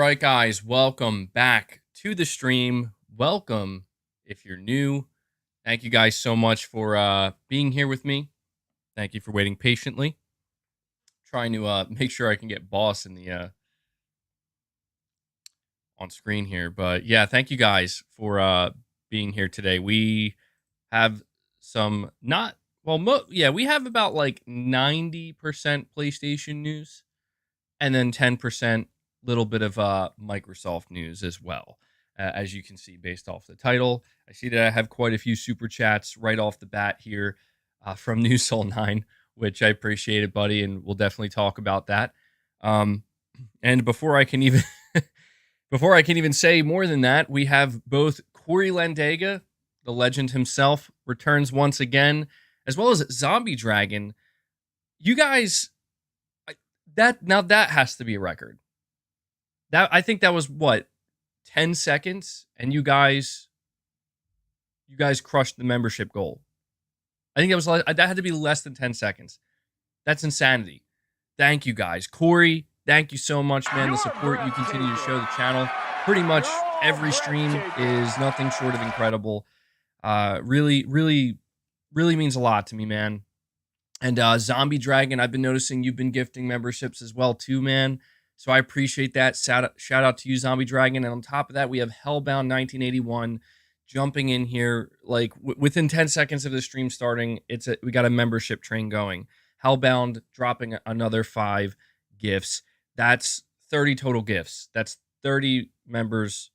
right, guys, welcome back to the stream. Welcome if you're new. Thank you guys so much for being here with me. Thank you for waiting patiently. Trying to make sure I can get boss in the on screen here. But yeah, thank you guys for being here today. We have some not well, we have about like 90% PlayStation news, and then 10% little bit of Microsoft news as well. As you can see, based off the title, I see that I have quite a few super chats right off the bat here from New Soul 9, which I appreciate it, buddy, and we'll definitely talk about that. And before I can even say more than that, we have both Corey Landega, the legend himself, returns once again, as well as Zombie Dragon. You guys, that has to be a record. That I think that was what, 10 seconds, and you guys crushed the membership goal. I think that had to be less than 10 seconds. That's insanity. Thank you guys. Corey, thank you so much, man. The support you continue to show the channel. Pretty much every stream is nothing short of incredible. Really means a lot to me, man. And Zombie Dragon, I've been noticing you've been gifting memberships as well too, man. So I appreciate that. Shout out to you, Zombie Dragon. And on top of that, we have Hellbound 1981 jumping in here like within 10 seconds of the stream starting. We got a membership train going. Hellbound dropping another 5 gifts. That's 30 total gifts. That's 30 members,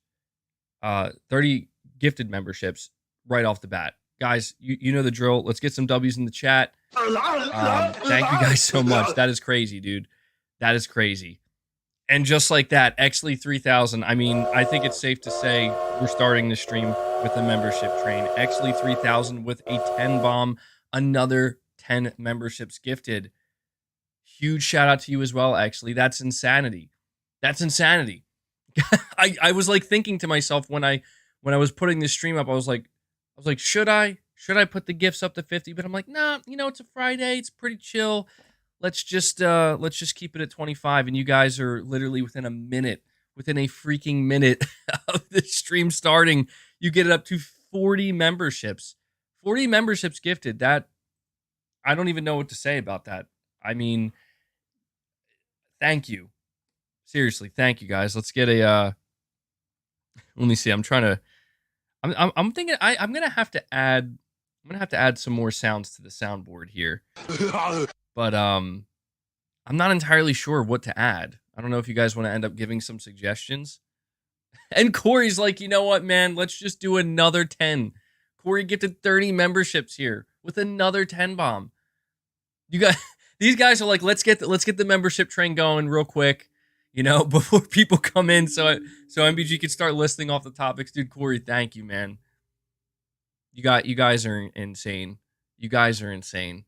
30 gifted memberships right off the bat. Guys, you know the drill. Let's get some W's in the chat. Thank you guys so much. That is crazy, dude. That is crazy. And just like that, Exley 3000. I mean, I think it's safe to say we're starting the stream with a membership train. Exley 3000 with a 10 bomb, another 10 memberships gifted. Huge shout out to you as well, Exley. That's insanity. That's insanity. I was like thinking to myself when I was putting this stream up, I was like, should I put the gifts up to 50? But I'm like, nah, it's a Friday, it's pretty chill. Let's just keep it at 25. And you guys are literally within a freaking minute of the stream starting, you get it up to 40 memberships. 40 memberships gifted. That, I don't even know what to say about that. I mean, thank you. Seriously, thank you guys. Let's get a let me see. I'm thinking I'm gonna have to add some more sounds to the soundboard here. But I'm not entirely sure what to add. I don't know if you guys want to end up giving some suggestions. And Corey's like, you know what, man? Let's just do another 10. Corey gifted 30 memberships here with another 10 bomb. These guys are like, let's get the membership train going real quick, before people come in, so MBG can start listing off the topics. Dude, Corey, thank you, man. You guys are insane. You guys are insane.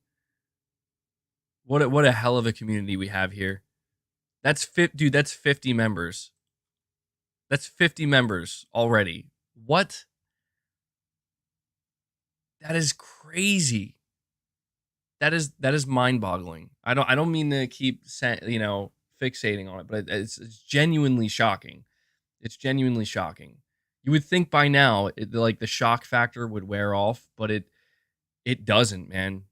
What a hell of a community we have here. That's 50 members. That's 50 members already. What? That is crazy. That is mind-boggling. I don't mean to keep fixating on it, but it's genuinely shocking. It's genuinely shocking. You would think by now the shock factor would wear off, but it doesn't, man.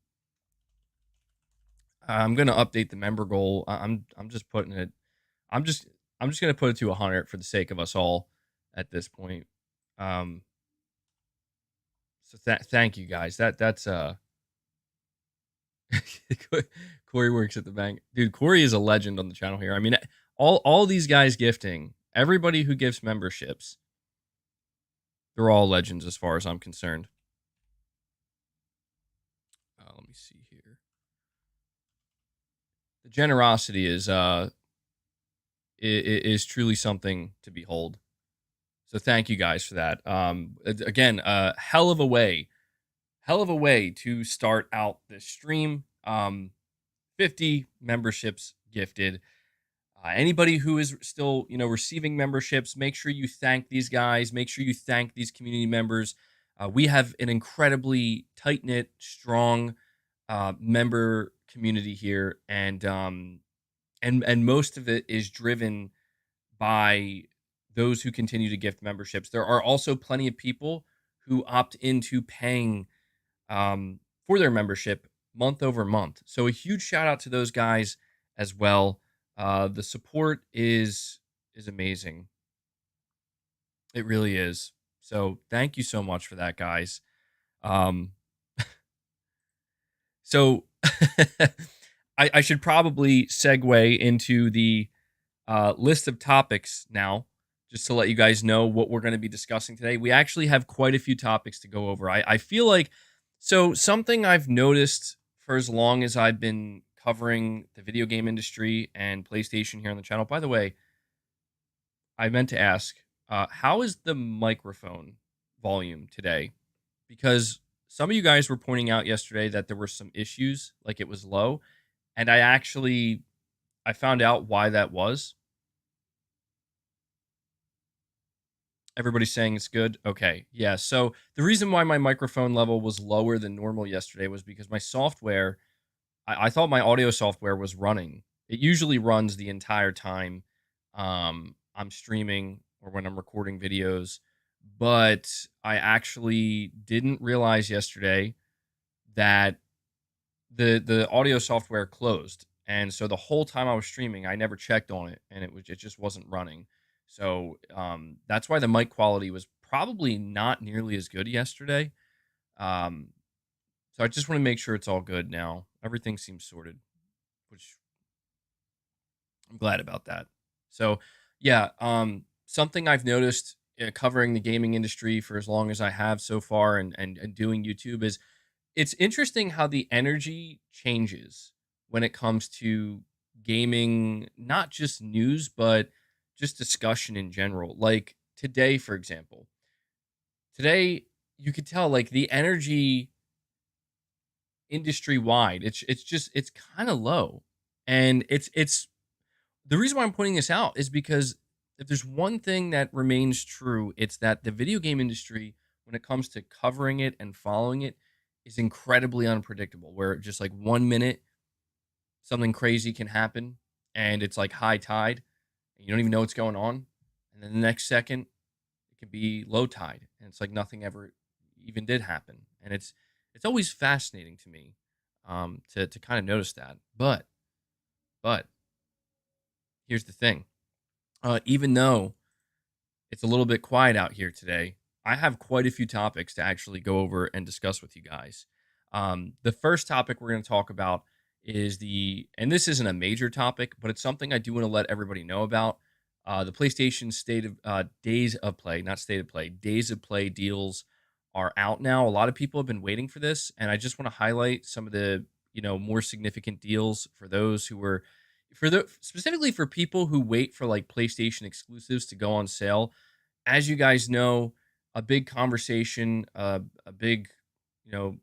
I'm gonna update the member goal. I'm just putting it. I'm just gonna put it to 100 for the sake of us all at this point. So thank you guys. That's Corey works at the bank, dude. Corey is a legend on the channel here. I mean, all these guys gifting, everybody who gives memberships, they're all legends as far as I'm concerned. Let me see here. The generosity is truly something to behold. So thank you guys for that. Again, hell of a way to start out this stream. 50 memberships gifted. Anybody who is still, receiving memberships, make sure you thank these guys. Make sure you thank these community members. We have an incredibly tight-knit, strong member community here, and most of it is driven by those who continue to gift memberships. There are also plenty of people who opt into paying for their membership month over month. So a huge shout out to those guys as well. The support is amazing. It really is. So thank you so much for that, guys. Um, so I should probably segue into the list of topics now, just to let you guys know what we're going to be discussing today. We actually have quite a few topics to go over. I feel like, so something I've noticed for as long as I've been covering the video game industry and PlayStation here on the channel. By the way, I meant to ask, how is the microphone volume today? Because some of you guys were pointing out yesterday that there were some issues, like it was low, and I found out why that was. Everybody's saying it's good. Okay. Yeah. So the reason why my microphone level was lower than normal yesterday was because my software, I thought my audio software was running. It usually runs the entire time I'm streaming or when I'm recording videos, but I actually didn't realize yesterday that the audio software closed, and so the whole time I was streaming I never checked on it, and it just wasn't running. So that's why the mic quality was probably not nearly as good yesterday. um so I just want to make sure it's all good now. Everything seems sorted, which I'm glad about that. So yeah, something I've noticed covering the gaming industry for as long as I have so far, and doing YouTube, is it's interesting how the energy changes when it comes to gaming, not just news, but just discussion in general. Like today, for example, today you could tell like the energy industry wide, it's kind of low. And it's the reason why I'm pointing this out is because if there's one thing that remains true, it's that the video game industry, when it comes to covering it and following it, is incredibly unpredictable. Where just like 1 minute, something crazy can happen and it's like high tide, and you don't even know what's going on. And then the next second, it could be low tide, and it's like nothing ever even did happen. And it's always fascinating to me to kind of notice that. But here's the thing. Even though it's a little bit quiet out here today, I have quite a few topics to actually go over and discuss with you guys. The first topic we're going to talk about is and this isn't a major topic, but it's something I do want to let everybody know about. The PlayStation state of days of play, not state of play, days of play deals are out now. A lot of people have been waiting for this, and I just want to highlight some of the more significant deals for those who were specifically for people who wait for like PlayStation exclusives to go on sale. As you guys know, a big conversation, a big, you know,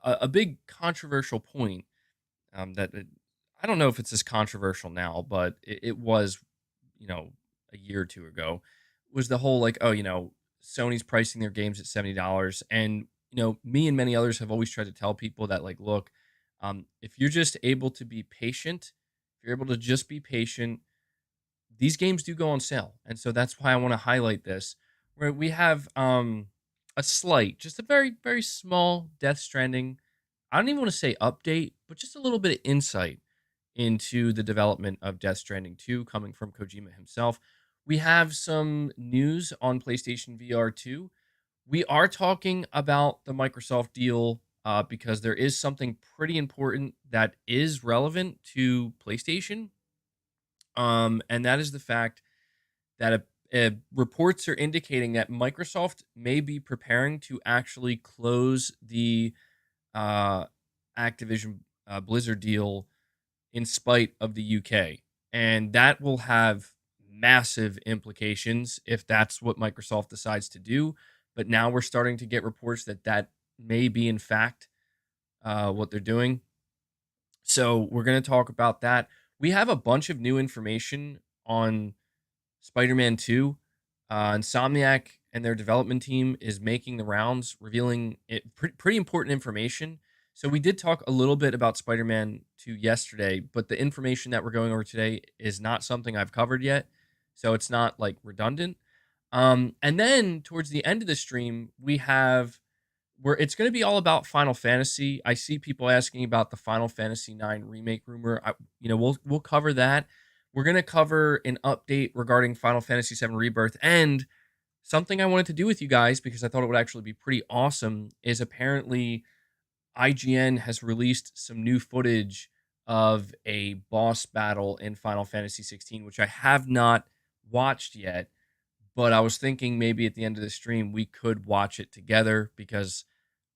a big controversial point I don't know if it's as controversial now, but it was, a year or two ago, was the whole like, oh, Sony's pricing their games at $70, and me and many others have always tried to tell people that like, look, if you're just able to be patient, if you're able to just be patient, these games do go on sale. And so that's why I want to highlight this, where we have a slight, just a very, very small DeathStranding. I don't even want to say update, but just a little bit of insight into the development of DeathStranding 2 coming from Kojima himself. We have some news on PlayStation VR 2. We are talking about the Microsoft deal because there is something pretty important that is relevant to PlayStation. And that is the fact that reports are indicating that Microsoft may be preparing to actually close the Activision Blizzard deal in spite of the UK. And that will have massive implications if that's what Microsoft decides to do. But now we're starting to get reports that may be, in fact, what they're doing. So we're going to talk about that. We have a bunch of new information on Spider-Man 2. Insomniac and their development team is making the rounds, revealing pretty important information. So we did talk a little bit about Spider-Man 2 yesterday, but the information that we're going over today is not something I've covered yet. so it's not like redundant. And then towards the end of the stream, we have where it's going to be all about Final Fantasy. I see people asking about the Final Fantasy 9 remake rumor. We'll cover that. We're going to cover an update regarding Final Fantasy 7 Rebirth, and something I wanted to do with you guys because I thought it would actually be pretty awesome is apparently IGN has released some new footage of a boss battle in Final Fantasy 16, which I have not watched yet, but I was thinking maybe at the end of the stream we could watch it together because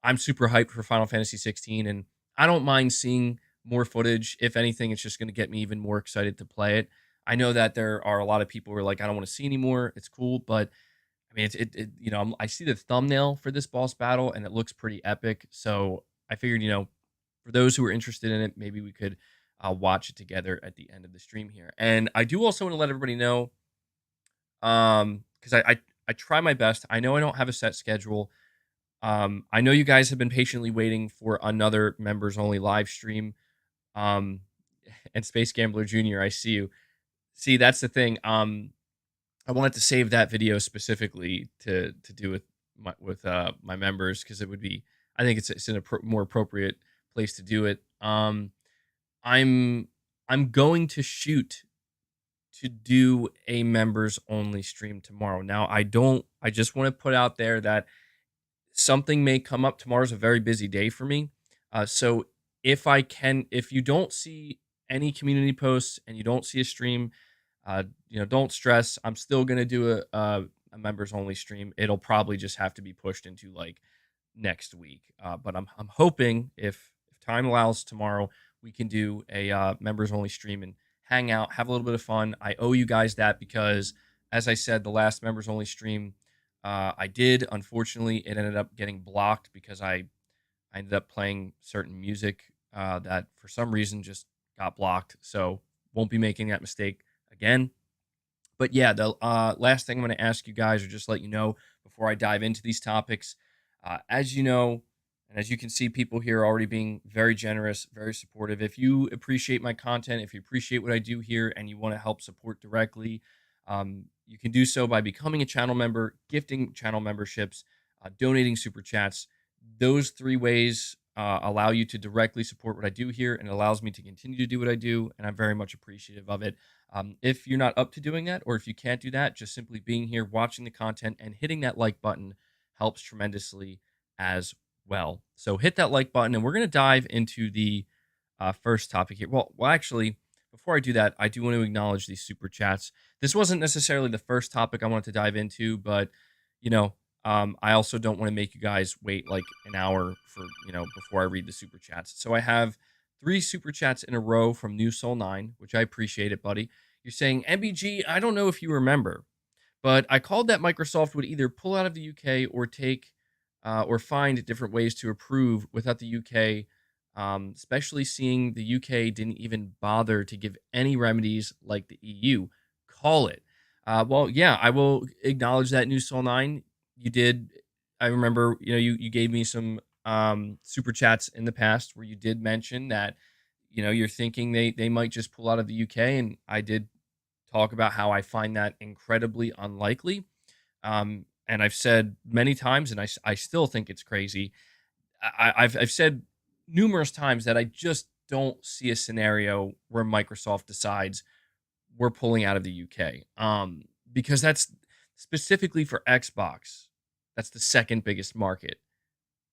I'm super hyped for Final Fantasy 16 and I don't mind seeing more footage. If anything, it's just going to get me even more excited to play it. I know that there are a lot of people who are like, I don't want to see anymore. It's cool, but I mean, I see the thumbnail for this boss battle and it looks pretty epic. So I figured, for those who are interested in it, maybe we could watch it together at the end of the stream here. And I do also want to let everybody know, because I try my best. I know I don't have a set schedule. I know you guys have been patiently waiting for another members only live stream. And Space Gambler Jr., I see you. See, that's the thing. I wanted to save that video specifically to do with my members because it would be, I think it's in a more appropriate place to do it. I'm going to shoot to do a members only stream tomorrow. Now I just want to put out there that something may come up. Tomorrow's a very busy day for me. So if you don't see any community posts and you don't see a stream, don't stress. I'm still gonna do a members only stream. It'll probably just have to be pushed into like next week. But I'm hoping if time allows tomorrow, we can do a members only stream and hang out, have a little bit of fun. I owe you guys that because, as I said, the last members only stream I did, unfortunately, it ended up getting blocked because I ended up playing certain music that for some reason just got blocked. So won't be making that mistake again. But yeah, the last thing I'm going to ask you guys, or just let you know before I dive into these topics, as you know, and as you can see, people here are already being very generous, very supportive. If you appreciate my content, if you appreciate what I do here, and you want to help support directly, you can do so by becoming a channel member, gifting channel memberships, donating super chats. Those three ways allow you to directly support what I do here, and it allows me to continue to do what I do, and I'm very much appreciative of it. If you're not up to doing that, or if you can't do that, just simply being here, watching the content, and hitting that like button helps tremendously as well. So hit that like button, and we're going to dive into the first topic here. Well, actually, before I do that, I do want to acknowledge these super chats. This wasn't necessarily the first topic I wanted to dive into, but I also don't want to make you guys wait like an hour for before I read the super chats. So I have 3 super chats in a row from New Soul 9, which I appreciate it, buddy. You're saying, MBG, I don't know if you remember, but I called that Microsoft would either pull out of the UK or take or find different ways to approve without the UK, especially seeing the UK didn't even bother to give any remedies like the EU. Call it. Well, yeah, I will acknowledge that, New Soul 9. You did. I remember, you gave me some super chats in the past where you did mention that, you're thinking they might just pull out of the UK. And I did talk about how I find that incredibly unlikely. And I've said many times, and I still think it's crazy. I've said numerous times that I just don't see a scenario where Microsoft decides we're pulling out of the UK. Because that's specifically for Xbox. That's the second biggest market.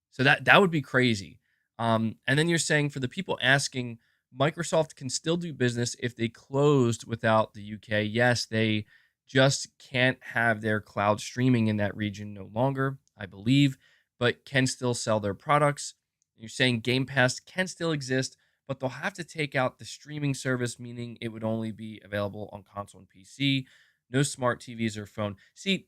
So that would be crazy. And then you're saying for the people asking, Microsoft can still do business if they closed without the UK. Yes, they just can't have their cloud streaming in that region no longer, I believe, but can still sell their products. You're saying Game Pass can still exist, but they'll have to take out the streaming service, meaning it would only be available on console and PC, no smart TVs or phone. See,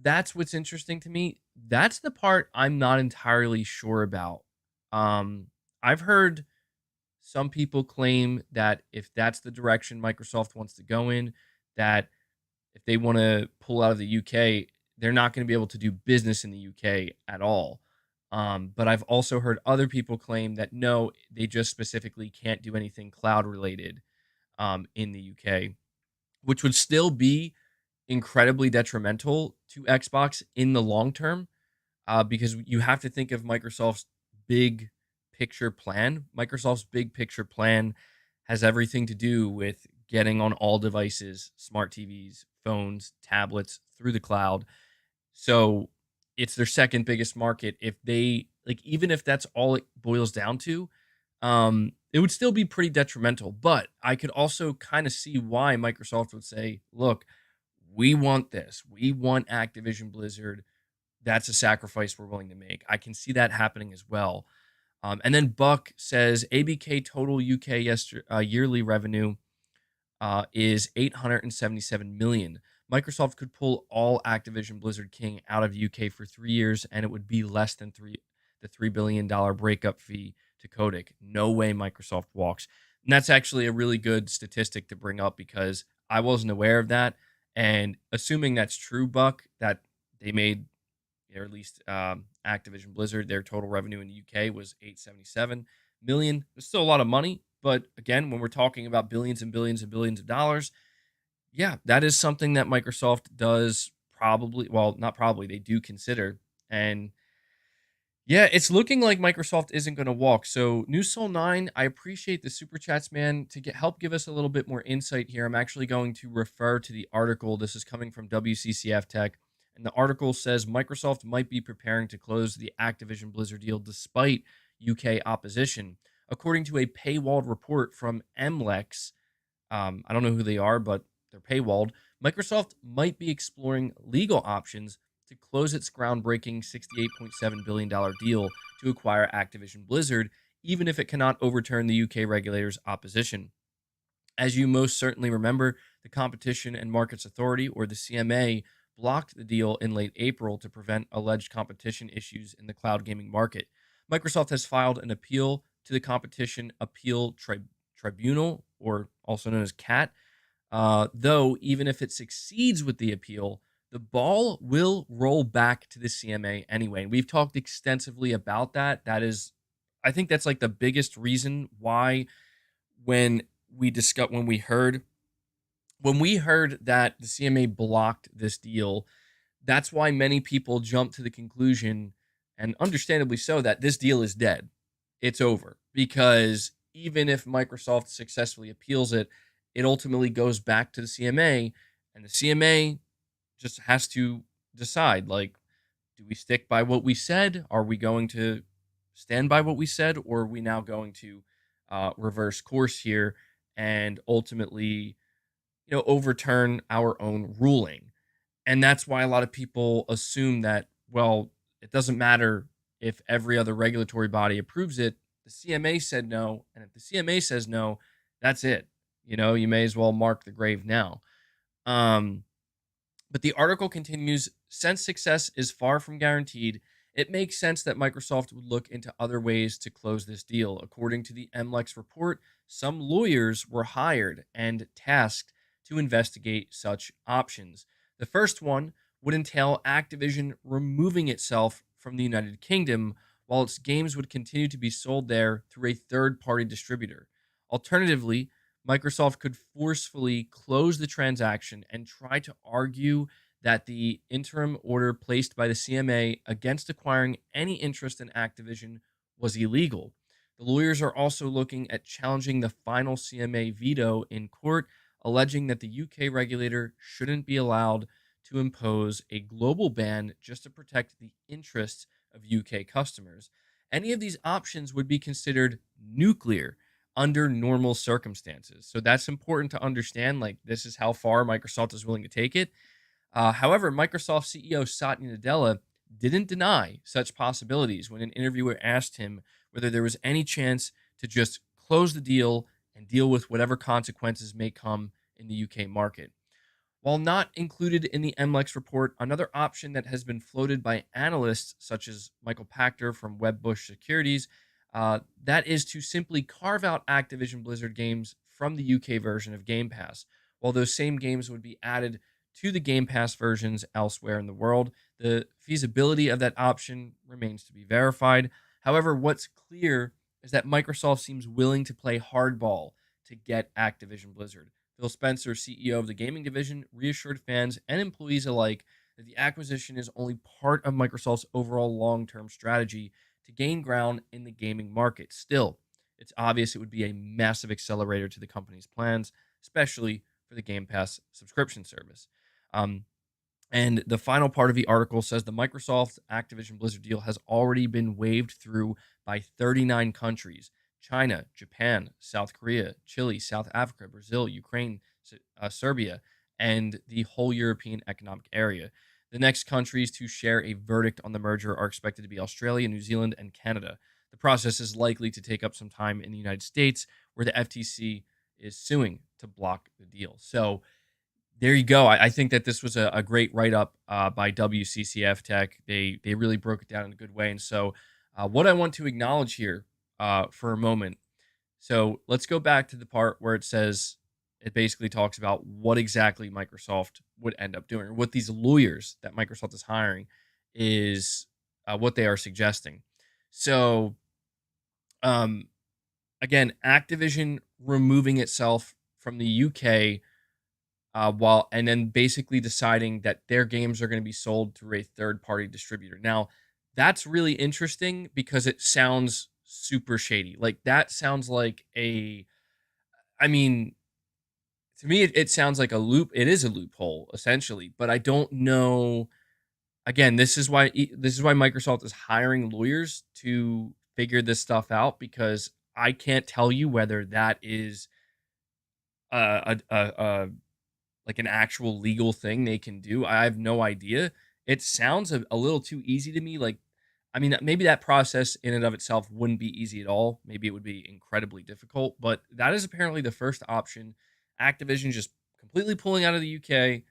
that's what's interesting to me. That's the part I'm not entirely sure about. I've heard some people claim that if that's the direction Microsoft wants to go in, that if they want to pull out of the UK, they're not going to be able to do business in the UK at all. But I've also heard other people claim that no, they just specifically can't do anything cloud related in the UK. which would still be incredibly detrimental to Xbox in the long term, because you have to think of Microsoft's big picture plan. Microsoft's big picture plan has everything to do with getting on all devices, smart TVs, phones, tablets, through the cloud. So it's their second biggest market. If they like, even if that's all it boils down to, it would still be pretty detrimental. But I could also kind of see why Microsoft would say, look, we want this. We want Activision Blizzard. That's a sacrifice we're willing to make. I can see that happening as well. And then Buck says ABK total UK yearly revenue is 877 million. Microsoft could pull all Activision Blizzard King out of UK for 3 years, and it would be less than the $3 billion breakup fee to Kotick. No way Microsoft walks. And that's actually a really good statistic to bring up because I wasn't aware of that. And assuming that's true, Buck, that they made, or at least Activision Blizzard, their total revenue in the UK was 877 million. It's still a lot of money, but again, when we're talking about billions and billions and billions of dollars, yeah, that is something that Microsoft does probably, well, not probably, they do consider. And yeah, it's looking like Microsoft isn't going to walk. So, New Soul 9, I appreciate the super chats, man, to help give us a little bit more insight here. I'm actually going to refer to the article. This is coming from WCCF Tech. And the article says Microsoft might be preparing to close the Activision Blizzard deal despite UK opposition. According to a paywalled report from MLEX, I don't know who they are, but they're paywalled. Microsoft might be exploring legal options to close its groundbreaking $68.7 billion deal to acquire Activision Blizzard, even if it cannot overturn the UK regulators' opposition. As you most certainly remember, the Competition and Markets Authority, or the CMA, blocked the deal in late April to prevent alleged competition issues in the cloud gaming market. Microsoft has filed an appeal to the Competition Appeal Tribunal, or also known as CAT, though even if it succeeds with the appeal, the ball will roll back to the CMA anyway. And we've talked extensively about that. That is, I think that's like the biggest reason why when we heard that the CMA blocked this deal, that's why many people jumped to the conclusion, and understandably so, that this deal is dead. It's over. Because even if Microsoft successfully appeals it, it ultimately goes back to the CMA, and the CMA just has to decide, like, do we stick by what we said? Are we going to stand by what we said? Or are we now going to reverse course here and ultimately, overturn our own ruling? And that's why a lot of people assume that, well, it doesn't matter if every other regulatory body approves it. The CMA said no. And if the CMA says no, that's it. You may as well mark the grave now. But the article continues, since success is far from guaranteed, it makes sense that Microsoft would look into other ways to close this deal. According to the MLEX report, some lawyers were hired and tasked to investigate such options. The first one would entail Activision removing itself from the United Kingdom, while its games would continue to be sold there through a third-party distributor. Alternatively, Microsoft could forcefully close the transaction and try to argue that the interim order placed by the CMA against acquiring any interest in Activision was illegal. The lawyers are also looking at challenging the final CMA veto in court, alleging that the UK regulator shouldn't be allowed to impose a global ban just to protect the interests of UK customers. Any of these options would be considered nuclear under normal circumstances. So that's important to understand. Like, this is how far Microsoft is willing to take it. However, Microsoft CEO Satya Nadella didn't deny such possibilities when an interviewer asked him whether there was any chance to just close the deal and deal with whatever consequences may come in the UK market. While not included in the MLEX report, another option that has been floated by analysts such as Michael Pachter from Wedbush Securities, that is to simply carve out Activision Blizzard games from the UK version of Game Pass, while those same games would be added to the Game Pass versions elsewhere in the world. The feasibility of that option remains to be verified. However, what's clear is that Microsoft seems willing to play hardball to get Activision Blizzard. Phil Spencer, CEO of the gaming division, reassured fans and employees alike that the acquisition is only part of Microsoft's overall long-term strategy to gain ground in the gaming market. Still, it's obvious it would be a massive accelerator to the company's plans, especially for the Game Pass subscription service. And the final part of the article says the Microsoft Activision Blizzard deal has already been waved through by 39 countries: China, Japan, South Korea, Chile, South Africa, Brazil, Ukraine, Serbia, and the whole European Economic Area. The next countries to share a verdict on the merger are expected to be Australia, New Zealand, and Canada. The process is likely to take up some time in the United States, where the FTC is suing to block the deal. So there you go. I think that this was a great write-up by WCCF Tech. They really broke it down in a good way. And so what I want to acknowledge here for a moment. So let's go back to the part where it says, it basically talks about what exactly Microsoft would end up doing, or what these lawyers that Microsoft is hiring is what they are suggesting. So again, Activision removing itself from the UK and then basically deciding that their games are going to be sold through a third-party distributor. Now, that's really interesting because it sounds super shady. Like, that sounds like I mean, to me, it sounds like a loop. It is a loophole, essentially, but I don't know. Again, this is why Microsoft is hiring lawyers to figure this stuff out, because I can't tell you whether that is like an actual legal thing they can do. I have no idea. It sounds a little too easy to me. Like, I mean, maybe that process in and of itself wouldn't be easy at all. Maybe it would be incredibly difficult, but that is apparently the first option. Activision just completely pulling out of the UK,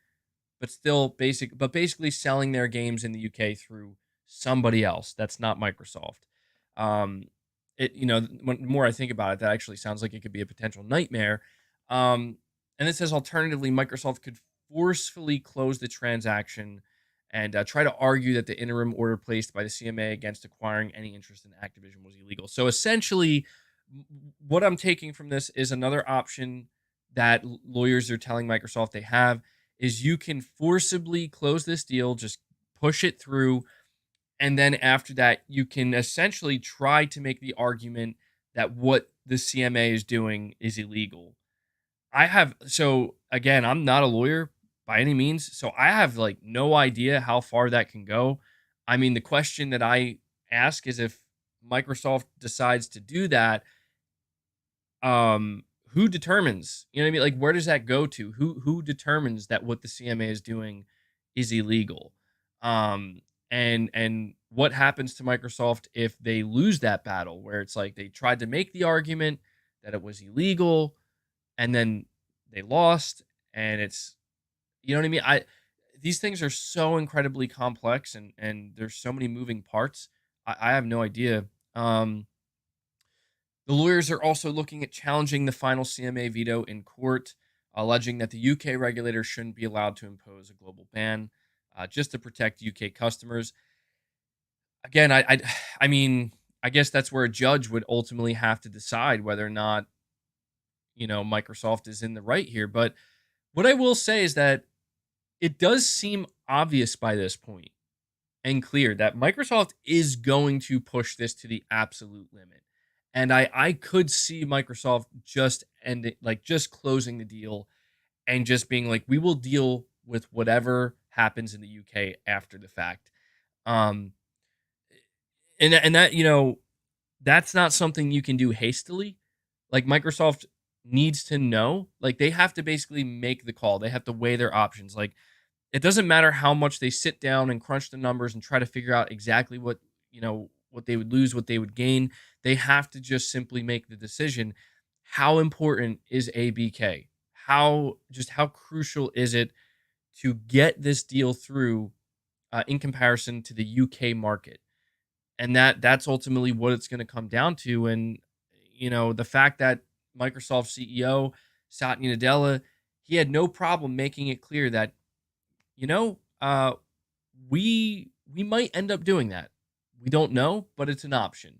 but basically selling their games in the UK through somebody else that's not Microsoft. When more I think about it, that actually sounds like it could be a potential nightmare. And it says, alternatively, Microsoft could forcefully close the transaction and try to argue that the interim order placed by the CMA against acquiring any interest in Activision was illegal. So essentially, what I'm taking from this is another option that lawyers are telling Microsoft they have is you can forcibly close this deal, just push it through, and then after that, you can essentially try to make the argument that what the CMA is doing is illegal. So again, I'm not a lawyer by any means, so I have like no idea how far that can go. I mean, the question that I ask is, if Microsoft decides to do that, who determines? You know what I mean? Like, where does that go to? Who determines that what the CMA is doing is illegal? And what happens to Microsoft if they lose that battle, where it's like they tried to make the argument that it was illegal, and then they lost, and it's, you know what I mean? These things are so incredibly complex, and there's so many moving parts. I have no idea. The lawyers are also looking at challenging the final CMA veto in court, alleging that the UK regulator shouldn't be allowed to impose a global ban just to protect UK customers. Again, I mean, I guess that's where a judge would ultimately have to decide whether or not, Microsoft is in the right here. But what I will say is that it does seem obvious by this point and clear that Microsoft is going to push this to the absolute limit. And I could see Microsoft just just closing the deal and just being like, we will deal with whatever happens in the UK after the fact. And that, that's not something you can do hastily. Like, Microsoft needs to know, like, they have to basically make the call. They have to weigh their options. Like, it doesn't matter how much they sit down and crunch the numbers and try to figure out exactly what they would lose, what they would gain. They have to just simply make the decision. How important is ABK? How crucial is it to get this deal through in comparison to the UK market? And that's ultimately what it's going to come down to. And, the fact that Microsoft CEO Satya Nadella, he had no problem making it clear that, we might end up doing that. We don't know, but it's an option.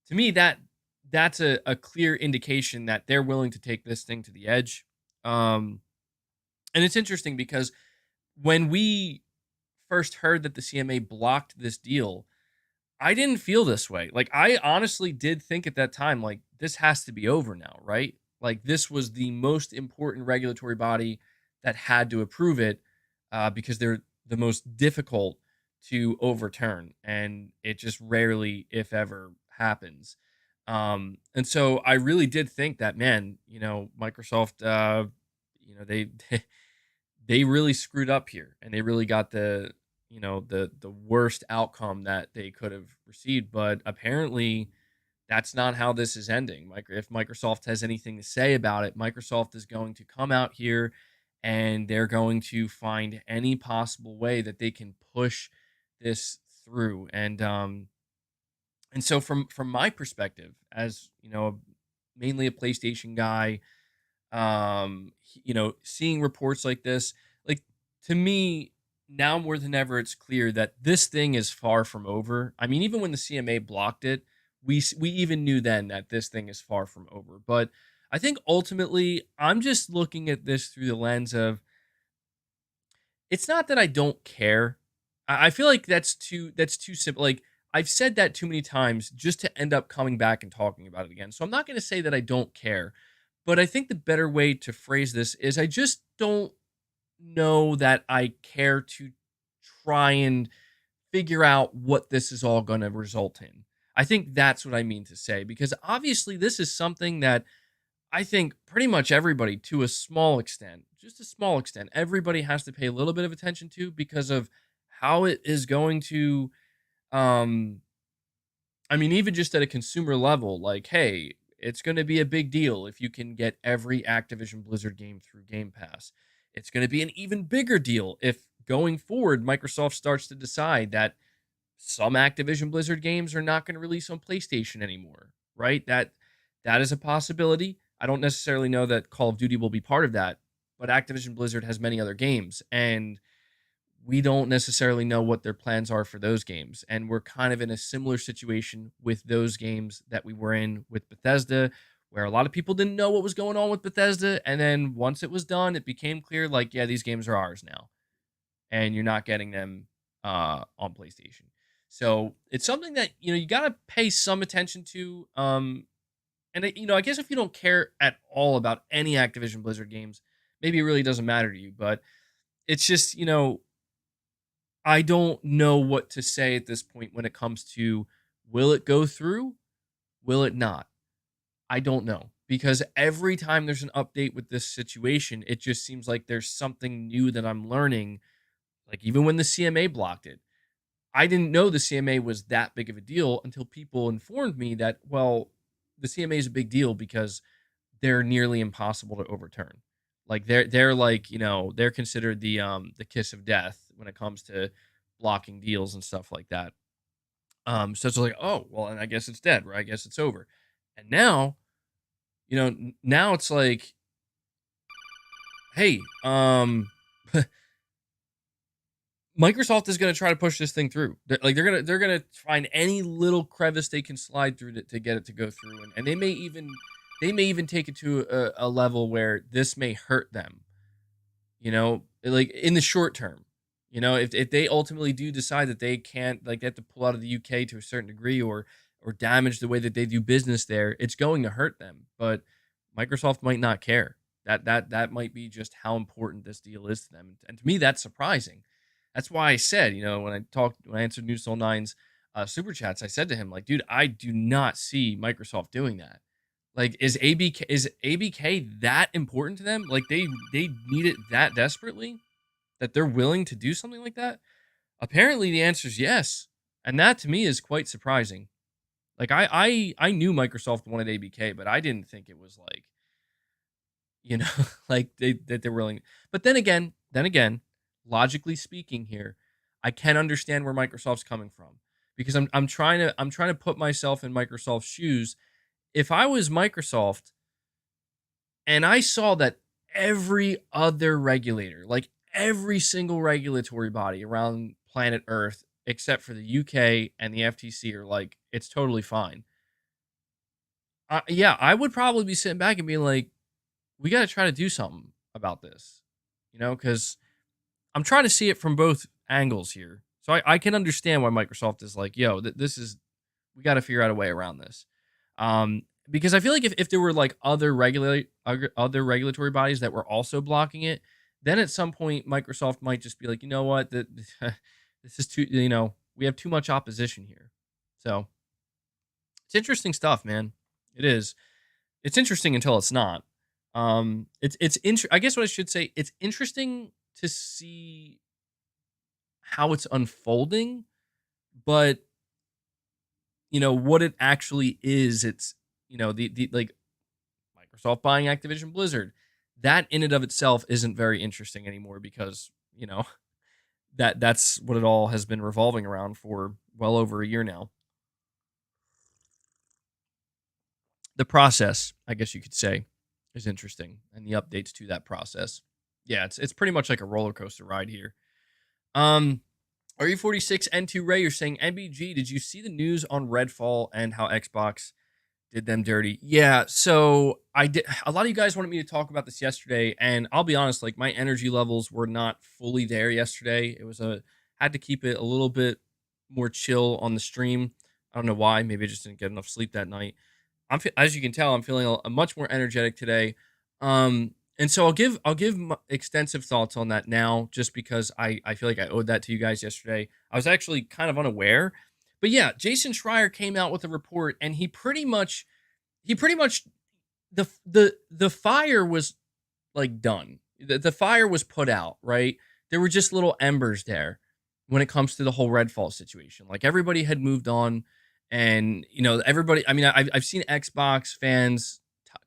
To me, that's a clear indication that they're willing to take this thing to the edge. And it's interesting because when we first heard that the CMA blocked this deal, I didn't feel this way. Like, I honestly did think at that time, like, this has to be over now, right? Like, this was the most important regulatory body that had to approve it, because they're the most difficult to overturn, and it just rarely, if ever, happens. And so I really did think that, man, Microsoft, they they really screwed up here, and they really got the worst outcome that they could have received. But apparently that's not how this is ending. If Microsoft has anything to say about it, Microsoft is going to come out here and they're going to find any possible way that they can push this through. And so from my perspective, as mainly a PlayStation guy, seeing reports like this, like, to me, now more than ever, it's clear that this thing is far from over. I mean, even when the CMA blocked it, we even knew then that this thing is far from over. But I think ultimately, I'm just looking at this through the lens of, it's not that I don't care. I feel like that's too simple. Like, I've said that too many times just to end up coming back and talking about it again. So I'm not going to say that I don't care, but I think the better way to phrase this is, I just don't know that I care to try and figure out what this is all going to result in. I think that's what I mean to say, because obviously this is something that I think pretty much everybody, to a small extent, just a small extent, everybody has to pay a little bit of attention to, because of how it is going to, um, I mean, even just at a consumer level, like, hey, it's going to be a big deal if you can get every Activision Blizzard game through Game Pass. It's going to be an even bigger deal if going forward, Microsoft starts to decide that some Activision Blizzard games are not going to release on PlayStation anymore, right? That is a possibility. I don't necessarily know that Call of Duty will be part of that, but Activision Blizzard has many other games, and we don't necessarily know what their plans are for those games. And we're kind of in a similar situation with those games that we were in with Bethesda, where a lot of people didn't know what was going on with Bethesda. And then once it was done, it became clear, like, yeah, these games are ours now, and you're not getting them on PlayStation. So it's something that, you got to pay some attention to. I guess if you don't care at all about any Activision Blizzard games, maybe it really doesn't matter to you. But it's just, I don't know what to say at this point when it comes to, will it go through? Will it not? I don't know. Because every time there's an update with this situation, it just seems like there's something new that I'm learning. Like, even when the CMA blocked it, I didn't know the CMA was that big of a deal until people informed me that, well, the CMA is a big deal because they're nearly impossible to overturn. Like, they're like, they're considered the kiss of death when it comes to blocking deals and stuff like that. So it's like, oh, well, and I guess it's dead, right? I guess it's over. And now, now it's like, hey, Microsoft is going to try to push this thing through. They're gonna find any little crevice they can slide through to get it to go through, and they may even take it to a level where this may hurt them. Like, in the short term. If they ultimately do decide that they can't, like, they have to pull out of the UK to a certain degree, or damage the way that they do business there, it's going to hurt them. But Microsoft might not care. That might be just how important this deal is to them. And to me, that's surprising. That's why I said, when I answered New Soul Nine's super chats, I said to him, like, dude, I do not see Microsoft doing that. Like, is ABK that important to them? Like, they need it that desperately that they're willing to do something like that? Apparently, the answer is yes, and that to me is quite surprising. Like, I knew Microsoft wanted ABK, but I didn't think it was like, like that they're willing. But then again, logically speaking here, I can understand where Microsoft's coming from, because I'm trying to put myself in Microsoft's shoes. If I was Microsoft and I saw that every other regulator, like every single regulatory body around planet Earth except for the UK and the FTC, are like, it's totally fine. Yeah, I would probably be sitting back and being like, we got to try to do something about this, because I'm trying to see it from both angles here. So I can understand why Microsoft is like, yo, this is, we got to figure out a way around this. Because I feel like if there were like other regulatory bodies that were also blocking it, then at some point Microsoft might just be like, you know what, this is too, we have too much opposition here. So it's interesting stuff, man. It is. It's interesting until it's not. I guess what I should say, it's interesting to see how it's unfolding, but what it actually is, it's the like Microsoft buying Activision Blizzard, that in and of itself isn't very interesting anymore, because that's what it all has been revolving around for well over a year now. The process, I guess you could say, is interesting, and the updates to that process. Yeah, it's pretty much like a roller coaster ride here. RE46 N2 Ray, you're saying, MBG, did you see the news on Redfall and how Xbox did them dirty? Yeah, so I did. A lot of you guys wanted me to talk about this yesterday, and I'll be honest, like, my energy levels were not fully there yesterday. Had to keep it a little bit more chill on the stream. I don't know why. Maybe I just didn't get enough sleep that night. As you can tell, I'm feeling a much more energetic today. And so I'll give extensive thoughts on that now, just because I feel like I owed that to you guys yesterday. I was actually kind of unaware, but yeah, Jason Schreier came out with a report, and he pretty much the fire was like done. The fire was put out, right? There were just little embers there when it comes to the whole Redfall situation. Like, everybody had moved on, and everybody. I mean, I've seen Xbox fans,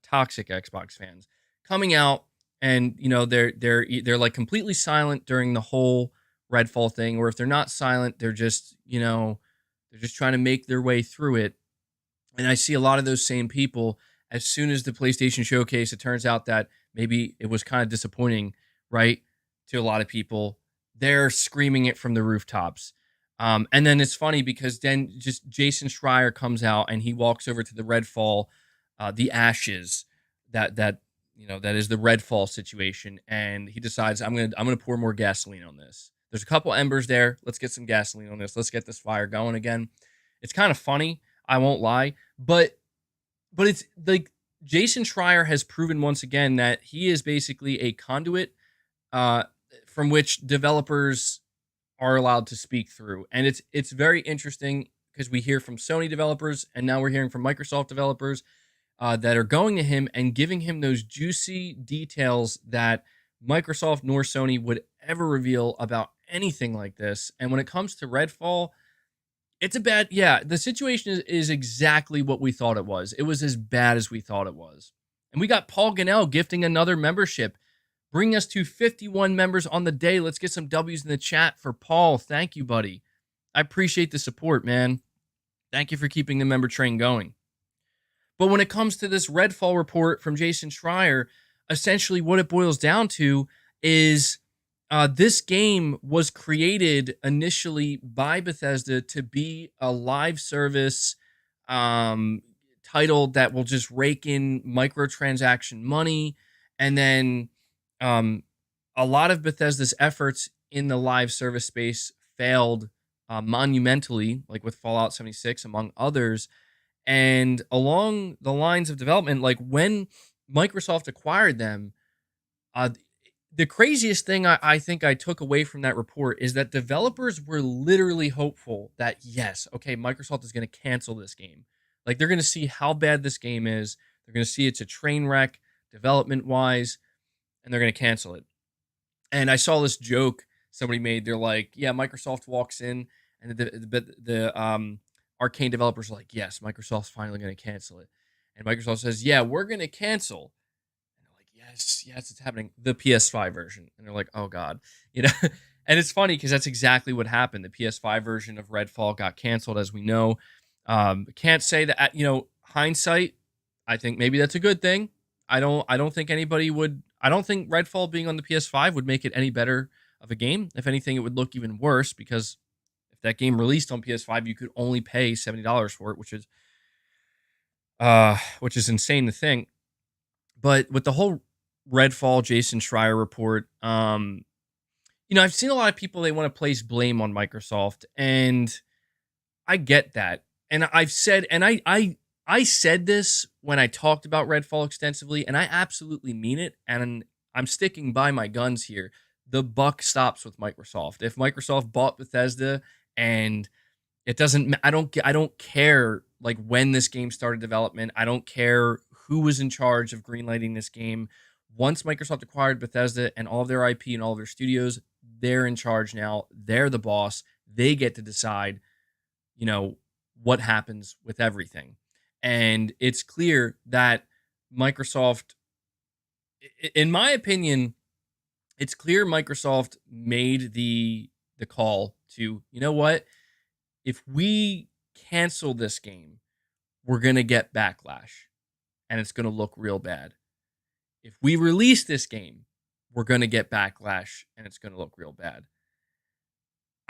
toxic Xbox fans, coming out, and they're like completely silent during the whole Redfall thing, or if they're not silent, they're just trying to make their way through it. And I see a lot of those same people. As soon as the PlayStation showcase, it turns out that maybe it was kind of disappointing, right, to a lot of people. They're screaming it from the rooftops. And then it's funny, because then just Jason Schreier comes out, and he walks over to the Redfall, the ashes that is the Redfall situation, and he decides, I'm gonna pour more gasoline on this. There's a couple embers there. Let's get some gasoline on this. Let's get this fire going again. It's kind of funny, I won't lie, but it's like Jason Schreier has proven once again that he is basically a conduit from which developers are allowed to speak through. And it's very interesting, because we hear from Sony developers, and now we're hearing from Microsoft developers that are going to him and giving him those juicy details that Microsoft nor Sony would ever reveal about anything like this. And when it comes to Redfall, the situation is exactly what we thought it was. It was as bad as we thought it was. And we got Paul Ganell gifting another membership, bringing us to 51 members on the day. Let's get some W's in the chat for Paul. Thank you, buddy. I appreciate the support, man. Thank you for keeping the member train going. But when it comes to this Redfall report from Jason Schreier, essentially what it boils down to is this game was created initially by Bethesda to be a live service title that will just rake in microtransaction money. And then a lot of Bethesda's efforts in the live service space failed monumentally, like with Fallout 76, among others. And along the lines of development, like when Microsoft acquired them, the craziest thing I think I took away from that report is that developers were literally hopeful that, yes, okay, Microsoft is going to cancel this game. Like, they're going to see how bad this game is. They're going to see it's a train wreck development-wise, and they're going to cancel it. And I saw this joke somebody made. They're like, yeah, Microsoft walks in, and the Arkane developers are like, yes, Microsoft's finally going to cancel it. And Microsoft says, yeah, we're going to cancel. And they're like, yes, it's happening. The PS5 version. And they're like, oh, God. And it's funny because that's exactly what happened. The PS5 version of Redfall got canceled, as we know. Can't say that, hindsight, I think maybe that's a good thing. I don't think anybody would. I don't think Redfall being on the PS5 would make it any better of a game. If anything, it would look even worse, because if that game released on PS5, you could only pay $70 for it, which is insane to think. But with the whole Redfall Jason Schreier report. I've seen a lot of people, they want to place blame on Microsoft, and I get that. And I've said, and I said this when I talked about Redfall extensively, and I absolutely mean it. And I'm sticking by my guns here. The buck stops with Microsoft. If Microsoft bought Bethesda, and it doesn't, I don't care like when this game started development. I don't care who was in charge of greenlighting this game. Once Microsoft acquired Bethesda and all of their IP and all of their studios, they're in charge now. They're the boss. They get to decide, what happens with everything. And it's clear that Microsoft, in my opinion, it's clear Microsoft made the call to, you know what? If we cancel this game, we're going to get backlash and it's going to look real bad. If we release this game, we're going to get backlash and it's going to look real bad.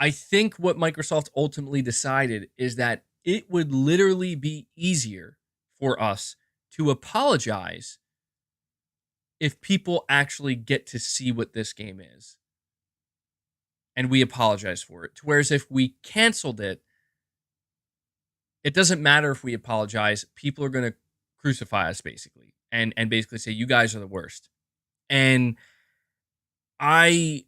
I think what Microsoft ultimately decided is that it would literally be easier for us to apologize if people actually get to see what this game is. And we apologize for it. Whereas if we canceled it, it doesn't matter if we apologize. People are going to crucify us basically and basically say, you guys are the worst. And I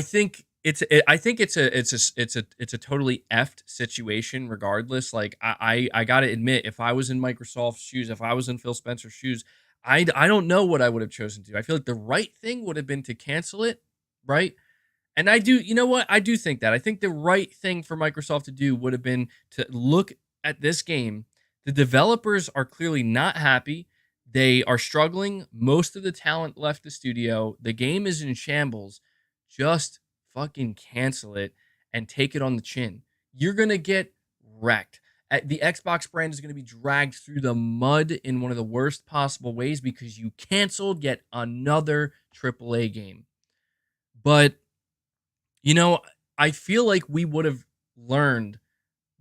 think it's a totally effed situation regardless. Like I got to admit, if I was in Microsoft's shoes, if I was in Phil Spencer's shoes, I don't know what I would have chosen to do. I feel like the right thing would have been to cancel it, right? And I do, you know what? I do think that. I think the right thing for Microsoft to do would have been to look at this game. The developers are clearly not happy. They are struggling. Most of the talent left the studio. The game is in shambles. Just fucking cancel it and take it on the chin. You're going to get wrecked. The Xbox brand is going to be dragged through the mud in one of the worst possible ways because you canceled yet another AAA game. But I feel like we would have learned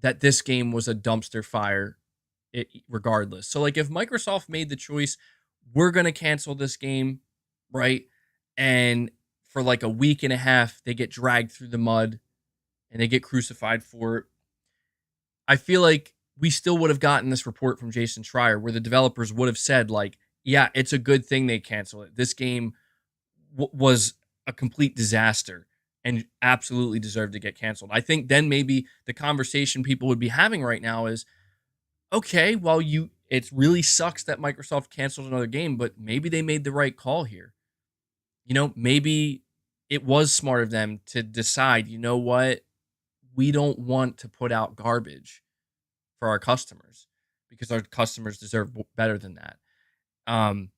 that this game was a dumpster fire regardless. So, like, if Microsoft made the choice, we're going to cancel this game, right? And for like a week and a half, they get dragged through the mud and they get crucified for it. I feel like we still would have gotten this report from Jason Schreier where the developers would have said, like, yeah, it's a good thing they cancel it. This game was a complete disaster and absolutely deserved to get canceled. I think then maybe the conversation people would be having right now is, okay, well, it really sucks that Microsoft canceled another game, but maybe they made the right call here. Maybe it was smart of them to decide, you know what? We don't want to put out garbage for our customers because our customers deserve better than that. And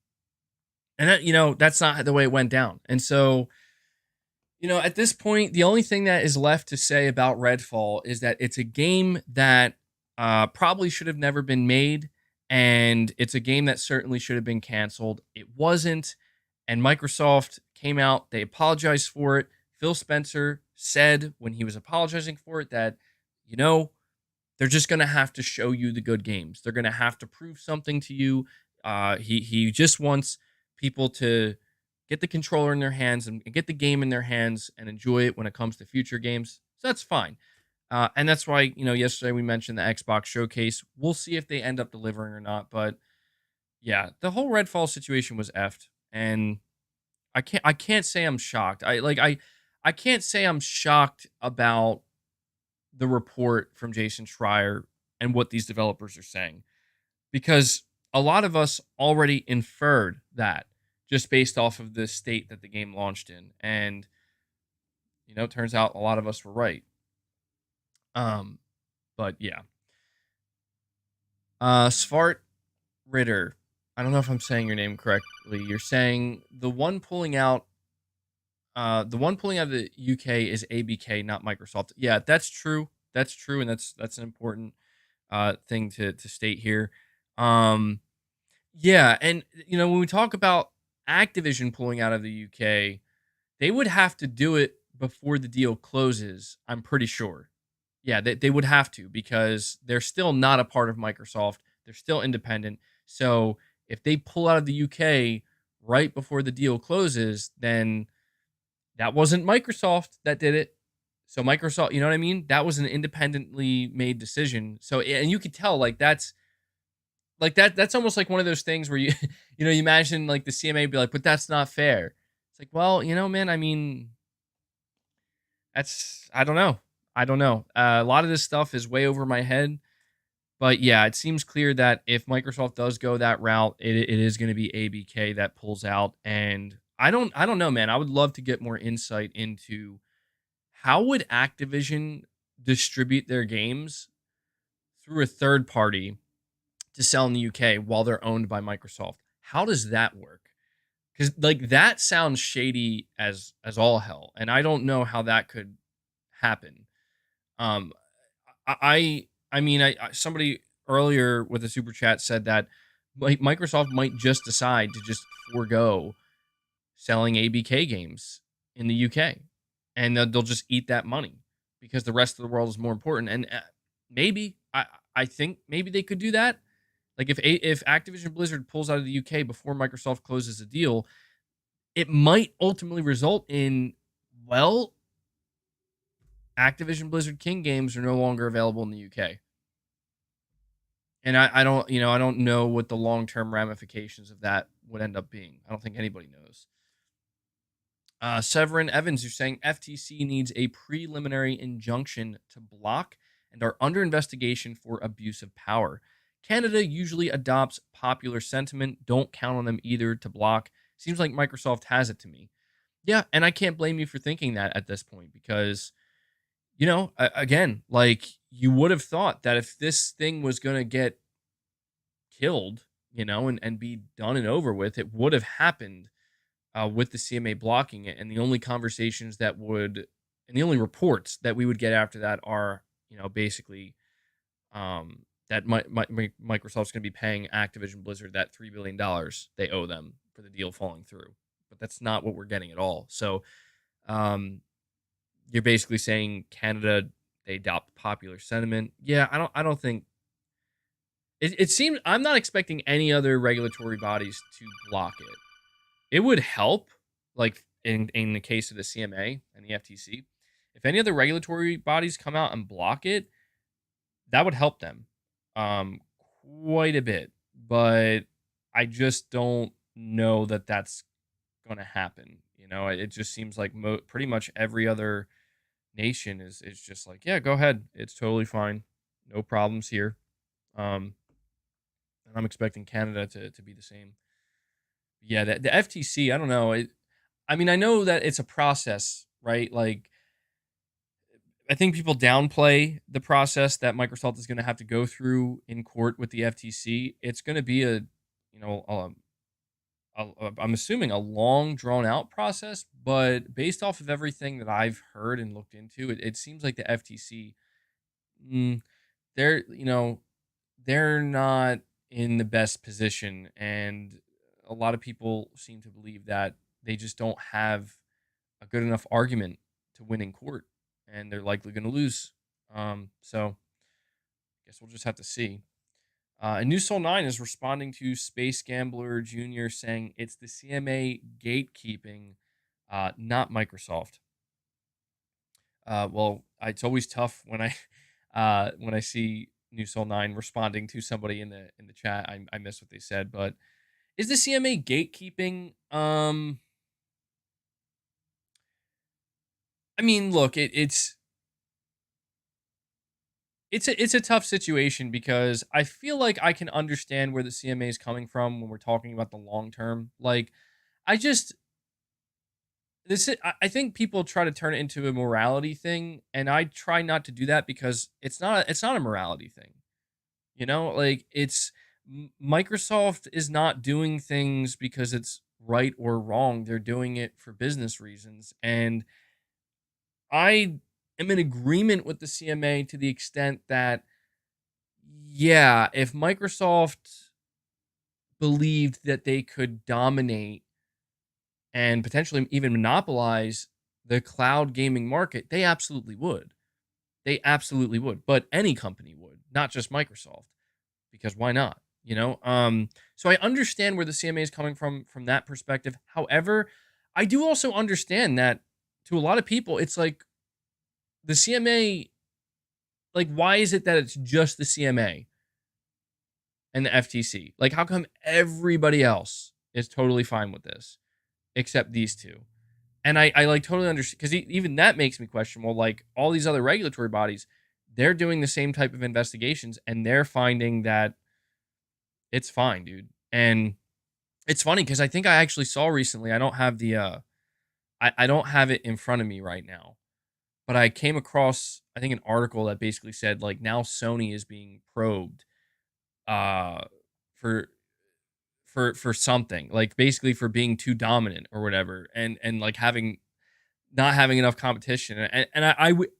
that, that's not the way it went down. And so, at this point, the only thing that is left to say about Redfall is that it's a game that probably should have never been made, and it's a game that certainly should have been canceled. It wasn't, and Microsoft came out, they apologized for it. Phil Spencer said when he was apologizing for it that, they're just going to have to show you the good games. They're going to have to prove something to you. He just wants people to get the controller in their hands and get the game in their hands and enjoy it when it comes to future games. So that's fine. And that's why, yesterday we mentioned the Xbox showcase. We'll see if they end up delivering or not. But yeah, the whole Redfall situation was effed. And I can't say I'm shocked. I can't say I'm shocked about the report from Jason Schreier and what these developers are saying, because a lot of us already inferred that just based off of the state that the game launched in. And, it turns out a lot of us were right. But yeah. Svart Ritter. I don't know if I'm saying your name correctly. You're saying the one pulling out of the UK is ABK, not Microsoft. Yeah, that's true. That's true, and that's an important thing to state here. Yeah, and when we talk about Activision pulling out of the UK, they would have to do it before the deal closes, I'm pretty sure. Yeah, they would have to, because they're still not a part of Microsoft. They're still independent. So if they pull out of the UK right before the deal closes, then that wasn't Microsoft that did it. So Microsoft, you know what I mean? That was an independently made decision. So, and you could tell that's almost like one of those things where you you imagine like the CMA be like, but that's not fair. It's like, well, man, I mean, I don't know. I don't know. A lot of this stuff is way over my head. But yeah, it seems clear that if Microsoft does go that route, it is going to be ABK that pulls out. And I don't know, man. I would love to get more insight into how would Activision distribute their games through a third party to sell in the UK while they're owned by Microsoft. How does that work? Because like that sounds shady as all hell, and I don't know how that could happen. Um, I mean, somebody earlier with a super chat said that like Microsoft might just decide to just forego selling ABK games in the UK, and they'll just eat that money because the rest of the world is more important. And maybe I think maybe they could do that. Like if Activision Blizzard pulls out of the UK before Microsoft closes the deal, it might ultimately result in, well, Activision Blizzard King games are no longer available in the UK. And I don't, I don't know what the long-term ramifications of that would end up being. I don't think anybody knows. Severin Evans, you're saying FTC needs a preliminary injunction to block and are under investigation for abuse of power. Canada usually adopts popular sentiment. Don't count on them either to block. Seems like Microsoft has it to me. Yeah, and I can't blame you for thinking that at this point because, again, like you would have thought that if this thing was going to get killed, and be done and over with, it would have happened with the CMA blocking it. And the only conversations and the only reports that we would get after that are, basically that Microsoft's going to be paying Activision Blizzard that $3 billion they owe them for the deal falling through. But that's not what we're getting at all. So you're basically saying Canada, they adopt popular sentiment. Yeah, I don't think it seems, I'm not expecting any other regulatory bodies to block it. It would help, like in the case of the CMA and the FTC, if any other regulatory bodies come out and block it, that would help them quite a bit. But I just don't know that that's going to happen. It just seems like pretty much every other nation is just like, yeah, go ahead. It's totally fine. No problems here. And I'm expecting Canada to be the same. Yeah, the FTC, I don't know. I mean, I know that it's a process, right? Like, I think people downplay the process that Microsoft is going to have to go through in court with the FTC. It's going to be I'm assuming a long, drawn out process, but based off of everything that I've heard and looked into, it seems like the FTC, they're, they're not in the best position, and a lot of people seem to believe that they just don't have a good enough argument to win in court, and they're likely going to lose. So I guess we'll just have to see. And New Soul 9 is responding to Space Gambler Jr. saying it's the CMA gatekeeping, not Microsoft. Well, it's always tough when I see New Soul 9 responding to somebody in the chat. I miss what they said, but is the CMA gatekeeping? I mean, look, it's a tough situation because I feel like I can understand where the CMA is coming from when we're talking about the long term. Like, I think people try to turn it into a morality thing, and I try not to do that because it's not a morality thing. Like Microsoft is not doing things because it's right or wrong. They're doing it for business reasons, and I am in agreement with the CMA to the extent that, yeah, if Microsoft believed that they could dominate and potentially even monopolize the cloud gaming market, they absolutely would. They absolutely would. But any company would, not just Microsoft, because why not? you know. So I understand where the CMA is coming from that perspective. However, I do also understand that to a lot of people, it's like the CMA, like, why is it that it's just the CMA and the FTC? Like, how come everybody else is totally fine with this except these two? And I like totally understand, because even that makes me question, well, like, all these other regulatory bodies, they're doing the same type of investigations and they're finding that it's fine, dude. And it's funny because I think I actually saw recently, I don't have the I don't have it in front of me right now, but I came across, I think, an article that basically said, like, now Sony is being probed uh for for something, like, basically for being too dominant or whatever, and like having not having enough competition. And I would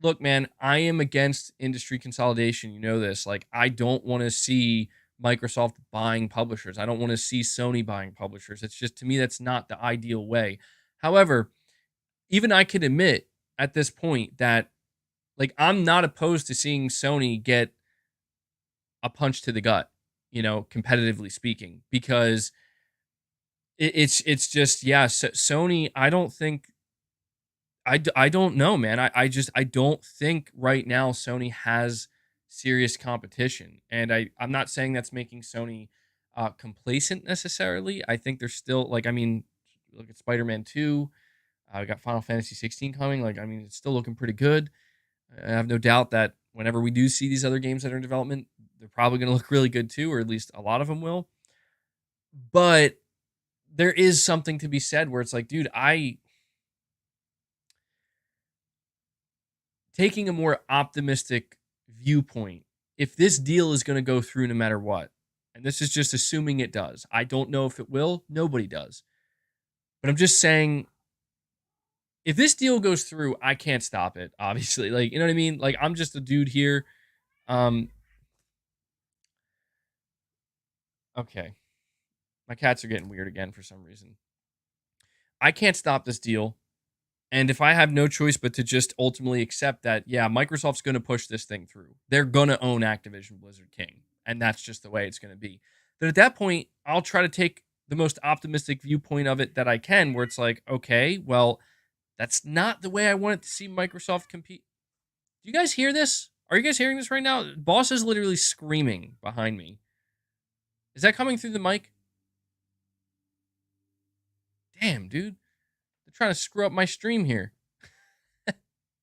look, man, I am against industry consolidation. You know this. Like, I don't want to see Microsoft buying publishers. I don't want to see Sony buying publishers. It's just, to me, that's not the ideal way. However, even I can admit at this point that, like, I'm not opposed to seeing Sony get a punch to the gut, you know, competitively speaking, because it's just, yeah, Sony, I don't think, I don't know, man. I just, I don't think right now Sony has serious competition. And I'm not saying that's making Sony complacent necessarily. I think they're still, like, I mean, look at Spider-Man 2. We got Final Fantasy 16 coming. Like, I mean, it's still looking pretty good. I have no doubt that whenever we do see these other games that are in development, they're probably going to look really good too, or at least a lot of them will. But there is something to be said where it's like, dude, taking a more optimistic viewpoint, if this deal is going to go through no matter what, and this is just assuming it does, I don't know if it will, nobody does. But I'm just saying, if this deal goes through, I can't stop it, obviously. Like, you know what I mean? Like, I'm just a dude here. Okay. My cats are getting weird again for some reason. I can't stop this deal. And if I have no choice but to just ultimately accept that, yeah, Microsoft's going to push this thing through, they're going to own Activision Blizzard King, and that's just the way it's going to be, then at that point, I'll try to take the most optimistic viewpoint of it that I can, where it's like, okay, well, that's not the way I wanted to see Microsoft compete. Do you guys hear this? Are you guys hearing this right now? Boss is literally screaming behind me. Is that coming through the mic? Damn, dude. They're trying to screw up my stream here.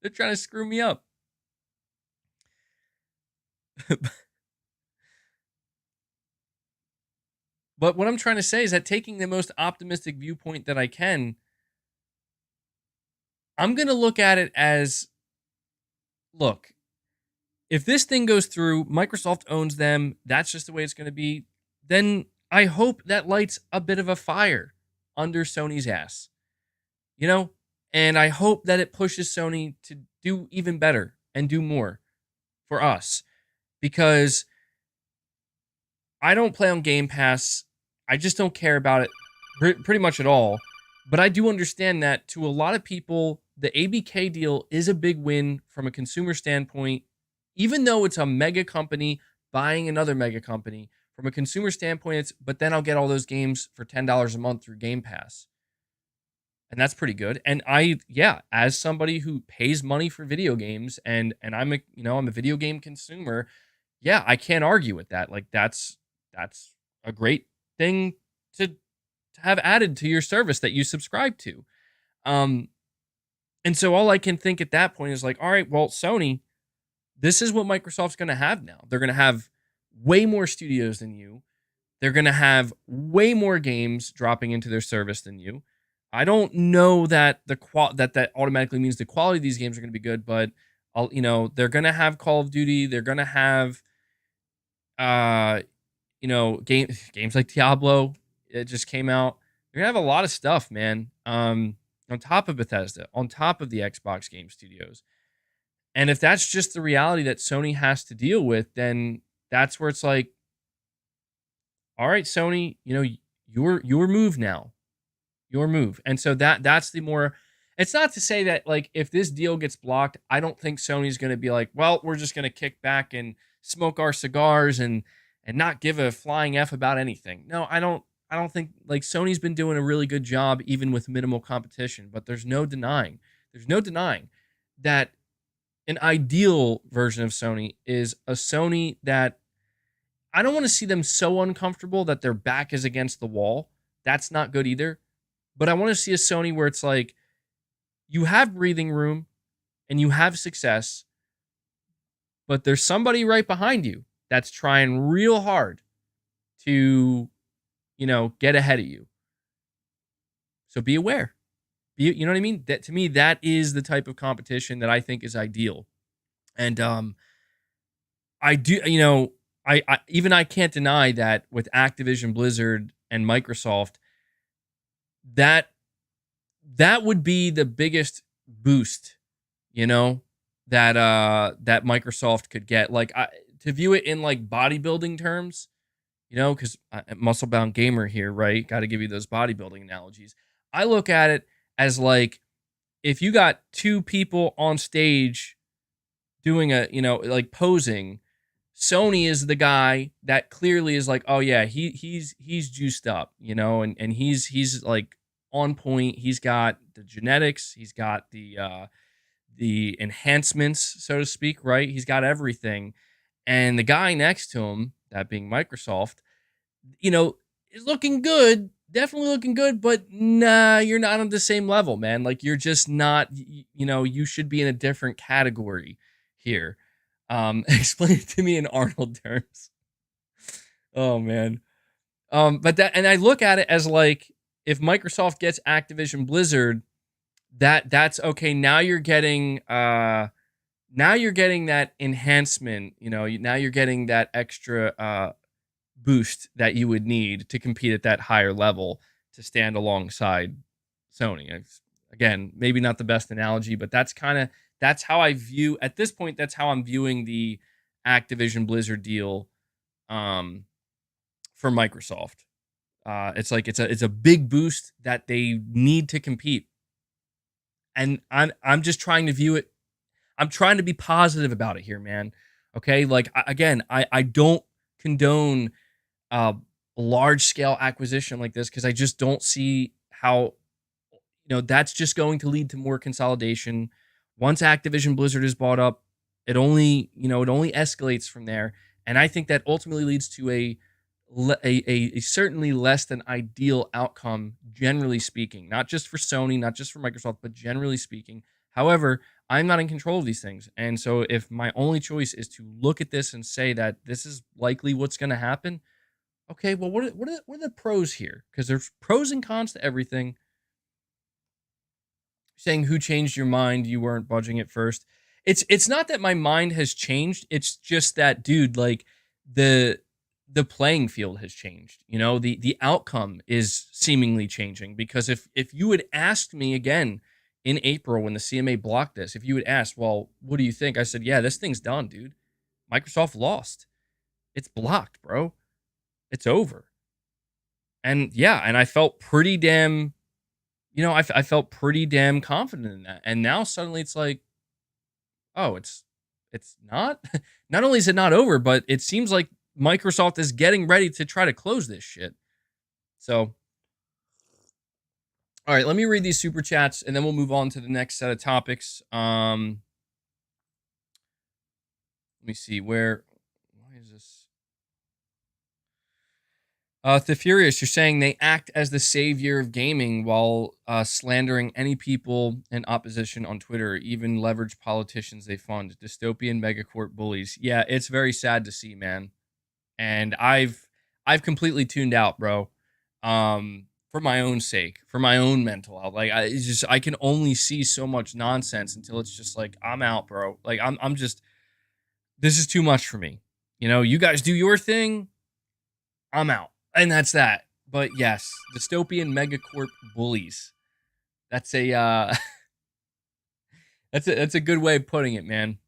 They're trying to screw me up. But what I'm trying to say is that, taking the most optimistic viewpoint that I can, I'm going to look at it as, look, if this thing goes through, Microsoft owns them, that's just the way it's going to be, then I hope that lights a bit of a fire under Sony's ass, you know? And I hope that it pushes Sony to do even better and do more for us, because I don't play on Game Pass. I just don't care about it pretty much at all. But I do understand that to a lot of people, the ABK deal is a big win from a consumer standpoint, even though it's a mega company buying another mega company. From a consumer standpoint, it's, but then I'll get all those games for $10 a month through Game Pass. And that's pretty good. And as somebody who pays money for video games, and I'm a video game consumer, yeah, I can't argue with that. Like, that's a great thing to have added to your service that you subscribe to. And so all I can think at that point is like, all right, well, Sony, this is what Microsoft's going to have now. They're going to have way more studios than you. They're going to have way more games dropping into their service than you. I don't know that that automatically means the quality of these games are going to be good, but they're going to have Call of Duty. They're going to have, games like Diablo. It just came out. They're going to have a lot of stuff, man. On top of Bethesda, on top of the Xbox Game Studios. And if that's just the reality that Sony has to deal with, then that's where it's like, all right, Sony, your move now. Your move. And so that's the more, it's not to say that, like, if this deal gets blocked, I don't think Sony's going to be like, well, we're just going to kick back and smoke our cigars and and not give a flying F about anything. No, I don't think, like, Sony's been doing a really good job even with minimal competition, but there's no denying that an ideal version of Sony is a Sony that I don't want to see them so uncomfortable that their back is against the wall. That's not good either. But I want to see a Sony where it's like you have breathing room and you have success, but there's somebody right behind you that's trying real hard to, get ahead of you. So be aware. You know what I mean? That, to me, that is the type of competition that I think is ideal. And I do, I can't deny that with Activision, Blizzard, and Microsoft, that would be the biggest boost, that Microsoft could get. Like, to view it in like bodybuilding terms, because muscle bound gamer here, right? Got to give you those bodybuilding analogies. I look at it as like, if you got two people on stage doing like posing, Sony is the guy that clearly is like, oh yeah, he's juiced up, and he's like on point. He's got the genetics, he's got the enhancements, so to speak, right? He's got everything. And the guy next to him, that being Microsoft, is looking good, definitely looking good, but nah, you're not on the same level, man. Like, you're just not, you should be in a different category here. Explain it to me in Arnold terms. Oh man. But I look at it as like, if Microsoft gets Activision Blizzard, that's okay. Now you're getting that enhancement, now you're getting that extra boost that you would need to compete at that higher level to stand alongside Sony. Again, maybe not the best analogy, but that's how I view, at this point, that's how I'm viewing the Activision Blizzard deal for Microsoft. It's like it's a big boost that they need to compete. And I'm just trying to view it. I'm trying to be positive about it here, man. Okay? Like, I don't condone large scale acquisition like this, because I just don't see how, that's just going to lead to more consolidation. Once Activision Blizzard is bought up, it only escalates from there. And I think that ultimately leads to a certainly less than ideal outcome, generally speaking, not just for Sony, not just for Microsoft, but generally speaking. However, I'm not in control of these things. And so if my only choice is to look at this and say that this is likely what's going to happen, okay, well, what are the pros here? Because there's pros and cons to everything. Saying who changed your mind, you weren't budging at first. It's not that my mind has changed. It's just that, dude, like, the playing field has changed. The outcome is seemingly changing, because if you had asked me again in April when the CMA blocked this, if you had asked, well, what do you think? I said, yeah, this thing's done, dude. Microsoft lost. It's blocked, bro. It's over. And yeah, and I felt pretty damn, I felt pretty damn confident in that. And now suddenly it's like, oh, it's not. Not only is it not over, but it seems like Microsoft is getting ready to try to close this shit. So, all right, let me read these super chats and then we'll move on to the next set of topics. Let me see why is this? The Furious, you're saying they act as the savior of gaming while slandering any people in opposition on Twitter, even leverage politicians they fund. Dystopian megacorp bullies. Yeah, it's very sad to see, man. And I've completely tuned out, bro. For my own sake, for my own mental health. Like, I can only see so much nonsense until it's just like, I'm out, bro. Like, I'm just, this is too much for me. You guys do your thing, I'm out. And that's that. But yes, dystopian megacorp bullies. That's a that's a good way of putting it, man.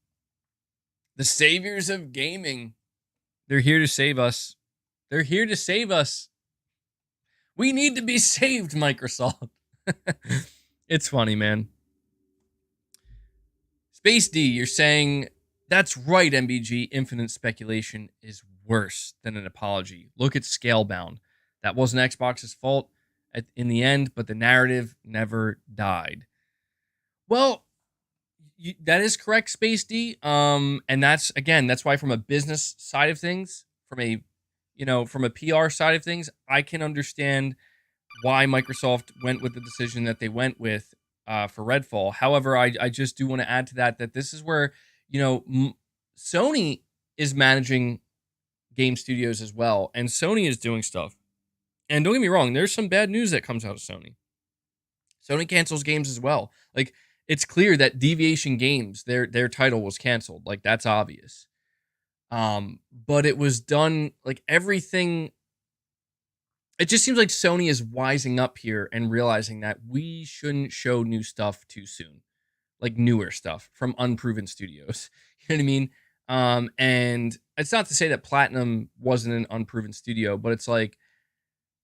The saviors of gaming. They're here to save us. They're here to save us. We need to be saved, Microsoft. It's funny, man. Space D, you're saying, that's right, MBG. Infinite speculation is worse than an apology. Look at Scalebound. That wasn't Xbox's fault in the end, but the narrative never died. Well, that is correct, Space D. And that's why from a business side of things, from a PR side of things, I can understand why Microsoft went with the decision that they went with for Redfall. However, I just do want to add to that this is where, Sony is managing game studios as well, and Sony is doing stuff. And don't get me wrong, there's some bad news that comes out of Sony. Sony cancels games as well. Like, it's clear that Deviation Games, their title was canceled. Like, that's obvious. But it was done, like, everything. It just seems like Sony is wising up here and realizing that we shouldn't show new stuff too soon. Like, newer stuff from unproven studios. You know what I mean? And it's not to say that Platinum wasn't an unproven studio, but it's like,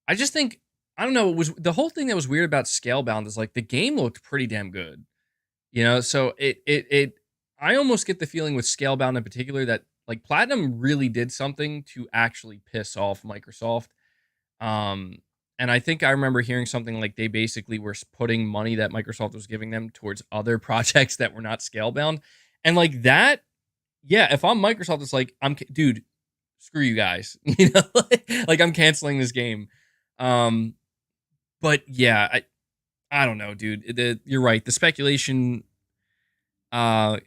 I just think, I don't know, it was the whole thing that was weird about Scalebound is like the game looked pretty damn good. So I almost get the feeling with Scalebound in particular that like Platinum really did something to actually piss off Microsoft. And I think I remember hearing something like they basically were putting money that Microsoft was giving them towards other projects that were not Scalebound. And like that, yeah, if I'm Microsoft, it's like, dude, screw you guys. Like I'm canceling this game. But yeah, I don't know, dude. You're right. The speculation, the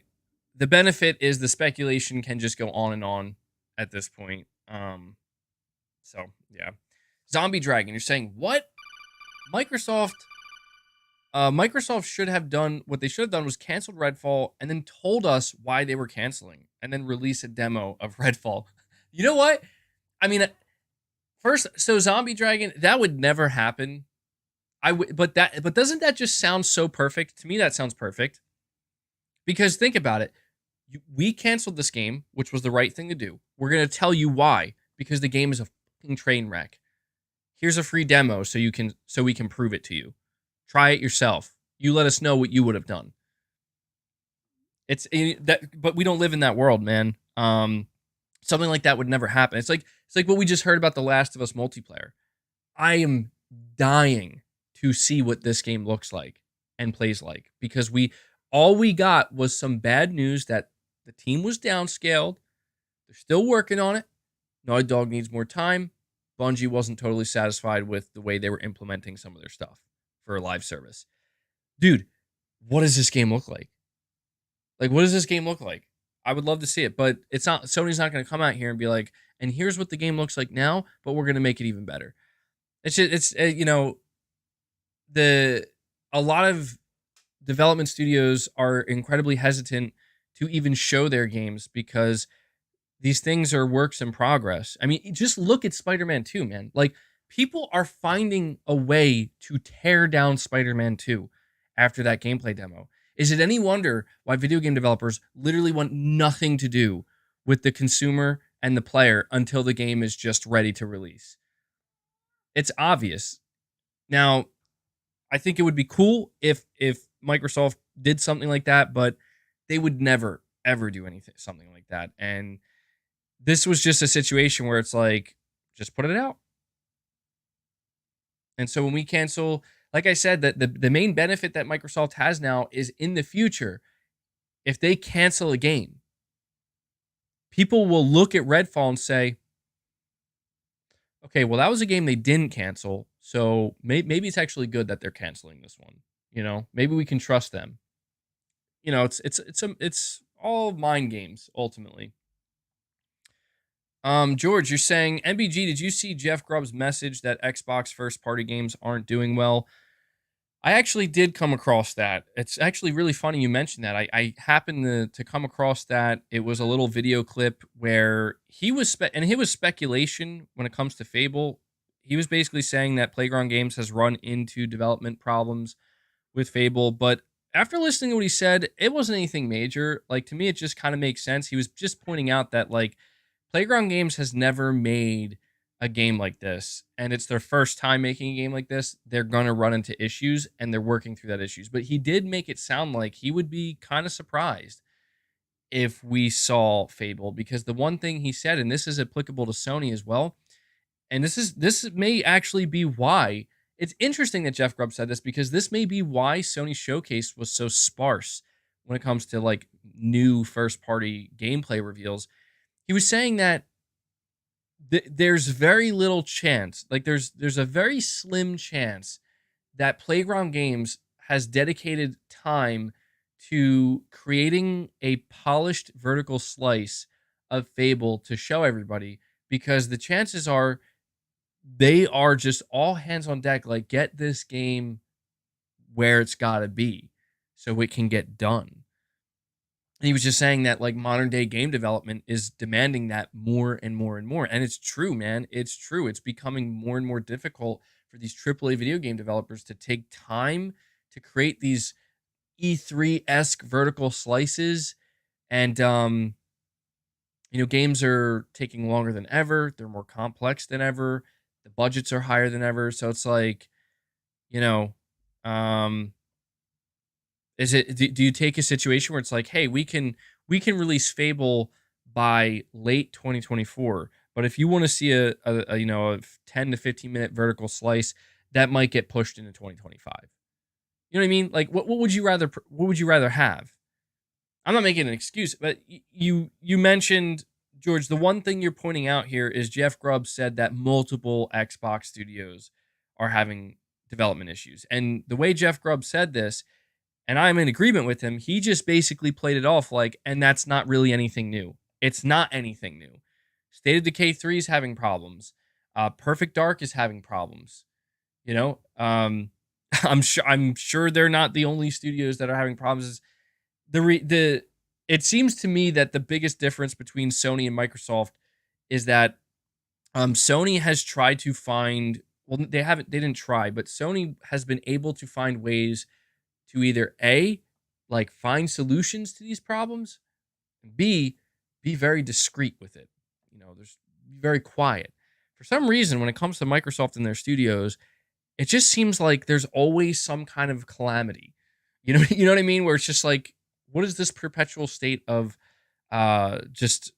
benefit is the speculation can just go on and on at this point. So yeah. Zombie Dragon, you're saying what? Microsoft should have done what they should have done was canceled Redfall and then told us why they were canceling and then release a demo of Redfall. You know what? I mean, first, so Zombie Dragon, that would never happen. But doesn't that just sound so perfect? To me, that sounds perfect. Because think about it. We canceled this game, which was the right thing to do. We're going to tell you why. Because the game is a fucking train wreck. Here's a free demo so we can prove it to you. Try it yourself. You let us know what you would have done. But we don't live in that world, man. Something like that would never happen. It's like what we just heard about The Last of Us multiplayer. I am dying to see what this game looks like and plays like, because all we got was some bad news that the team was downscaled. They're still working on it. Naughty Dog needs more time. Bungie wasn't totally satisfied with the way they were implementing some of their stuff for a live service. Dude, what does this game look like? Like, what does this game look like? I would love to see it, but it's not. Sony's not going to come out here and be like, and here's what the game looks like now, but we're going to make it even better. A lot of development studios are incredibly hesitant to even show their games because these things are works in progress. I mean, just look at Spider-Man 2, man. Like, people are finding a way to tear down Spider-Man 2 after that gameplay demo. Is it any wonder why video game developers literally want nothing to do with the consumer and the player until the game is just ready to release? It's obvious. Now, I think it would be cool if Microsoft did something like that, but they would never, ever do something like that. And this was just a situation where it's like, just put it out. And so when we cancel, like I said, that the main benefit that Microsoft has now is in the future, if they cancel a game, people will look at Redfall and say, okay, well, that was a game they didn't cancel, so maybe it's actually good that they're canceling this one. Maybe we can trust them. It's all mind games ultimately. George, you're saying, MBG, did you see Jeff Grubb's message that Xbox first-party games aren't doing well? I actually did come across that. It's actually really funny you mentioned that. I happened to come across that. It was a little video clip where he was speculation when it comes to Fable. He was basically saying that Playground Games has run into development problems with Fable, but after listening to what he said, it wasn't anything major. Like, to me, it just kind of makes sense. He was just pointing out that, like, Playground Games has never made a game like this, and it's their first time making a game like this. They're going to run into issues, and they're working through that issues. But he did make it sound like he would be kind of surprised if we saw Fable, because the one thing he said, and this is applicable to Sony as well, and this may actually be why it's interesting that Jeff Grubb said this, because this may be why Sony's showcase was so sparse when it comes to like new first party gameplay reveals. He was saying that there's very little chance, like there's a very slim chance that Playground Games has dedicated time to creating a polished vertical slice of Fable to show everybody, because the chances are they are just all hands on deck, like get this game where it's got to be so it can get done. And he was just saying that like modern day game development is demanding that more and more and more. And it's true, man. It's true. It's becoming more and more difficult for these AAA video game developers to take time to create these E3-esque vertical slices. And, games are taking longer than ever. They're more complex than ever. The budgets are higher than ever. So it's like, do you take a situation where it's like, hey, we can release Fable by late 2024, but if you want to see a 10 to 15 minute vertical slice, that might get pushed into 2025. You know what I mean? Like, what would you rather have? I'm not making an excuse, but you mentioned, George, the one thing you're pointing out here is Jeff Grubb said that multiple Xbox studios are having development issues. And the way Jeff Grubb said this, and I'm in agreement with him, he just basically played it off like, and that's not really anything new. It's not anything new. State of Decay 3 is having problems. Perfect Dark is having problems. I'm sure they're not the only studios that are having problems. It seems to me that the biggest difference between Sony and Microsoft is that Sony has tried to find, well, they didn't try, but Sony has been able to find ways to either A, like find solutions to these problems, and B, be very discreet with it. There's very quiet. For some reason, when it comes to Microsoft and their studios, it just seems like there's always some kind of calamity. You know what I mean? Where it's just like, what is this perpetual state of just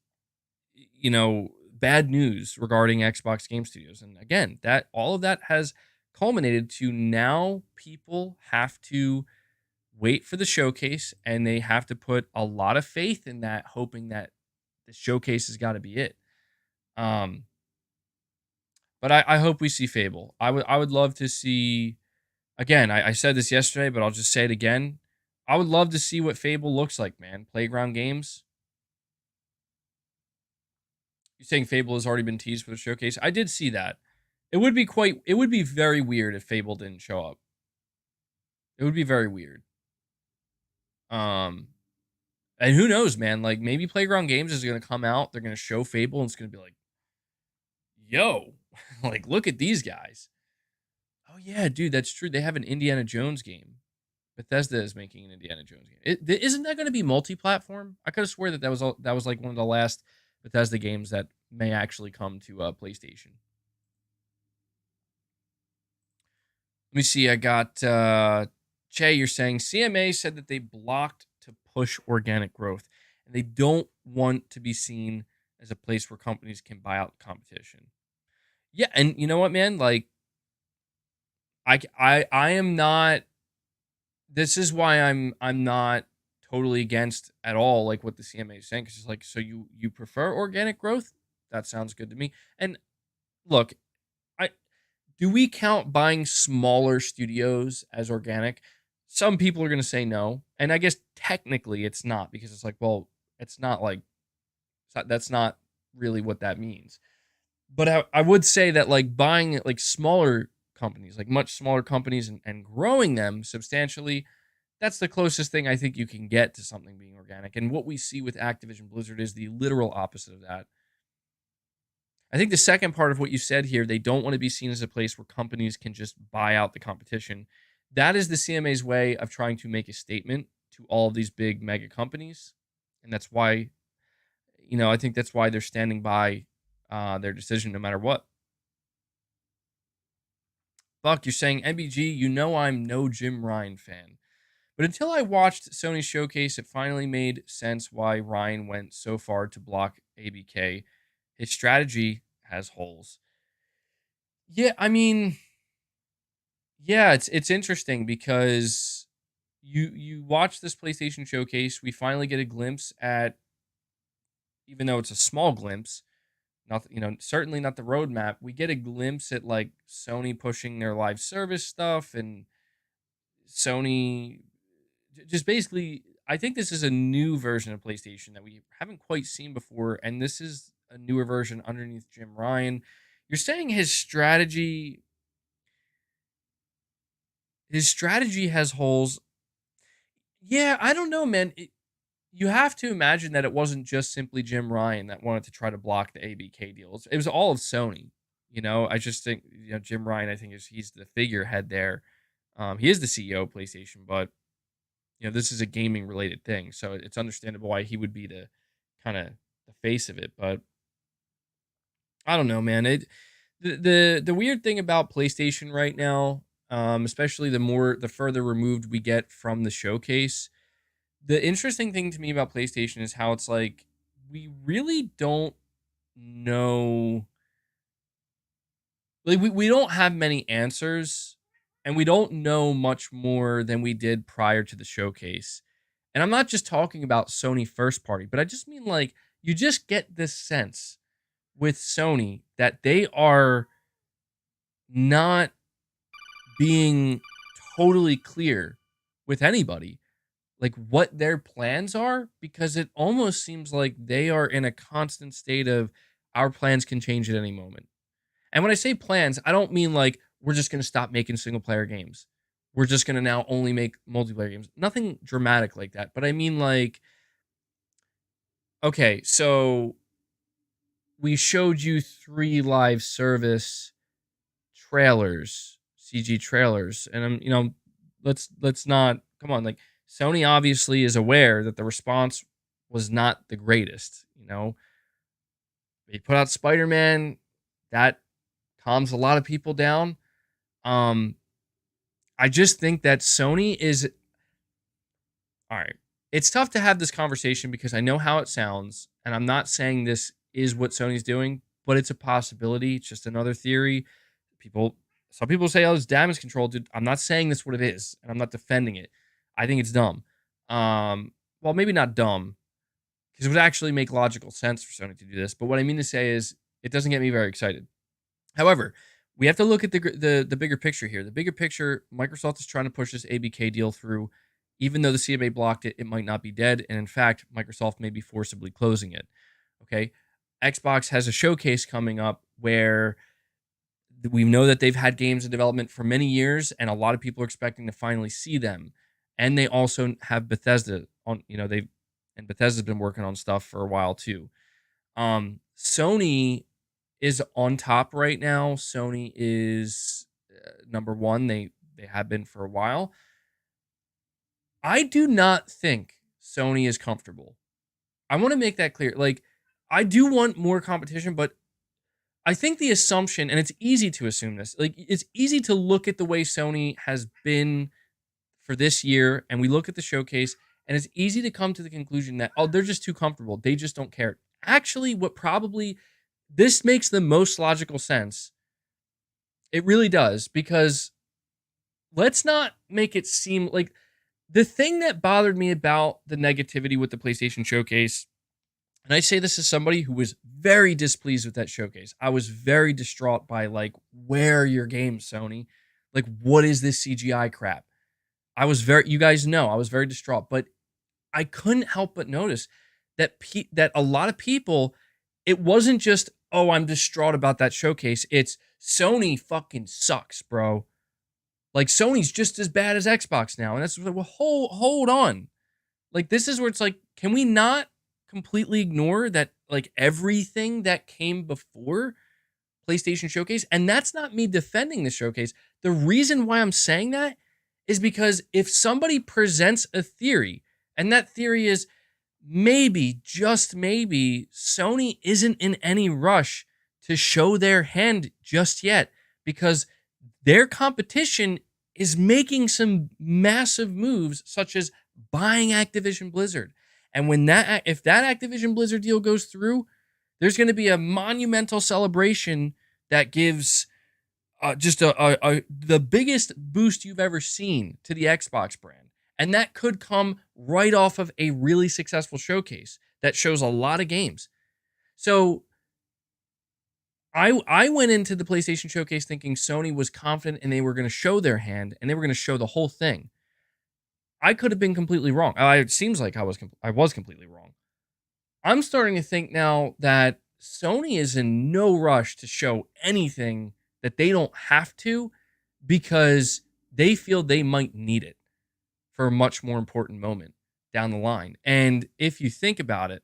bad news regarding Xbox Game Studios? And again, that all of that has culminated to now people have to wait for the showcase, and they have to put a lot of faith in that, hoping that the showcase has got to be it. But I hope we see Fable. I would love to see, again, I said this yesterday, but I'll just say it again. I would love to see what Fable looks like, man. Playground Games. You're saying Fable has already been teased for the showcase? I did see that. It would be very weird if Fable didn't show up. It would be very weird. And who knows, man? Like, maybe Playground Games is going to come out. They're going to show Fable, and it's going to be like, yo, like, look at these guys. Oh, yeah, dude, that's true. They have an Indiana Jones game. Bethesda is making an Indiana Jones game. Isn't that going to be multi-platform? I could have sworn that was like one of the last Bethesda games that may actually come to PlayStation. Let me see. I got Che, you're saying CMA said that they blocked to push organic growth, and they don't want to be seen as a place where companies can buy out the competition. Yeah, and you know what, man? Like, I am not. This is why I'm not totally against at all like what the CMA is saying, because it's like, so you prefer organic growth? That sounds good to me. And look, do we count buying smaller studios as organic? Some people are going to say no, and I guess technically it's not, because it's like, well, it's not like that's not really what that means. But I would say that like buying like smaller companies, like much smaller companies, and growing them substantially, that's the closest thing I think you can get to something being organic. And what we see with Activision Blizzard is the literal opposite of that. I think the second part of what you said here, they don't want to be seen as a place where companies can just buy out the competition. That is the CMA's way of trying to make a statement to all of these big mega companies. And that's why, I think that's why they're standing by their decision no matter what. Buck, you're saying MBG, I'm no Jim Ryan fan. But until I watched Sony's showcase, it finally made sense why Ryan went so far to block ABK. His strategy has holes. Yeah, I mean, yeah, it's interesting because you watch this PlayStation showcase, we finally get a glimpse at, even though it's a small glimpse, not, certainly not the roadmap. We get a glimpse at like Sony pushing their live service stuff and Sony just basically. I think this is a new version of PlayStation that we haven't quite seen before, and this is a newer version underneath Jim Ryan. You're saying his strategy has holes. Yeah, I don't know, man. You have to imagine that it wasn't just simply Jim Ryan that wanted to try to block the ABK deals. It was all of Sony. I just think Jim Ryan. I think he's the figurehead there. He is the CEO of PlayStation, but this is a gaming related thing, so it's understandable why he would be the kind of the face of it. But I don't know, man. The weird thing about PlayStation right now, especially the further removed we get from the showcase, the interesting thing to me about PlayStation is how it's like we really don't know. Like we don't have many answers, and we don't know much more than we did prior to the showcase. And I'm not just talking about Sony first party, but I just mean like you just get this sense with Sony that they are not being totally clear with anybody, like what their plans are, because it almost seems like they are in a constant state of our plans can change at any moment. And when I say plans, I don't mean like we're just going to stop making single player games. We're just going to now only make multiplayer games. Nothing dramatic like that. But I mean like, okay, so we showed you 3 live service trailers, CG trailers. And let's not, come on, like Sony obviously is aware that the response was not the greatest. They put out Spider-Man, that calms a lot of people down. I just think that Sony is, all right. It's tough to have this conversation because I know how it sounds, and I'm not saying this is what Sony's doing, but it's a possibility. It's just another theory. Some people say, "Oh, it's damage control." Dude, I'm not saying that's what it is, and I'm not defending it. I think it's dumb. Well, maybe not dumb, because it would actually make logical sense for Sony to do this. But what I mean to say is, it doesn't get me very excited. However, we have to look at the bigger picture here. The bigger picture, Microsoft is trying to push this ABK deal through. Even though the CMA blocked it, it might not be dead. And in fact, Microsoft may be forcibly closing it. Okay. Xbox has a showcase coming up where we know that they've had games in development for many years, and a lot of people are expecting to finally see them. And they also have Bethesda on, and Bethesda's been working on stuff for a while too. Sony is on top right now. Sony is number one. They have been for a while. I do not think Sony is comfortable. I want to make that clear. Like, I do want more competition, but I think the assumption, and it's easy to assume this, like, it's easy to look at the way Sony has been for this year, and we look at the showcase, and it's easy to come to the conclusion that, oh, they're just too comfortable. They just don't care. Actually, this makes the most logical sense. It really does, because let's not make it seem like the thing that bothered me about the negativity with the PlayStation showcase, and I say this as somebody who was very displeased with that showcase. I was very distraught by, like, where are your games, Sony? Like, what is this CGI crap? You guys know, I was very distraught, but I couldn't help but notice that that a lot of people, it wasn't just, oh, I'm distraught about that showcase. It's Sony fucking sucks, bro. Like, Sony's just as bad as Xbox now. And that's, well, hold on. Like, this is where it's like, can we not completely ignore that, like, everything that came before PlayStation Showcase? And that's not me defending the showcase. The reason why I'm saying that is because if somebody presents a theory, and that theory is maybe, just maybe, Sony isn't in any rush to show their hand just yet, because their competition is making some massive moves, such as buying Activision Blizzard. And if that Activision Blizzard deal goes through, there's going to be a monumental celebration that gives just the biggest boost you've ever seen to the Xbox brand. And that could come right off of a really successful showcase that shows a lot of games. So I went into the PlayStation Showcase thinking Sony was confident and they were going to show their hand and they were going to show the whole thing. I could have been completely wrong. It seems like I was completely wrong. I'm starting to think now that Sony is in no rush to show anything that they don't have to, because they feel they might need it for a much more important moment down the line. And if you think about it,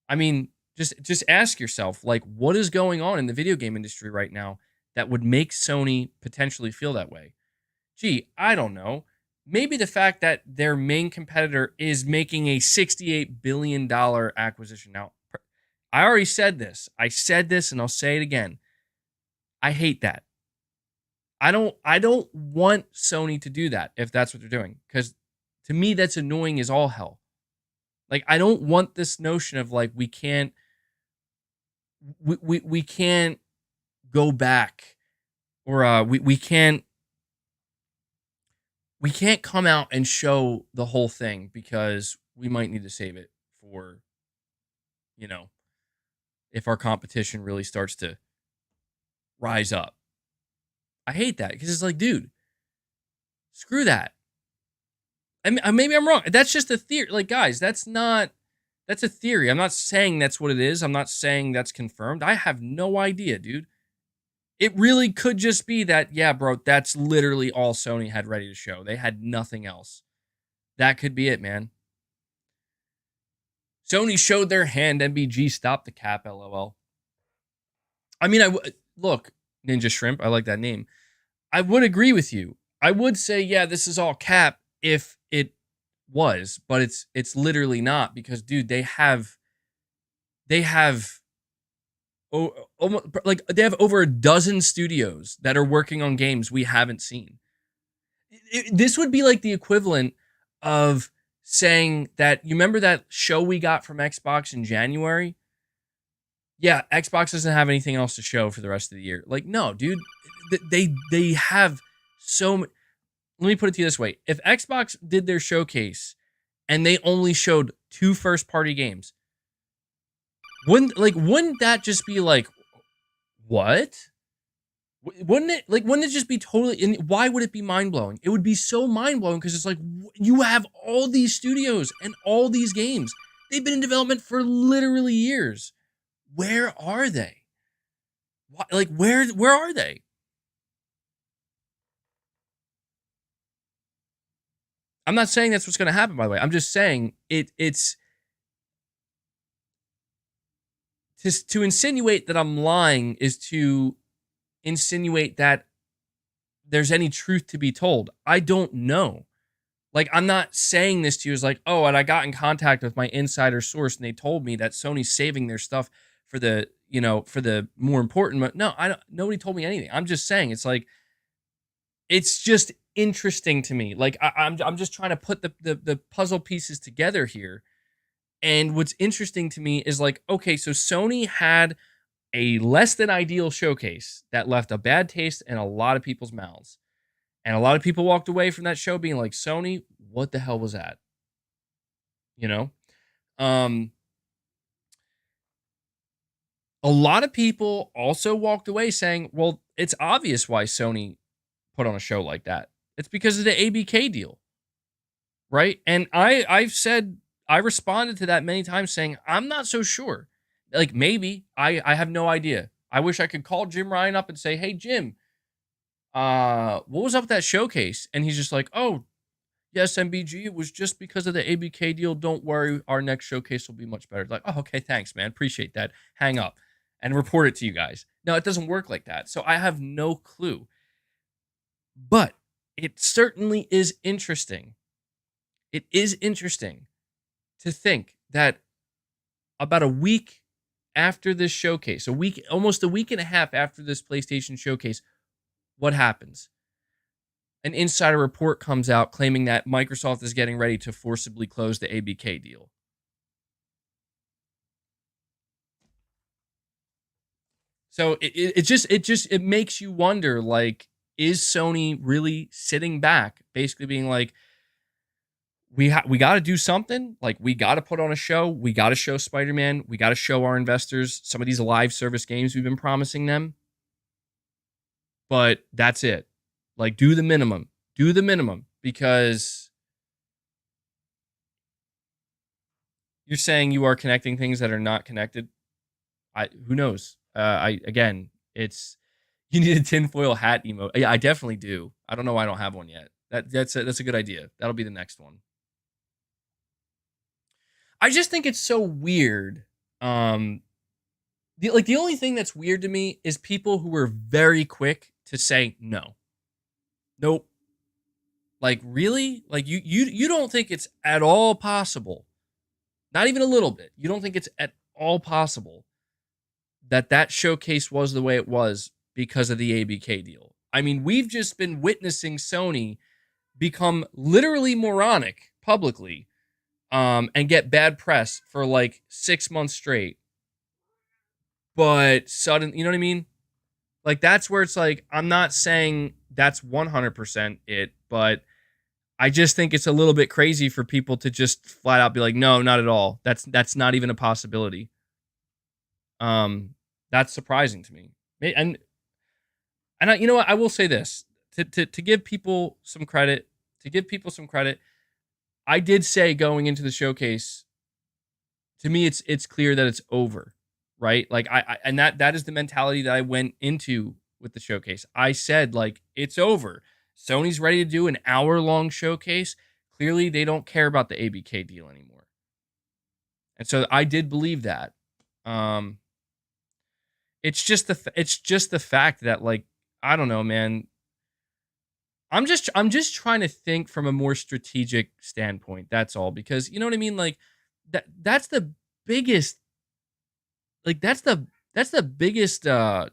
I mean, just ask yourself, like, what is going on in the video game industry right now that would make Sony potentially feel that way? Gee, I don't know. Maybe the fact that their main competitor is making a $68 billion acquisition. Now, I already said this. I said this and I'll say it again. I hate that. I don't want Sony to do that if that's what they're doing, because to me that's annoying as all hell. Like, I don't want this notion of like we can't go back, or we can't come out and show the whole thing because we might need to save it for, if our competition really starts to rise up. I hate that, because it's like, dude, screw that. I mean, maybe I'm wrong. That's just a theory. Like, guys, that's a theory. I'm not saying that's what it is. I'm not saying that's confirmed. I have no idea, dude. It really could just be that, yeah, bro, that's literally all Sony had ready to show. They had nothing else. That could be it, man. Sony showed their hand. MBG stopped the cap, LOL. I mean, look, Ninja Shrimp, I like that name. I would agree with you. I would say, yeah, this is all cap if it was, but it's literally not, because, dude, they have almost, like, they have over a dozen studios that are working on games we haven't seen. This would be like the equivalent of saying that, you remember that show we got from Xbox in January? Yeah, Xbox doesn't have anything else to show for the rest of the year. Like, no, dude, they have so many. Let me put it to you this way. If Xbox did their showcase and they only showed 2 first-party games, wouldn't that just be like, what? Wouldn't it just be totally, and why would it be mind-blowing? It would be so mind-blowing because it's like, you have all these studios and all these games. They've been in development for literally years. Where are they? Where are they? I'm not saying that's what's going to happen, by the way. I'm just saying it's to insinuate that I'm lying is to insinuate that there's any truth to be told. I don't know. Like, I'm not saying this to you as like, oh, and I got in contact with my insider source and they told me that Sony's saving their stuff for the more important. No, nobody told me anything. I'm just saying, it's like, it's just interesting to me. Like, I'm just trying to put the puzzle pieces together here. And what's interesting to me is like, okay, so Sony had a less than ideal showcase that left a bad taste in a lot of people's mouths. And a lot of people walked away from that show being like, Sony, what the hell was that? A lot of people also walked away saying, well, it's obvious why Sony put on a show like that. It's because of the ABK deal, right? And I responded to that many times saying, I'm not so sure. Like, maybe. I have no idea. I wish I could call Jim Ryan up and say, hey, Jim, what was up with that showcase? And he's just like, oh, yes, MBG, it was just because of the ABK deal. Don't worry, our next showcase will be much better. Like, oh, okay, thanks, man. Appreciate that. Hang up and report it to you guys. No, it doesn't work like that. So I have no clue. But it certainly is interesting. It is interesting to think that about a week after this showcase, almost a week and a half after this PlayStation showcase, what happens? An insider report comes out claiming that Microsoft is getting ready to forcibly close the ABK deal. So it makes you wonder, like, is Sony really sitting back, basically being like, we got to do something, like we got to put on a show, we got to show Spider-Man, we got to show our investors some of these live service games we've been promising them, but that's it. Like, do the minimum, because you're saying you are connecting things that are not connected. Who knows? It's, you need a tinfoil hat emote. Yeah, I definitely do. I don't know why I don't have one yet. That's a good idea. That'll be the next one. I just think it's so weird. The only thing that's weird to me is people who are very quick to say no. Nope. Like, really? Like, you don't think it's at all possible, not even a little bit, you don't think it's at all possible that showcase was the way it was because of the ABK deal? I mean, we've just been witnessing Sony become literally moronic publicly, and get bad press for like 6 months straight. But suddenly, you know what I mean? Like, that's where it's like, I'm not saying that's 100% it, but I just think it's a little bit crazy for people to just flat out be like, no, not at all. That's not even a possibility. That's surprising to me. And you know what? I will say this to give people some credit. I did say going into the showcase, to me, it's clear that it's over, right? Like, and that is the mentality that I went into with the showcase. I said, like, it's over. Sony's ready to do an hour-long showcase. Clearly, they don't care about the ABK deal anymore. And so I did believe that. It's just the fact that, like, I don't know, man. I'm just trying to think from a more strategic standpoint. That's all, because you know what I mean. Like, that's the biggest. Like, that's the biggest.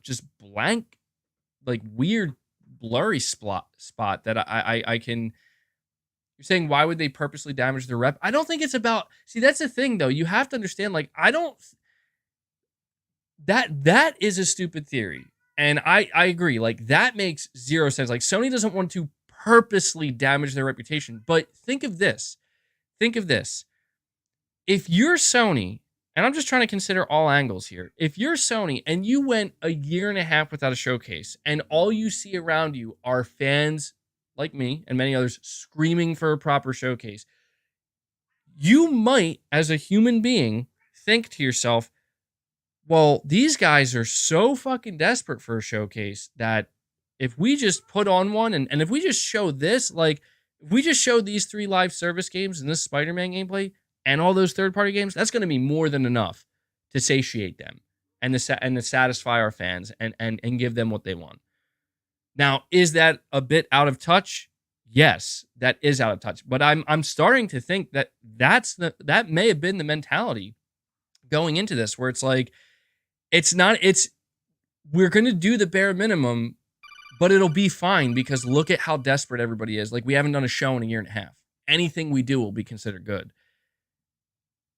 Just blank, like, weird, blurry spot that I can. You're saying, why would they purposely damage their rep? I don't think it's about. See, that's the thing, though. You have to understand. Like, I don't. That is a stupid theory. And I agree. Like, that makes zero sense. Like, Sony doesn't want to purposely damage their reputation. But think of this. If you're Sony, and I'm just trying to consider all angles here. If you're Sony and you went a year and a half without a showcase, and all you see around you are fans like me and many others screaming for a proper showcase, you might, as a human being, think to yourself, well, these guys are so fucking desperate for a showcase that if we just put on one, and if we just show this, like, if we just show these 3 live service games and this Spider-Man gameplay and all those third-party games, that's going to be more than enough to satiate them and to satisfy our fans and give them what they want. Now, is that a bit out of touch? Yes, that is out of touch. But I'm starting to think that that may have been the mentality going into this, where it's like, we're going to do the bare minimum, but it'll be fine because look at how desperate everybody is. Like, we haven't done a show in a year and a half. Anything we do will be considered good.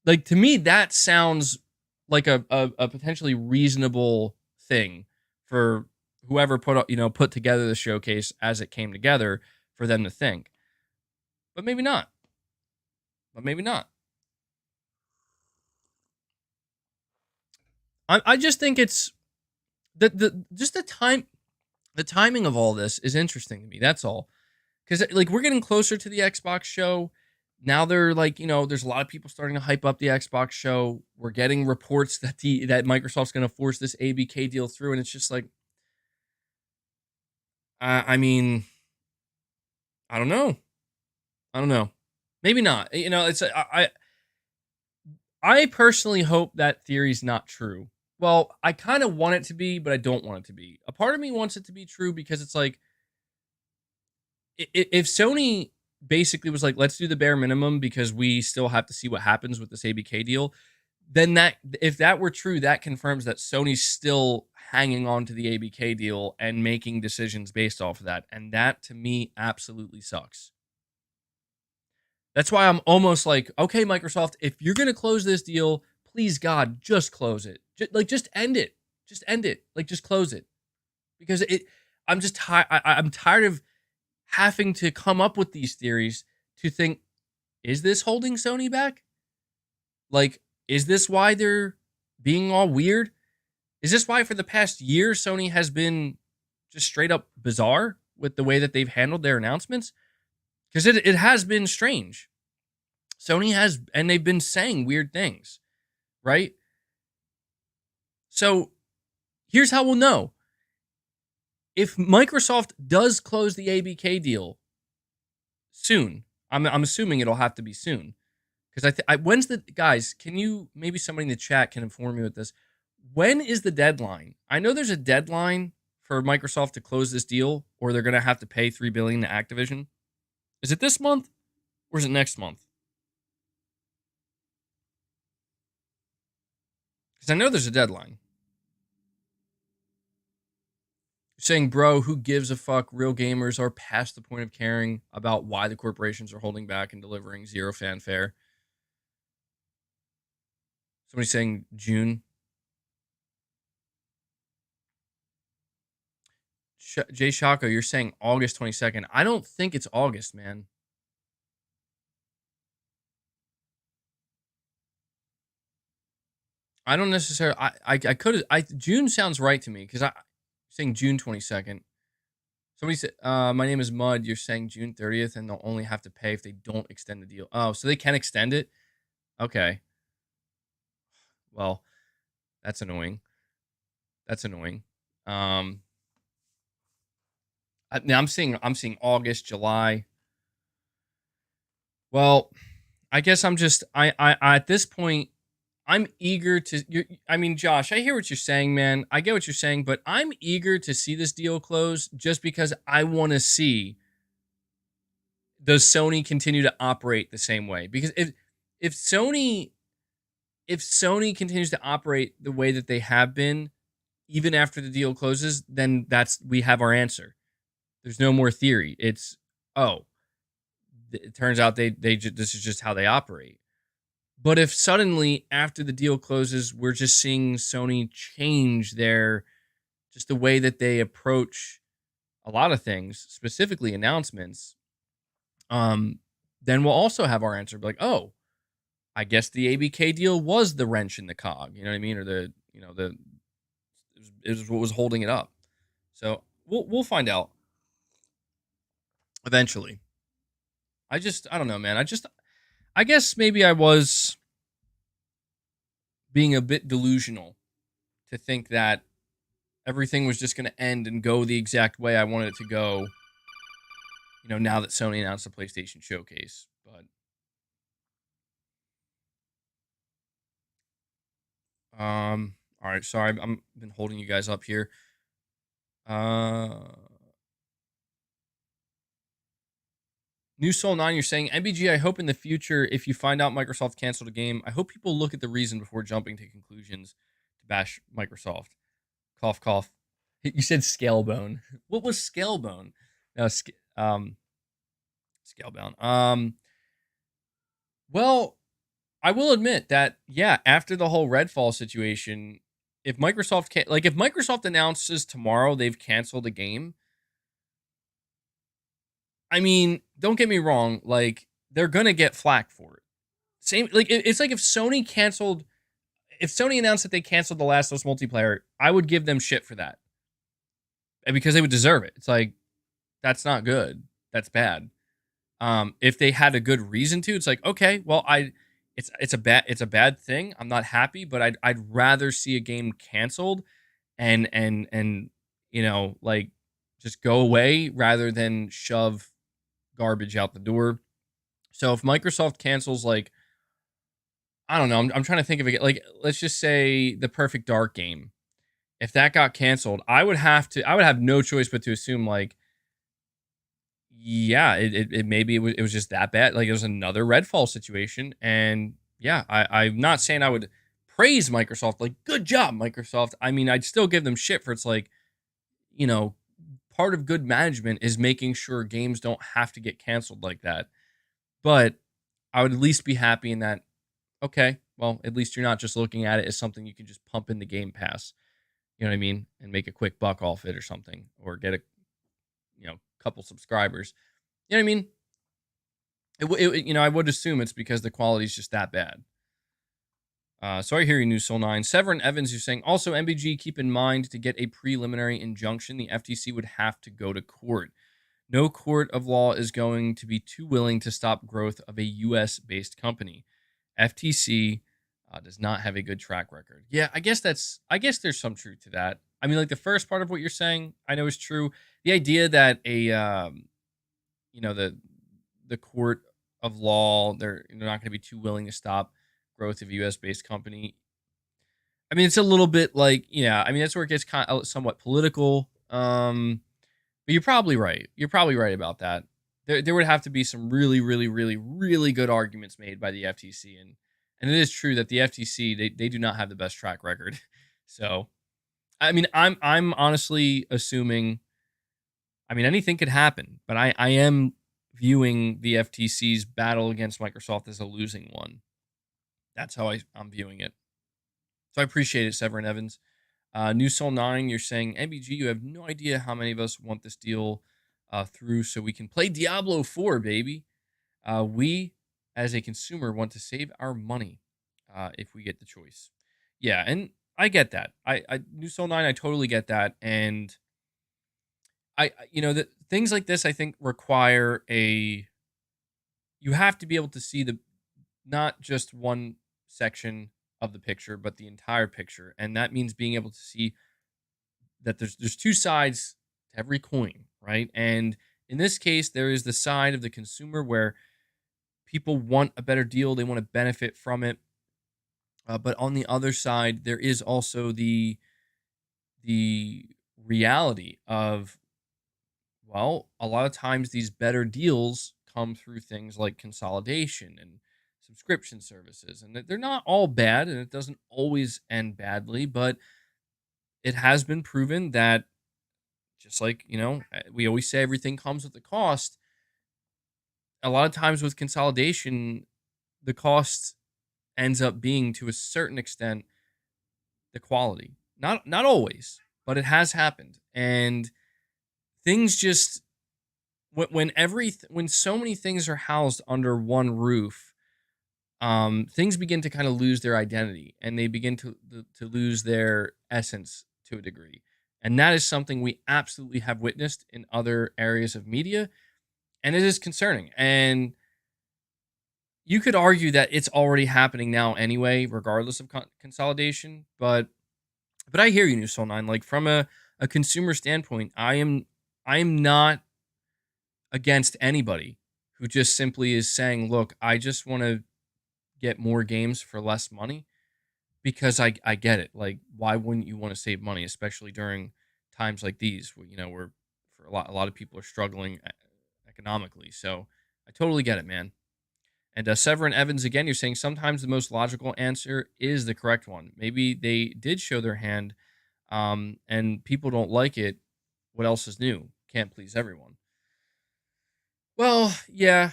Like, to me, that sounds like a potentially reasonable thing for whoever put together the showcase as it came together for them to think. But maybe not. I just think it's the timing of all this is interesting to me. That's all. Because, like, we're getting closer to the Xbox show. Now they're like, there's a lot of people starting to hype up the Xbox show. We're getting reports that Microsoft's going to force this ABK deal through, and it's just like, I mean, I don't know. Maybe not. It's I personally hope that theory's not true. Well, I kind of want it to be, but I don't want it to be. A part of me wants it to be true because it's like, if Sony basically was like, let's do the bare minimum because we still have to see what happens with this ABK deal, then if that were true, that confirms that Sony still hanging on to the ABK deal and making decisions based off of that. And that, to me, absolutely sucks. That's why I'm almost like, okay, Microsoft, if you're going to close this deal, please, God, just close it. Just end it. Just end it. Like, just close it. Because I'm just tired. I'm tired of having to come up with these theories to think, is this holding Sony back? Like, is this why they're being all weird? Is this why for the past year Sony has been just straight up bizarre with the way that they've handled their announcements? Because it has been strange. Sony has, and they've been saying weird things, right? So here's how we'll know. If Microsoft does close the ABK deal soon, I'm assuming it'll have to be soon. Because when's the, guys, can you, maybe somebody in the chat can inform me with this. When is the deadline? I know there's a deadline for Microsoft to close this deal, or they're going to have to pay $3 billion to Activision. Is it this month, or is it next month? Because I know there's a deadline. Saying, bro, who gives a fuck? Real gamers are past the point of caring about why the corporations are holding back and delivering zero fanfare. Somebody saying June. Jay Shako, you're saying August 22nd. I don't think it's August, man. I don't necessarily. I could. June sounds right to me because I'm saying June 22nd. Somebody said, my name is Mud. You're saying June 30th, and they'll only have to pay if they don't extend the deal. Oh, so they can extend it? Okay. Well, that's annoying. That's annoying. I'm seeing August, July. Well, I guess I'm just I at this point I'm eager to. I mean, Josh, I hear what you're saying, man. I get what you're saying, but I'm eager to see this deal close just because I want to see, does Sony continue to operate the same way? Because if Sony continues to operate the way that they have been, even after the deal closes, then we have our answer. There's no more theory. It's, oh, it turns out this is just how they operate. But if suddenly after the deal closes, we're just seeing Sony change just the way that they approach a lot of things, specifically announcements, then we'll also have our answer. Like, oh, I guess the ABK deal was the wrench in the cog. You know what I mean? Or it was what was holding it up. So we'll find out eventually. I don't know, man. I guess maybe I was being a bit delusional to think that everything was just going to end and go the exact way I wanted it to go, now that Sony announced the PlayStation Showcase. But all right, sorry, I'm been holding you guys up here. New Soul 9, you're saying, MBG, I hope in the future, if you find out Microsoft canceled a game, I hope people look at the reason before jumping to conclusions to bash Microsoft. Cough, cough. You said Scalebone. What was Scalebone? No, Scalebound. Well, I will admit that, yeah, after the whole Redfall situation, if Microsoft announces tomorrow they've canceled a game, I mean, don't get me wrong, like, they're gonna get flack for it. Same, like, it's like if Sony announced that they canceled The Last of Us multiplayer, I would give them shit for that. And because they would deserve it. It's like, that's not good. That's bad. If they had a good reason to, it's like, okay, well, it's a bad thing. I'm not happy, but I'd rather see a game canceled and like, just go away rather than shove garbage out the door. So if Microsoft cancels, like, I don't know, I'm trying to think of it, like, let's just say the Perfect Dark game. If that got canceled, I would have no choice but to assume, like, yeah, it maybe it was just that bad. Like, it was another Redfall situation, and yeah, I'm not saying I would praise Microsoft, like, good job, Microsoft. I mean, I'd still give them shit for, it's like, you know, part of good management is making sure games don't have to get canceled like that. But I would at least be happy in that, okay, well, at least you're not just looking at it as something you can just pump in the Game Pass, you know what I mean, and make a quick buck off it or something, or get a, couple subscribers. You know what I mean? I would assume it's because the quality is just that bad. So I hear you, New Soul 9. Severin Evans, you're saying, also, MBG, keep in mind, to get a preliminary injunction, the FTC would have to go to court. No court of law is going to be too willing to stop growth of a U.S.-based company. FTC does not have a good track record. Yeah, I guess there's some truth to that. I mean, like, the first part of what you're saying, I know is true. The idea that the court of law, they're not going to be too willing to stop growth of a U.S.-based company. I mean, it's a little bit like, yeah, I mean, that's where it gets kind of somewhat political. But you're probably right. You're probably right about that. There would have to be some really, really, really, really good arguments made by the FTC, and it is true that the FTC, they do not have the best track record. So, I mean, I'm honestly assuming, I mean, anything could happen, but I am viewing the FTC's battle against Microsoft as a losing one. That's how I'm viewing it. So I appreciate it, Severin Evans. New Soul 9, you're saying, MBG, you have no idea how many of us want this deal through so we can play Diablo 4, baby. We, as a consumer, want to save our money if we get the choice. Yeah, and I get that. New Soul 9, I totally get that. And things like this, I think, require you have to be able to see not just one section of the picture, but the entire picture. And that means being able to see that there's two sides to every coin, right? And in this case, there is the side of the consumer where people want a better deal, they want to benefit from it. But on the other side, there is also the reality of, well, a lot of times these better deals come through things like consolidation and subscription services, and they're not all bad, and it doesn't always end badly, but it has been proven that, just like, we always say everything comes with a cost. A lot of times with consolidation, the cost ends up being, to a certain extent, the quality. Not always, but it has happened. And things just, when so many things are housed under one roof, things begin to kind of lose their identity, and they begin to lose their essence to a degree. And that is something we absolutely have witnessed in other areas of media, and it is concerning. And you could argue that it's already happening now anyway, regardless of consolidation. But I hear you, New Soul 9. Like, from a consumer standpoint, I am not against anybody who just simply is saying, look, I just want to get more games for less money, because I get it. Like, why wouldn't you want to save money, especially during times like these, where for a lot of people are struggling economically. So I totally get it, man. And Severin Evans, again, you're saying sometimes the most logical answer is the correct one. Maybe they did show their hand, and people don't like it. What else is new? Can't please everyone. Well, yeah.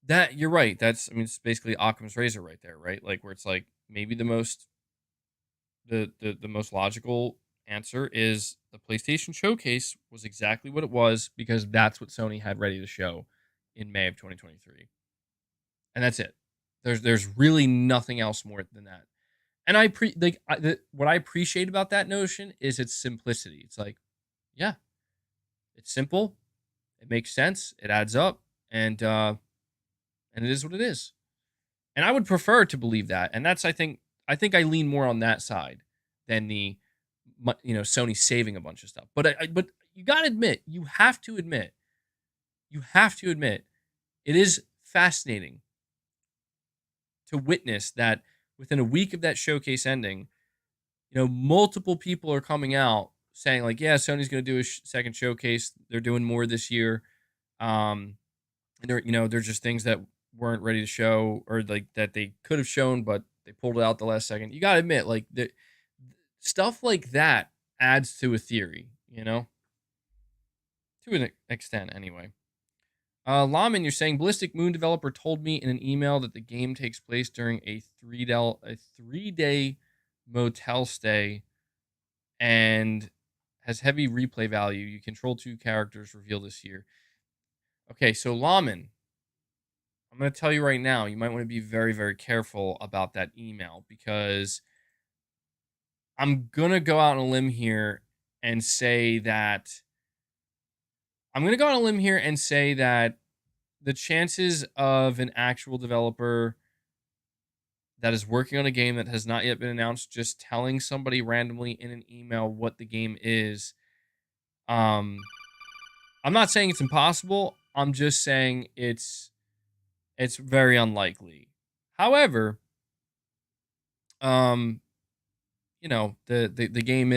That, you're right. It's basically Occam's razor right there, right? Like, where it's like, maybe the most logical answer is the PlayStation Showcase was exactly what it was because that's what Sony had ready to show in May of 2023, and that's it. There's really nothing else more than that. And what I appreciate about that notion is its simplicity. It's like, yeah, it's simple, it makes sense, it adds up, and it is what it is. And I would prefer to believe that. And that's, I think I lean more on that side than the, Sony saving a bunch of stuff. But but you got to admit, you have to admit, it is fascinating to witness that within a week of that showcase ending, multiple people are coming out saying, like, yeah, Sony's going to do a second showcase. They're doing more this year. And they're just things that weren't ready to show, or like that they could have shown, but they pulled it out the last second. You got to admit, like, the stuff like that adds to a theory, you know? To an extent, anyway. Laman, you're saying Ballitic Moon developer told me in an email that the game takes place during a 3-day motel stay and has heavy replay value. You control 2 characters revealed this year. Okay, so Laman, I'm going to tell you right now, you might want to be very, very careful about that email, because I'm going to go out on a limb here and say that the chances of an actual developer that is working on a game that has not yet been announced just telling somebody randomly in an email what the game is, I'm not saying it's impossible. I'm just saying it's very unlikely. However, you know, the game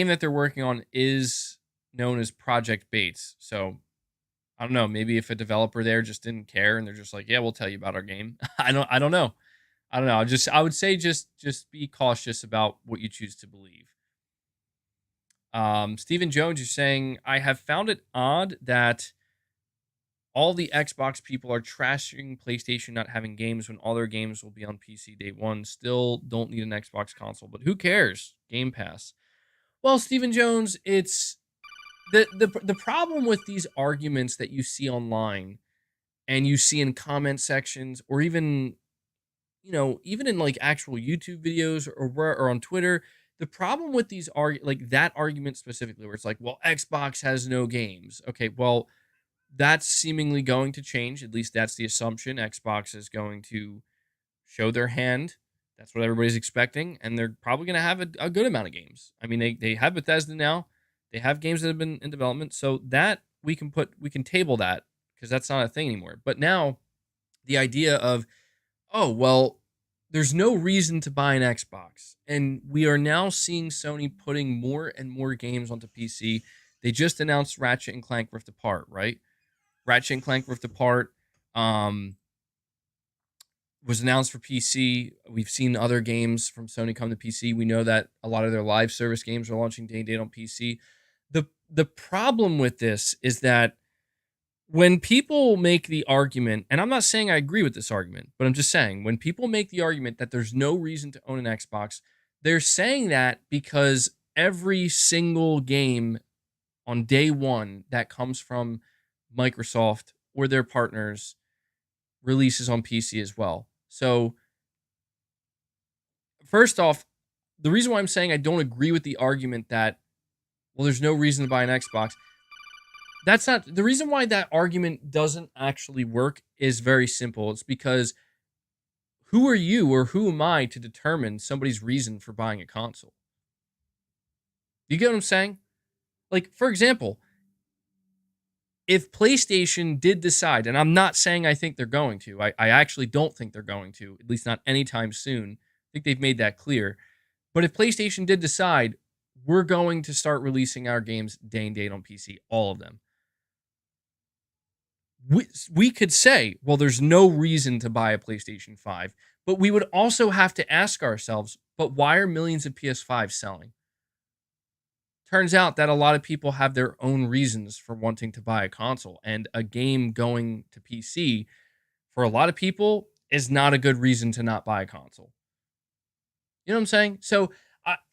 that they're working on is known as Project Bates. So I don't know. Maybe if a developer there just didn't care and they're just like, yeah, we'll tell you about our game. I don't know. I would say just be cautious about what you choose to believe. Stephen Jones is saying, I have found it odd that all the Xbox people are trashing PlayStation not having games when all their games will be on PC day one. Still don't need an Xbox console, but who cares? Game Pass. Well, Stephen Jones, it's the problem with these arguments that you see online and you see in comment sections, or even, you know, even in like actual YouTube videos or on Twitter. The problem with these like that argument specifically, where it's like, well, Xbox has no games. Okay, well, that's seemingly going to change. At least that's the assumption. Xbox is going to show their hand. That's what everybody's expecting. And they're probably going to have a good amount of games. I mean, they have Bethesda now. They have games that have been in development. So that we can table that, because that's not a thing anymore. But now the idea of, oh, well, there's no reason to buy an Xbox. And we are now seeing Sony putting more and more games onto PC. They just announced Ratchet and Clank Rift Apart, right? Ratchet and Clank Rift Apart was announced for PC. We've seen other games from Sony come to PC. We know that a lot of their live service games are launching day and date on PC. The problem with this is that when people make the argument, and I'm not saying I agree with this argument, but I'm just saying, when people make the argument that there's no reason to own an Xbox, they're saying that because every single game on day one that comes from Microsoft or their partners releases on PC as well. So first off, the reason why I'm saying I don't agree with the argument that, well, there's no reason to buy an Xbox, that's not the reason why that argument doesn't actually work. Is very simple. It's because who are you or who am I to determine somebody's reason for buying a console? You get what I'm saying? Like, for example, if PlayStation did decide, and I'm not saying I think they're going to, I actually don't think they're going to, at least not anytime soon. I think they've made that clear. But if PlayStation did decide, we're going to start releasing our games day and date on PC, all of them, we could say, well, there's no reason to buy a PlayStation 5. But we would also have to ask ourselves, but why are millions of PS5s selling? Turns out that a lot of people have their own reasons for wanting to buy a console, and a game going to PC for a lot of people is not a good reason to not buy a console. You know what I'm saying? So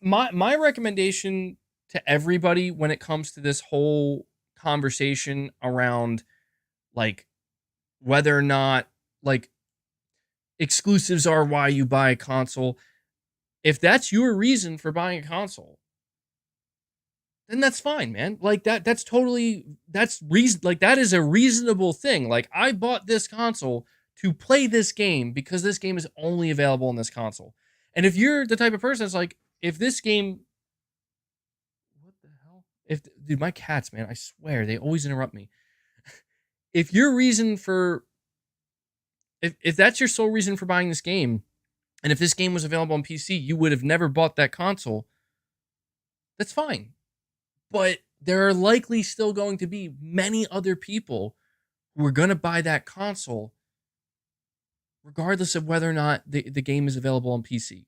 my recommendation to everybody when it comes to this whole conversation around like whether or not like exclusives are why you buy a console, if that's your reason for buying a console, then that's fine, man. Like that's reason, like that is a reasonable thing. Like, I bought this console to play this game because this game is only available on this console. And if you're the type of person that's like, if this game, what the hell? Dude, my cats, man, I swear they always interrupt me. If your reason for, if that's your sole reason for buying this game, and if this game was available on PC, you would have never bought that console, that's fine. But there are likely still going to be many other people who are going to buy that console regardless of whether or not the game is available on PC.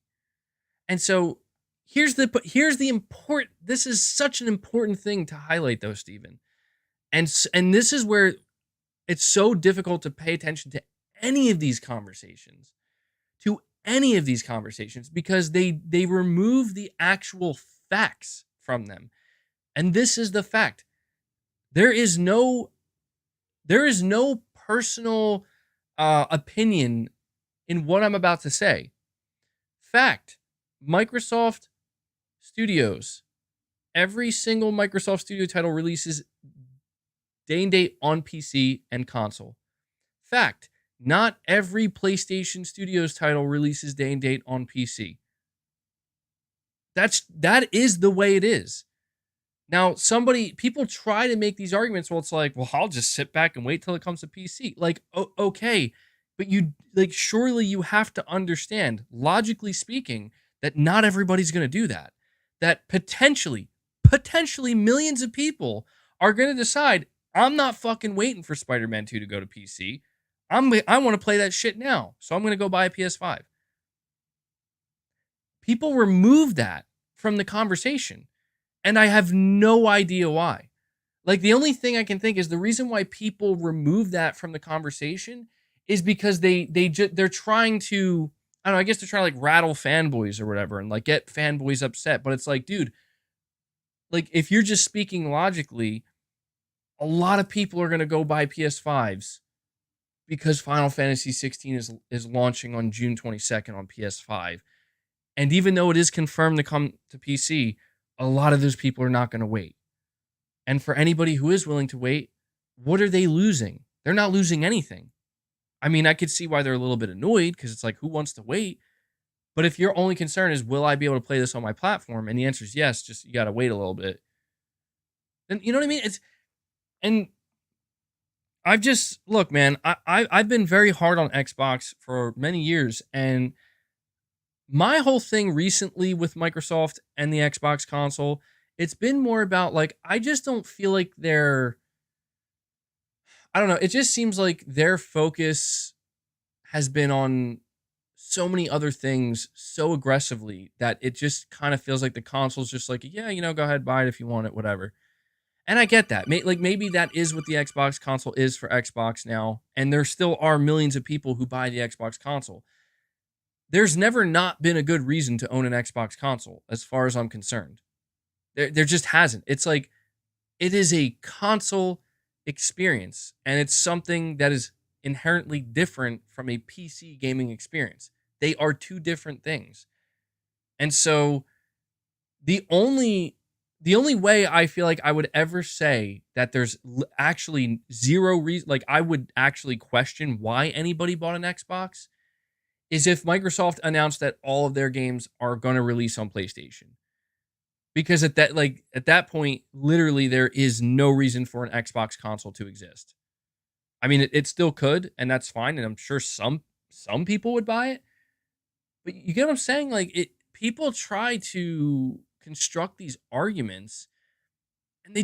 And so here's the important, this is such an important thing to highlight though, Steven. And this is where it's so difficult to pay attention to any of these conversations, because they remove the actual facts from them. And this is the fact. There is no personal opinion in what I'm about to say. Fact. Microsoft Studios. Every single Microsoft Studio title releases day and date on PC and console. Fact. Not every PlayStation Studios title releases day and date on PC. That is the way it is. Now, people try to make these arguments. Well, it's like, well, I'll just sit back and wait till it comes to PC. Like, okay, but surely you have to understand, logically speaking, that not everybody's going to do that. That potentially millions of people are going to decide, I'm not fucking waiting for Spider-Man 2 to go to PC. I want to play that shit now, so I'm going to go buy a PS5. People remove that from the conversation, and I have no idea why. Like, the only thing I can think is the reason why people remove that from the conversation is because they're trying to, I don't know, I guess they're trying to like rattle fanboys or whatever and like get fanboys upset. But it's like, dude, like if you're just speaking logically, a lot of people are going to go buy PS5s because Final Fantasy 16 is launching on June 22nd on PS5. And even though it is confirmed to come to PC, a lot of those people are not going to wait. And for anybody who is willing to wait, what are they losing? They're not losing anything. I mean, I could see why they're a little bit annoyed because it's like, who wants to wait? But if your only concern is, will I be able to play this on my platform? And the answer is yes, just you got to wait a little bit. Then, you know what I mean? And I've just, look, man, I've been very hard on Xbox for many years. And my whole thing recently with Microsoft and the Xbox console, it's been more about like, I just don't feel like I don't know. It just seems like their focus has been on so many other things so aggressively that it just kind of feels like the console's just like, yeah, go ahead, buy it if you want it, whatever. And I get that. Maybe that is what the Xbox console is for Xbox now. And there still are millions of people who buy the Xbox console. There's never not been a good reason to own an Xbox console, as far as I'm concerned. There just hasn't. It's like, it is a console experience, and it's something that is inherently different from a PC gaming experience. They are two different things. And so the only way I feel like I would ever say that there's actually zero reason, like I would actually question why anybody bought an Xbox, is if Microsoft announced that all of their games are going to release on PlayStation. Because at that point, literally there is no reason for an Xbox console to exist. I mean, it still could, and that's fine, and I'm sure some people would buy it. But you get what I'm saying? Like, people try to construct these arguments, and they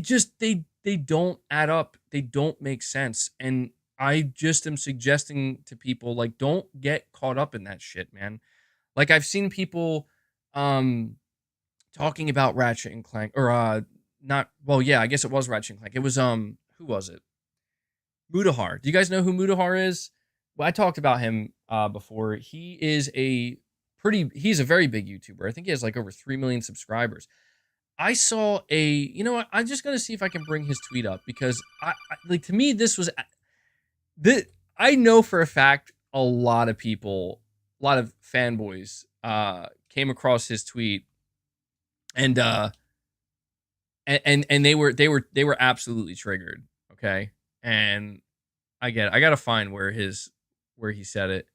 don't add up. They don't make sense. And I just am suggesting to people, like, don't get caught up in that shit, man. Like, I've seen people talking about Ratchet and Clank, or I guess it was Ratchet and Clank. It was who was it? Mutahar. Do you guys know who Mutahar is? Well, I talked about him before. He's a very big YouTuber. I think he has like over 3 million subscribers. I saw I'm just gonna see if I can bring his tweet up, because to me I know for a fact a lot of people, a lot of fanboys came across his tweet and they were absolutely triggered. Okay. And I gotta find where he said it.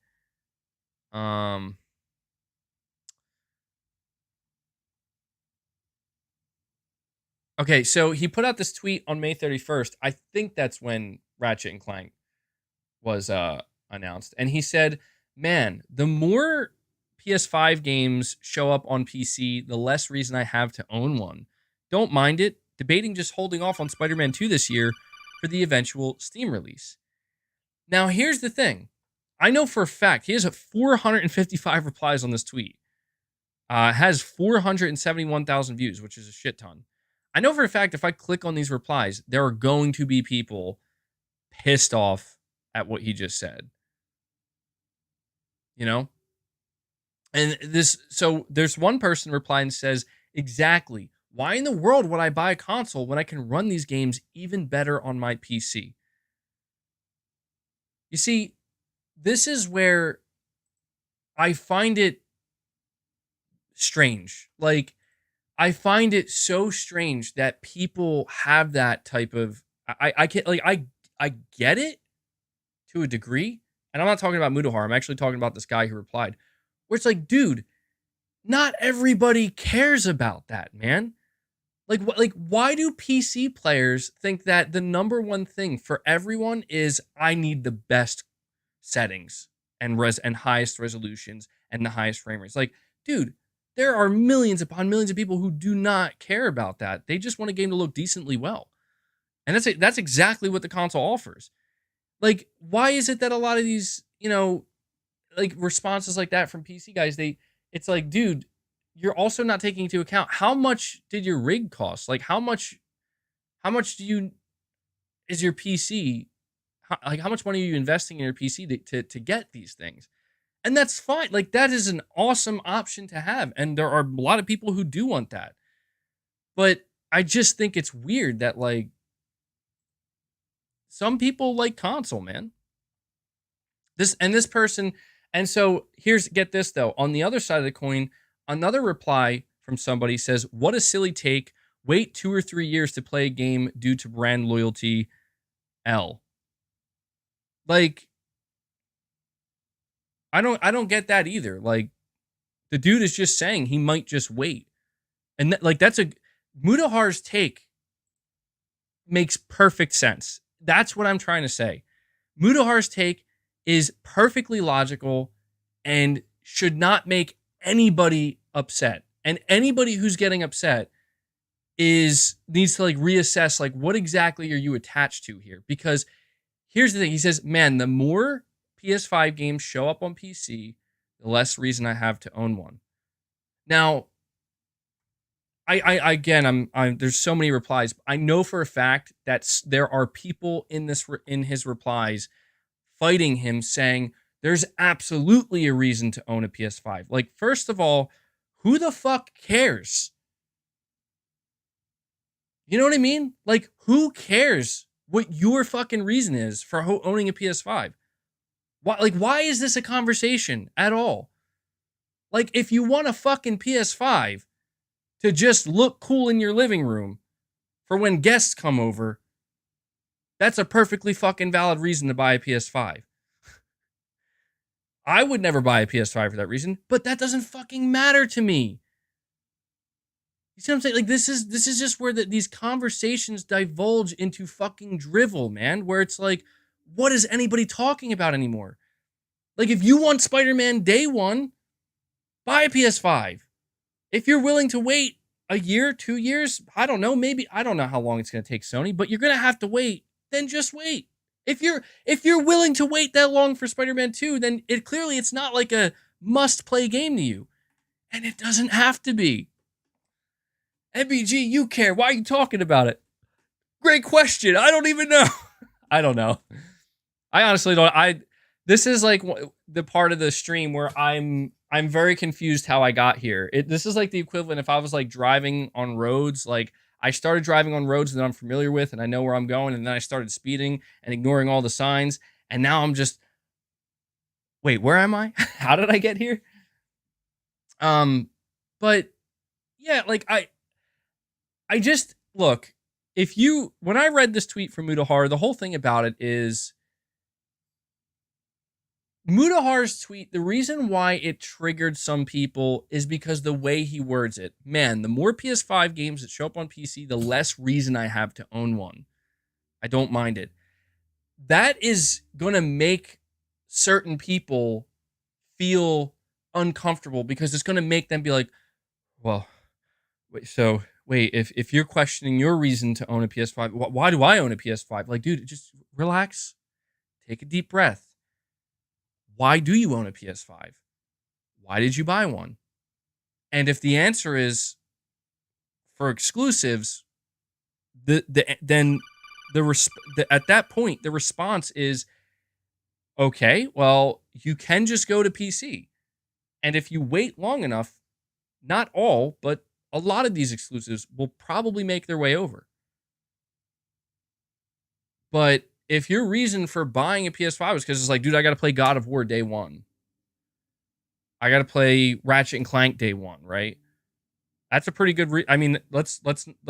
Okay, so he put out this tweet on May 31st. I think that's when Ratchet and Clank was announced. And he said, man, the more PS5 games show up on PC, the less reason I have to own one. Don't mind it. Debating just holding off on Spider-Man 2 this year for the eventual Steam release. Now, here's the thing. I know for a fact he has 455 replies on this tweet. Has 471,000 views, which is a shit ton. I know for a fact if I click on these replies, there are going to be people pissed off at what he just said. You know? And so there's one person replying and says, exactly. Why in the world would I buy a console when I can run these games even better on my PC? You see, this is where I find it strange. Like, I find it so strange that people have that type of. I can't, like, I get it to a degree, and I'm not talking about Mudahar. I'm actually talking about this guy who replied, where it's like, dude, not everybody cares about that, man. Like, why do PC players think that the number one thing for everyone is I need the best settings and highest resolutions and the highest frame rates? Like, dude, there are millions upon millions of people who do not care about that. They just want a game to look decently well. And that's exactly what the console offers. Like, why is it that a lot of these, like responses like that from PC guys, it's like, dude, you're also not taking into account how much did your rig cost? Like, how much is your PC? How much money are you investing in your PC to get these things? And that's fine. Like, that is an awesome option to have. And there are a lot of people who do want that. But I just think it's weird that, like, some people like console, man. This person, and so get this though. On the other side of the coin, another reply from somebody says, "What a silly take. Wait 2 or 3 years to play a game due to brand loyalty. L." Like, I don't get that either. Like, the dude is just saying he might just wait. And that's Mudahar's take makes perfect sense. That's what I'm trying to say. Mudahar's take is perfectly logical and should not make anybody upset. And anybody who's getting upset needs to like reassess, like, what exactly are you attached to here? Because here's the thing. He says, man, the more PS5 games show up on PC, the less reason I have to own one. Now, there's so many replies. I know for a fact that there are people in his replies fighting him, saying there's absolutely a reason to own a PS5. Like, first of all, who the fuck cares? You know what I mean? Like, who cares what your fucking reason is for owning a PS5? Why is this a conversation at all? Like, if you want a fucking PS5 to just look cool in your living room for when guests come over, that's a perfectly fucking valid reason to buy a PS5. I would never buy a PS5 for that reason, but that doesn't fucking matter to me. You see what I'm saying? Like, this is just where these conversations divulge into fucking drivel, man, where it's like, what is anybody talking about anymore? Like, if you want Spider-Man day one, buy a PS5. If you're willing to wait a year, 2 years, I don't know, I don't know how long it's going to take Sony, but you're going to have to wait, then just wait. If you're willing to wait that long for Spider-Man 2, then it's not like a must-play game to you. And it doesn't have to be. MBG, you care. Why are you talking about it? Great question. I don't even know. I don't know. I honestly don't. This is like the part of the stream where I'm very confused how I got here. This is like the equivalent if I was like driving on roads. Like, I started driving on roads that I'm familiar with and I know where I'm going, and then I started speeding and ignoring all the signs, and now I'm just, wait, where am I? How did I get here? But yeah, like I just look, when I read this tweet from Mudahar, the whole thing about it is Mudahar's tweet, the reason why it triggered some people is because the way he words it. Man, the more PS5 games that show up on PC, the less reason I have to own one. I don't mind it. That is going to make certain people feel uncomfortable because it's going to make them be like, well, wait, if you're questioning your reason to own a PS5, why do I own a PS5? Like, dude, just relax. Take a deep breath. why do you own a PS5? Why did you buy one? And if the answer is for exclusives, at that point, the response is, okay, well, you can just go to PC. And if you wait long enough, not all, but a lot of these exclusives will probably make their way over. But if your reason for buying a PS5 is because it's like, dude, I got to play God of War day one. I got to play Ratchet and Clank day one, right? That's a pretty good I mean, let's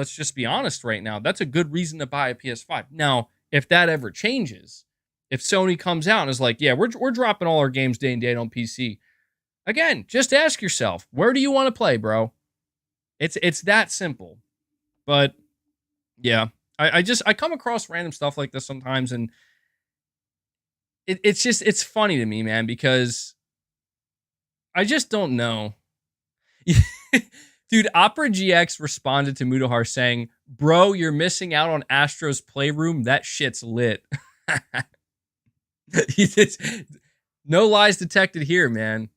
just be honest right now. That's a good reason to buy a PS5. Now, if that ever changes, if Sony comes out and is like, yeah, we're dropping all our games day and date on PC. Again, just ask yourself, where do you want to play, bro? It's that simple. But yeah, I come across random stuff like this sometimes, and it's funny to me, man, because I just don't know. Dude, Opera GX responded to Mudahar saying, bro, you're missing out on Astro's Playroom. That shit's lit. No lies detected here, man.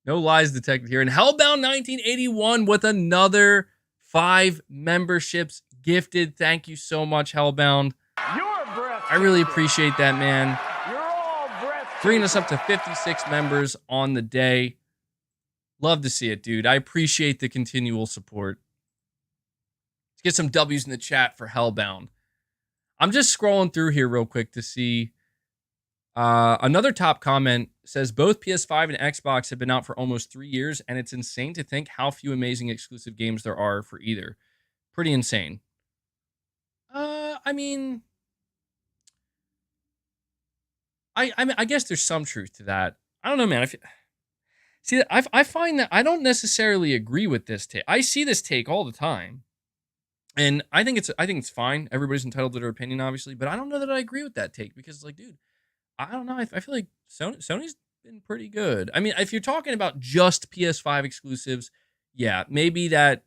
No lies detected here. And Hellbound 1981 with another 5 memberships gifted. Thank you so much, Hellbound. I really appreciate that, man. Bringing us up to 56 members on the day. Love to see it, dude. I appreciate the continual support. Let's get some W's in the chat for Hellbound. I'm just scrolling through here real quick to see. Another top comment says both PS5 and Xbox have been out for almost 3 years, and it's insane to think how few amazing exclusive games there are for either. Pretty insane. I mean, I guess there's some truth to that. I don't know, man. I find that I don't necessarily agree with this take. I see this take all the time, and I think it's fine. Everybody's entitled to their opinion, obviously, but I don't know that I agree with that take because, like, dude, I don't know. I feel like Sony's been pretty good. I mean, if you're talking about just PS5 exclusives, yeah, maybe that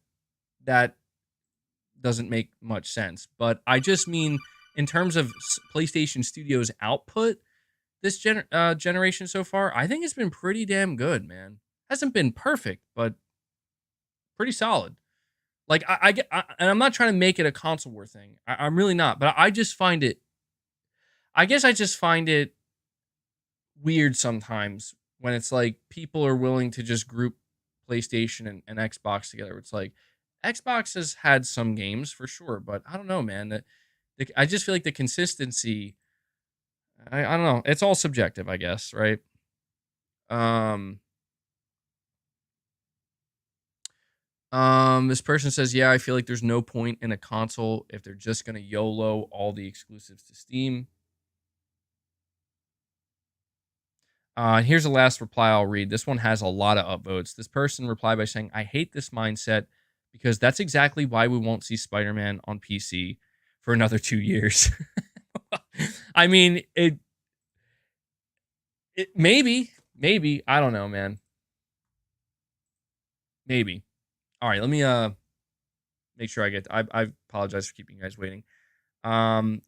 doesn't make much sense. But I just mean in terms of PlayStation Studios' output this generation so far, I think it's been pretty damn good, man. Hasn't been perfect, but pretty solid. Like, I get, and I'm not trying to make it a console war thing. I'm really not. But I just find it, I guess I just find it weird sometimes when it's like people are willing to just group PlayStation and Xbox together. It's like Xbox has had some games for sure, but I don't know, man. I just feel like the consistency, I don't know. It's all subjective, I guess, right? This person says, yeah, I feel like there's no point in a console if they're just going to YOLO all the exclusives to Steam. Here's the last reply I'll read. This one has a lot of upvotes. This person replied by saying, I hate this mindset because that's exactly why we won't see Spider-Man on PC for another 2 years. I mean, it maybe, I don't know, man. Maybe. All right, let me make sure I apologize for keeping you guys waiting.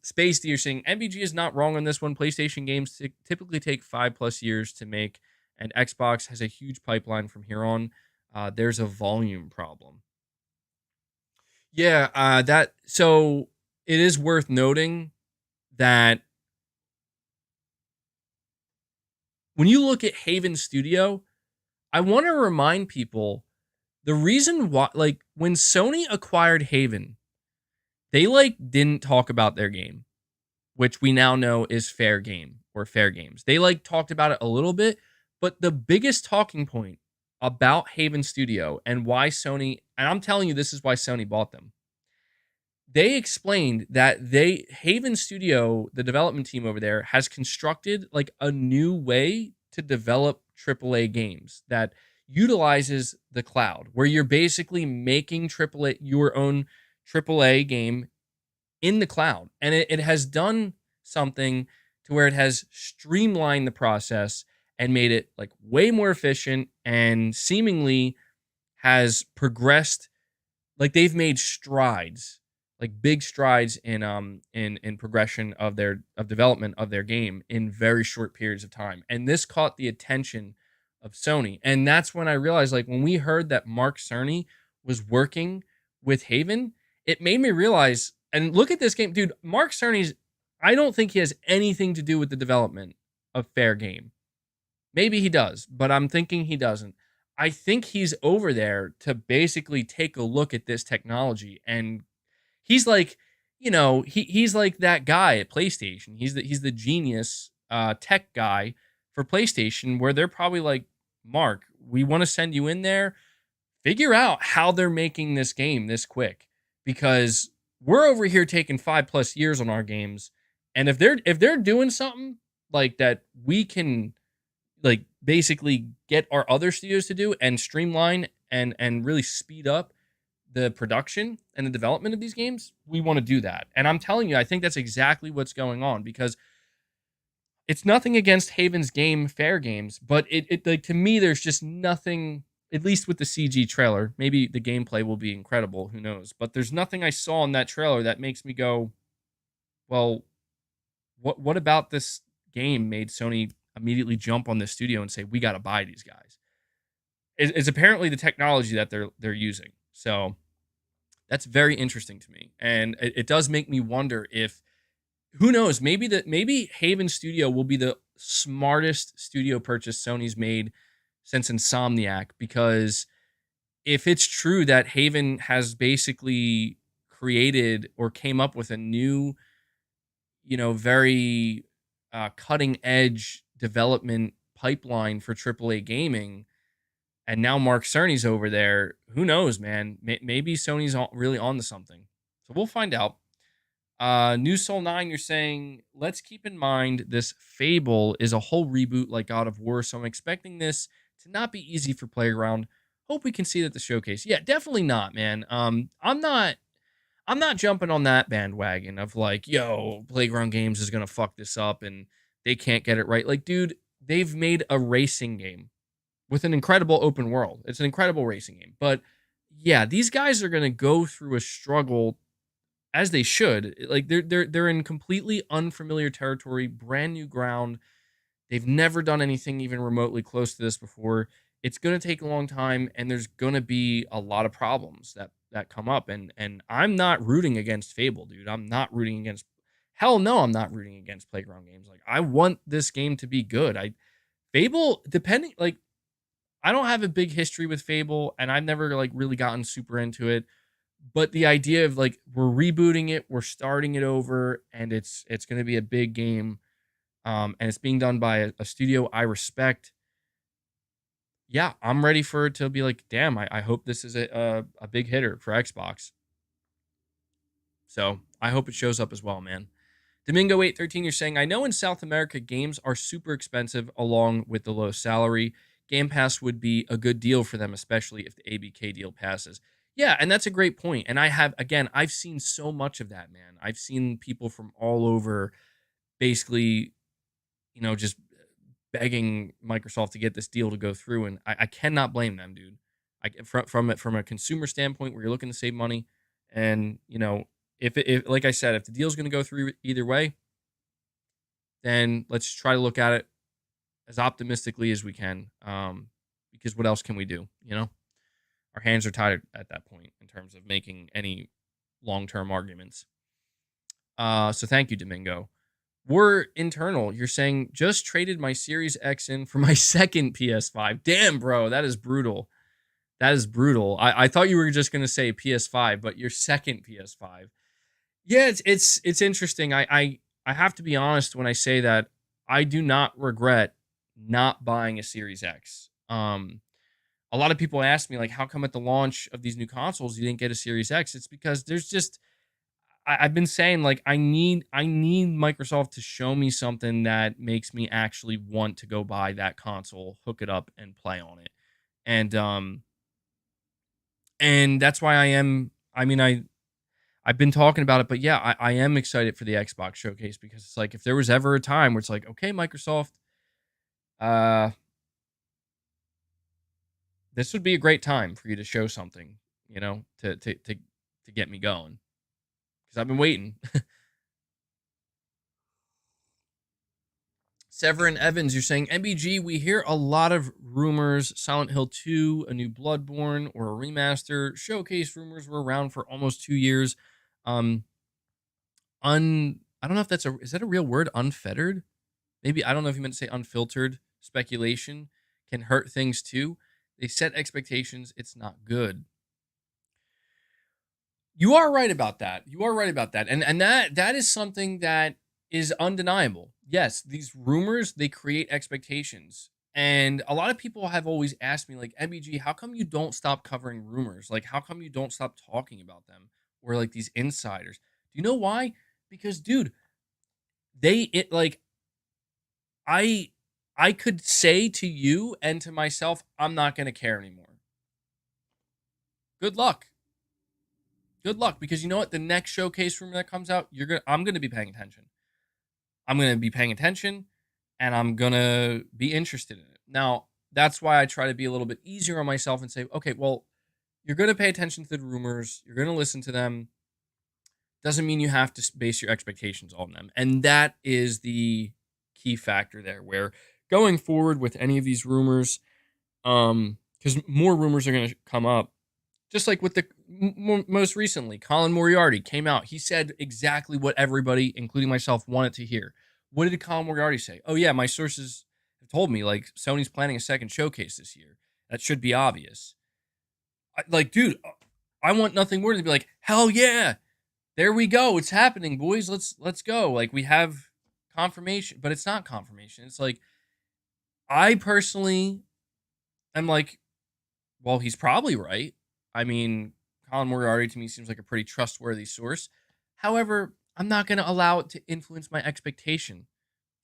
Space D, you're saying MBG is not wrong on this one. PlayStation games typically take 5+ years to make, and Xbox has a huge pipeline from here on. There's a volume problem. Yeah, so it is worth noting that when you look at Haven Studio, I want to remind people the reason why, like, when Sony acquired Haven, they didn't talk about their game, which we now know is Fair Game or Fair Games. They talked about it a little bit, but the biggest talking point about Haven Studio and why Sony, and I'm telling you, this is why Sony bought them. They explained that Haven Studio, the development team over there, has constructed a new way to develop AAA games that utilizes the cloud, where you're basically making your own AAA game in the cloud. And it has done something to where it has streamlined the process and made it way more efficient, and seemingly has progressed. They've made strides. like big strides in progression of development of their game in very short periods of time. And this caught the attention of Sony. And that's when I realized, like, when we heard that Mark Cerny was working with Haven, it made me realize, and look at this game, dude. Mark Cerny's, I don't think he has anything to do with the development of Fair Game. Maybe he does, but I'm thinking he doesn't. I think he's over there to basically take a look at this technology, and he's like, he's like that guy at PlayStation. He's the genius tech guy for PlayStation, where they're probably like, Mark, we want to send you in there, figure out how they're making this game this quick, because we're over here taking 5+ years on our games, and if they're doing something like that, we can like basically get our other studios to do and streamline and really speed up the production and the development of these games. We want to do that, and I'm telling you, I think that's exactly what's going on, because it's nothing against Haven's game, Fair Games, but it like, to me, there's just nothing. At least with the CG trailer, maybe the gameplay will be incredible. Who knows? But there's nothing I saw in that trailer that makes me go, well, what about this game made Sony immediately jump on this studio and say, we got to buy these guys? It's apparently the technology that they're using. So that's very interesting to me, and it does make me wonder if, who knows, maybe Haven Studio will be the smartest studio purchase Sony's made since Insomniac, because if it's true that Haven has basically created or came up with a new, very cutting edge development pipeline for AAA gaming, and now Mark Cerny's over there, who knows, man? Maybe Sony's really on to something. So we'll find out. New Soul 9, you're saying, let's keep in mind this Fable is a whole reboot like God of War, so I'm expecting this to not be easy for Playground. Hope we can see it at the showcase. Yeah, definitely not, man. I'm not jumping on that bandwagon of like, yo, Playground Games is gonna fuck this up and they can't get it right. Like, dude, they've made a racing game with an incredible open world. It's an incredible racing game. But yeah, these guys are gonna go through a struggle, as they should. Like, they're in completely unfamiliar territory, brand new ground. They've never done anything even remotely close to this before. It's going to take a long time, and there's going to be a lot of problems that come up. And I'm not rooting against Fable, dude. I'm not rooting against. Hell no, I'm not rooting against Playground Games. Like, I want this game to be good. Fable, depending, like, I don't have a big history with Fable, and I've never like really gotten super into it. But the idea of like, we're rebooting it, we're starting it over, and it's going to be a big game. And it's being done by a studio I respect. Yeah, I'm ready for it to be like, damn, I hope this is a big hitter for Xbox. So I hope it shows up as well, man. Domingo813, you're saying, I know in South America games are super expensive along with the low salary. Game Pass would be a good deal for them, especially if the ABK deal passes. Yeah, and that's a great point. And I've seen so much of that, man. I've seen people from all over basically, just begging Microsoft to get this deal to go through, and I cannot blame them, dude. From a consumer standpoint, where you're looking to save money, and if like I said, if the deal's going to go through either way, then let's try to look at it as optimistically as we can, because what else can we do? Our hands are tied at that point in terms of making any long-term arguments. So thank you, Domingo. We're internal. You're saying, just traded my Series X in for my second PS5. Damn, bro, that is brutal. That is brutal. I thought you were just gonna say PS5, but your second PS5. Yeah, it's interesting. I have to be honest when I say that I do not regret not buying a Series X. A lot of people ask me, like, how come at the launch of these new consoles you didn't get a Series X? It's because there's just, I've been saying, like, I need Microsoft to show me something that makes me actually want to go buy that console, hook it up, and play on it. And that's why I've been talking about it, but yeah, I am excited for the Xbox showcase, because it's like, if there was ever a time where it's like, okay, Microsoft, this would be a great time for you to show something, to get me going. because I've been waiting. Severin Evans, you're saying, MBG, we hear a lot of rumors. Silent Hill 2, a new Bloodborne, or a remaster. Showcase rumors were around for almost 2 years. I don't know if is that a real word? Unfettered? Maybe, I don't know if you meant to say unfiltered speculation can hurt things too. They set expectations. It's not good. You are right about that. You are right about that. And that is something that is undeniable. Yes, these rumors, they create expectations. And a lot of people have always asked me, like, MBG, how come you don't stop covering rumors? Like, how come you don't stop talking about them? Or like these insiders? Do you know why? Because, dude, I could say to you and to myself, I'm not going to care anymore. Good luck. Good luck, because you know what? The next showcase rumor that comes out, I'm going to be paying attention. I'm going to be paying attention, and I'm going to be interested in it. Now, that's why I try to be a little bit easier on myself and say, okay, well, you're going to pay attention to the rumors. You're going to listen to them. Doesn't mean you have to base your expectations on them. And that is the key factor there, where going forward with any of these rumors, because more rumors are going to come up, just like with the most recently, Colin Moriarty came out. He said exactly what everybody, including myself, wanted to hear. What did Colin Moriarty say? Oh, yeah, my sources have told me, like, Sony's planning a second showcase this year. That should be obvious. Dude, I want nothing more than to be like, hell yeah, there we go. It's happening, boys. Let's go. Like, we have confirmation, but it's not confirmation. It's like, I personally am like, well, he's probably right. I mean, Colin Moriarty to me seems like a pretty trustworthy source. However, I'm not going to allow it to influence my expectation.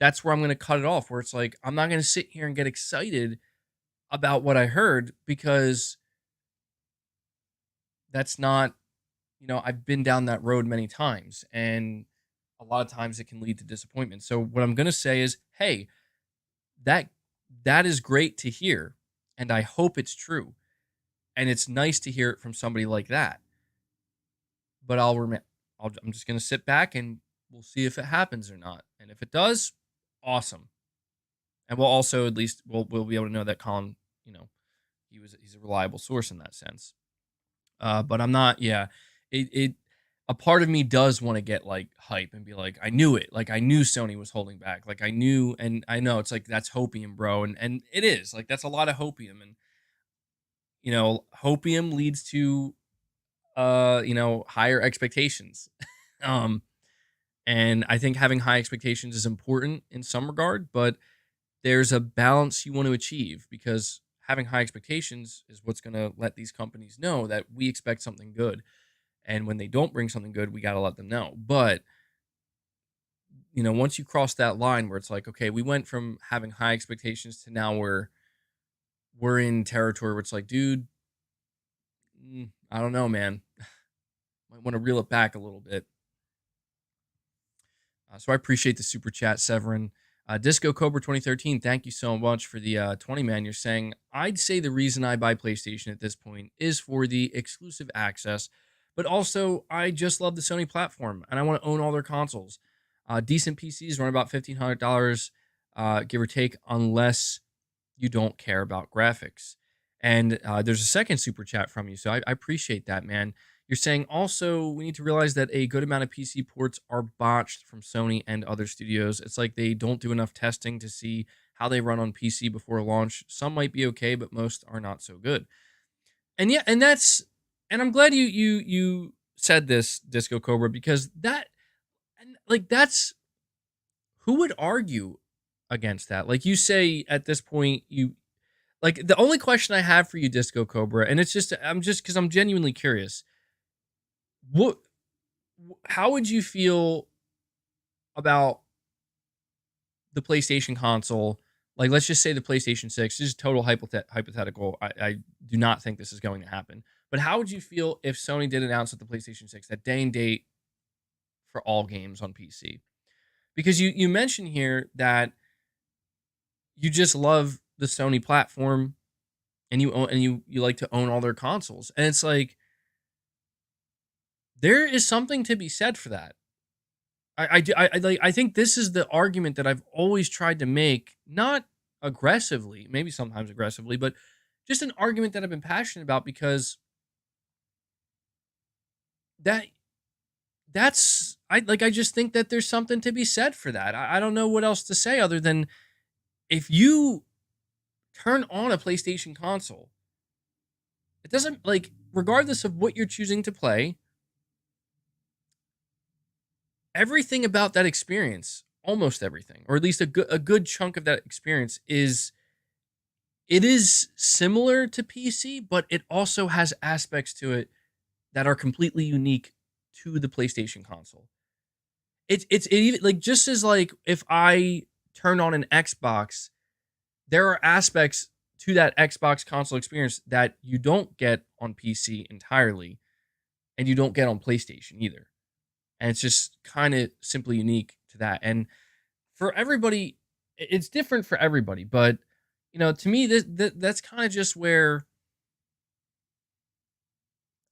That's where I'm going to cut it off, where it's like, I'm not going to sit here and get excited about what I heard, because that's not, I've been down that road many times, and a lot of times it can lead to disappointment. So what I'm going to say is, hey, that is great to hear, and I hope it's true. And it's nice to hear it from somebody like that. But I'm just going to sit back, and we'll see if it happens or not. And if it does, awesome. And we'll also, at least, we'll be able to know that Colin, he's a reliable source in that sense. But I'm not, a part of me does want to get like hype and be like, I knew it. Like, I knew Sony was holding back. Like, I knew, and I know it's like, that's hopium, bro. And it is like, that's a lot of hopium. And, hopium leads to, higher expectations. And I think having high expectations is important in some regard, but there's a balance you want to achieve, because having high expectations is what's going to let these companies know that we expect something good. And when they don't bring something good, we got to let them know. But, once you cross that line where it's like, okay, we went from having high expectations to now we're in territory where it's like, dude, I don't know, man. Might want to reel it back a little bit. So I appreciate the super chat, Severin. Disco Cobra 2013, thank you so much for the 20, man. You're saying, I'd say the reason I buy PlayStation at this point is for the exclusive access, but also I just love the Sony platform, and I want to own all their consoles. Decent PCs run about $1,500, give or take, unless you don't care about graphics. And there's a second super chat from you, so I appreciate that, man. You're saying also we need to realize that a good amount of PC ports are botched from Sony and other studios. It's like they don't do enough testing to see how they run on PC before launch. Some might be okay, but most are not so good. And yeah, and I'm glad you said this, Disco Cobra, because that's who would argue against that? Like, you say at this point, the only question I have for you, Disco Cobra, and I'm just because I'm genuinely curious. How would you feel about the PlayStation console? Like, let's just say the PlayStation 6, this is total hypothetical. I do not think this is going to happen. But how would you feel if Sony did announce at the PlayStation 6 that day and date for all games on PC? Because you mentioned here that you just love the Sony platform, and you like to own all their consoles. And it's like, there is something to be said for that. I think this is the argument that I've always tried to make, not aggressively, maybe sometimes aggressively, but just an argument that I've been passionate about, because that that's I just think that there's something to be said for that. I don't know what else to say other than, if you turn on a PlayStation console, it doesn't, like, regardless of what you're choosing to play, everything about that experience, almost everything, or at least a good chunk of that experience, is similar to PC, but it also has aspects to it that are completely unique to the PlayStation console. It even, like, just as, like, if I turn on an Xbox, there are aspects to that Xbox console experience that you don't get on PC entirely, and you don't get on PlayStation either. And it's just kind of simply unique to that. And for everybody, it's different for everybody. But, to me, that's kind of just where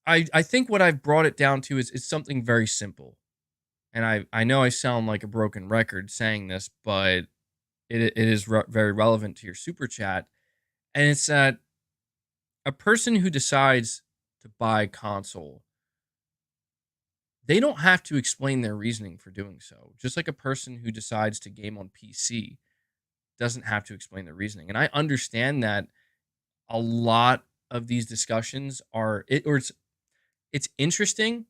I think what I've brought it down to is something very simple. And I know I sound like a broken record saying this, but it is very relevant to your super chat. And it's that a person who decides to buy a console, they don't have to explain their reasoning for doing so. Just like a person who decides to game on PC doesn't have to explain their reasoning. And I understand that a lot of these discussions it's interesting,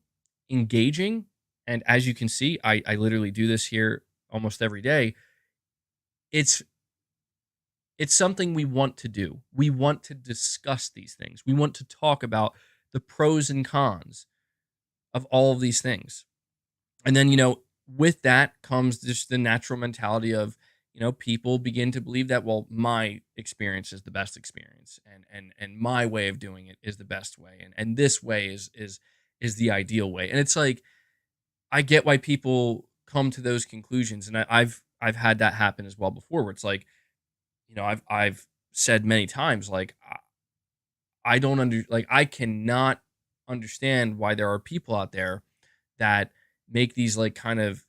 engaging, and as you can see, I literally do this here almost every day. It's something we want to do. We want to discuss these things. We want to talk about the pros and cons of all of these things. And then, with that comes just the natural mentality of, people begin to believe that, well, my experience is the best experience, and my way of doing it is the best way, and this way is the ideal way. And it's like, I get why people come to those conclusions, and I've had that happen as well before, where it's like, I've said many times, like, I cannot understand why there are people out there that make these, like, kind of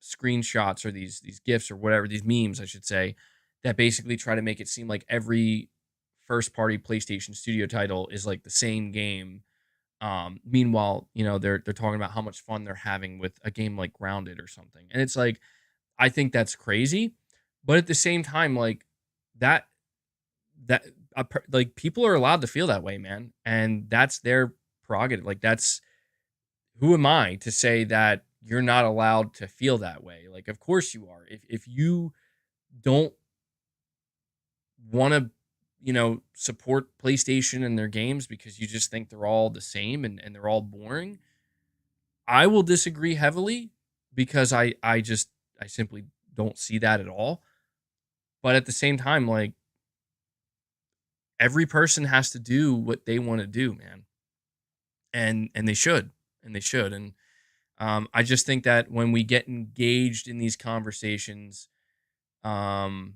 screenshots, or these gifs, or whatever, these memes, I should say, that basically try to make it seem like every first party PlayStation Studio title is like the same game. Meanwhile, they're talking about how much fun they're having with a game like Grounded or something. And it's like, I think that's crazy, but at the same time, like, that like, people are allowed to feel that way, man, and that's their prerogative. Like, that's, who am I to say that you're not allowed to feel that way? Like, of course you are. If you don't want to, support PlayStation and their games because you just think they're all the same, and they're all boring, I will disagree heavily, because I simply don't see that at all. But at the same time, like, every person has to do what they want to do, man. And they should. And I just think that when we get engaged in these conversations, and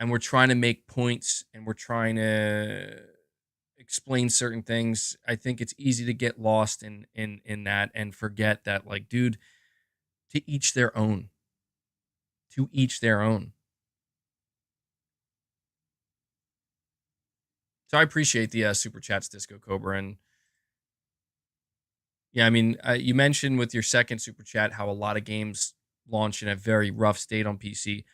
we're trying to make points, and we're trying to explain certain things, I think it's easy to get lost in that, and forget that, like, dude, to each their own. To each their own. So I appreciate the super chats, Disco Cobra. And yeah, I mean, you mentioned with your second super chat how a lot of games launch in a very rough state on PC.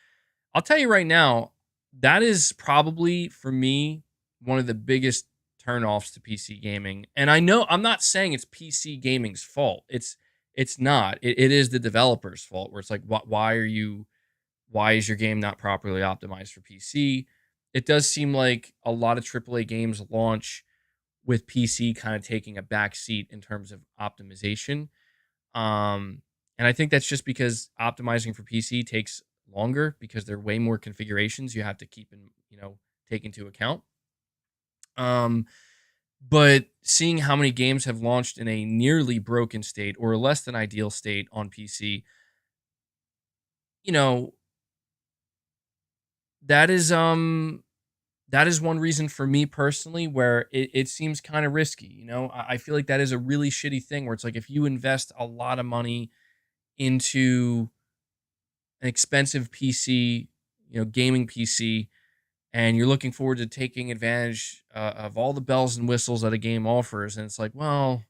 I'll tell you right now, that is probably, for me, one of the biggest turnoffs to PC gaming. And I know, I'm not saying it's PC gaming's fault. It's not. It is the developer's fault, where it's like, why is your game not properly optimized for PC? It does seem like a lot of AAA games launch with PC kind of taking a back seat in terms of optimization. And I think that's just because optimizing for PC takes longer, because there are way more configurations you have to keep and, take into account. But seeing how many games have launched in a nearly broken state, or a less than ideal state on PC, that is that is one reason for me personally where it seems kind of risky. You know, I feel like that is a really shitty thing where it's like if you invest a lot of money into an expensive PC, you know, gaming PC, and you're looking forward to taking advantage of all the bells and whistles that a game offers, and it's like, well,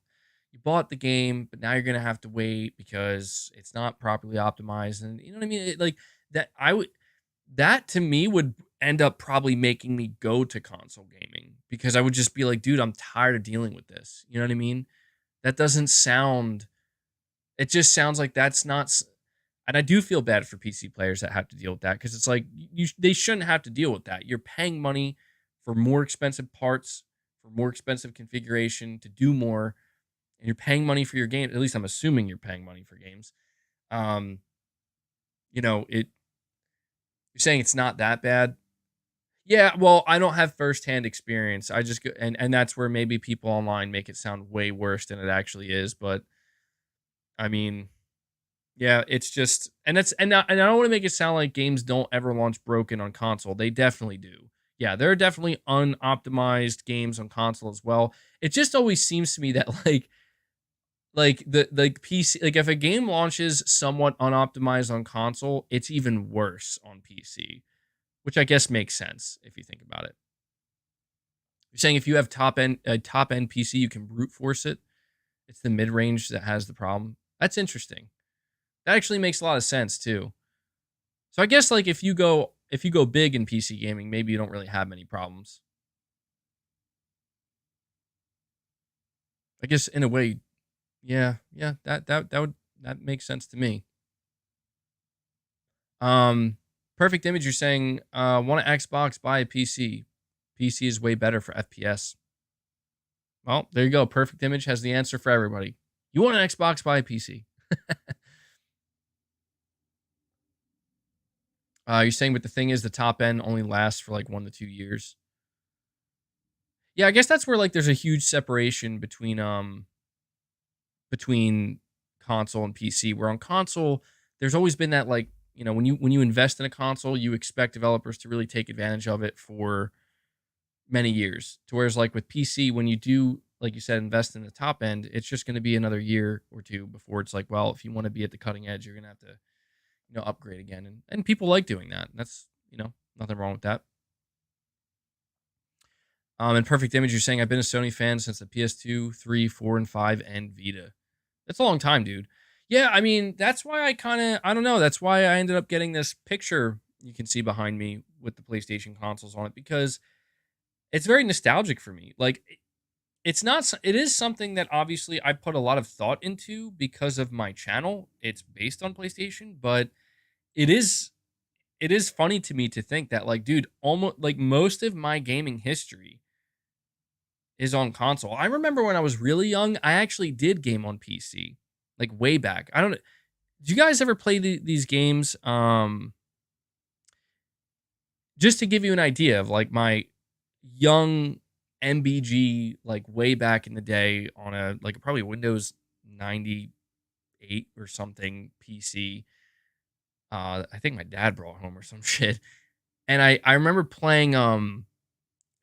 you bought the game, but now you're gonna have to wait because it's not properly optimized, and you know what I mean? Like that, that to me would end up probably making me go to console gaming because I would just be like, dude, I'm tired of dealing with this. You know what I mean? That doesn't sound. It just sounds like that's not. And I do feel bad for PC players that have to deal with that because it's like they shouldn't have to deal with that. You're paying money for more expensive parts, for more expensive configuration to do more, and you're paying money for your game. At least I'm assuming you're paying money for games. Um, you know, you're saying it's not that bad. Yeah, well, I don't have firsthand experience. I just and that's where maybe people online make it sound way worse than it actually is. But I mean, yeah, it's just and I don't want to make it sound like games don't ever launch broken on console. They definitely do. Yeah, there are definitely unoptimized games on console as well. It just always seems to me that like the PC, like if a game launches somewhat unoptimized on console, it's even worse on PC, which I guess makes sense if you think about it. You're saying if you have top end PC, you can brute force it. It's the mid range that has the problem. That's interesting. That actually makes a lot of sense too. So I guess like if you go big in PC gaming, maybe you don't really have many problems. I guess in a way, yeah, that makes sense to me. Perfect image. You're saying, want an Xbox, buy a PC. PC is way better for FPS. Well, there you go. Perfect image has the answer for everybody. You want an Xbox, buy a PC. You're saying, but the thing is, the top end only lasts for like 1 to 2 years. Yeah, I guess that's where like there's a huge separation between console and PC. Where on console, there's always been that like, you know, when you invest in a console, you expect developers to really take advantage of it for many years. To whereas like with PC, when you do, like you said, invest in the top end, it's just going to be another year or two before it's like, well, if you want to be at the cutting edge, you're going to have to, you know, upgrade again. And people like doing that. That's, you know, nothing wrong with that. In perfect image, you're saying I've been a Sony fan since the PS2, 3, 4, and 5, and Vita. That's a long time, dude. Yeah, I mean, that's why I don't know. That's why I ended up getting this picture you can see behind me with the PlayStation consoles on it because it's very nostalgic for me. Like, it is something that obviously I put a lot of thought into because of my channel. It's based on PlayStation, but it is funny to me to think that like, dude, almost like most of my gaming history is on console. I remember when I was really young, I actually did game on PC, like way back. I don't know. Do you guys ever play these games? Just to give you an idea of like my young MBG, like way back in the day on a like probably Windows 98 or something PC. I think my dad brought home or some shit. And I remember playing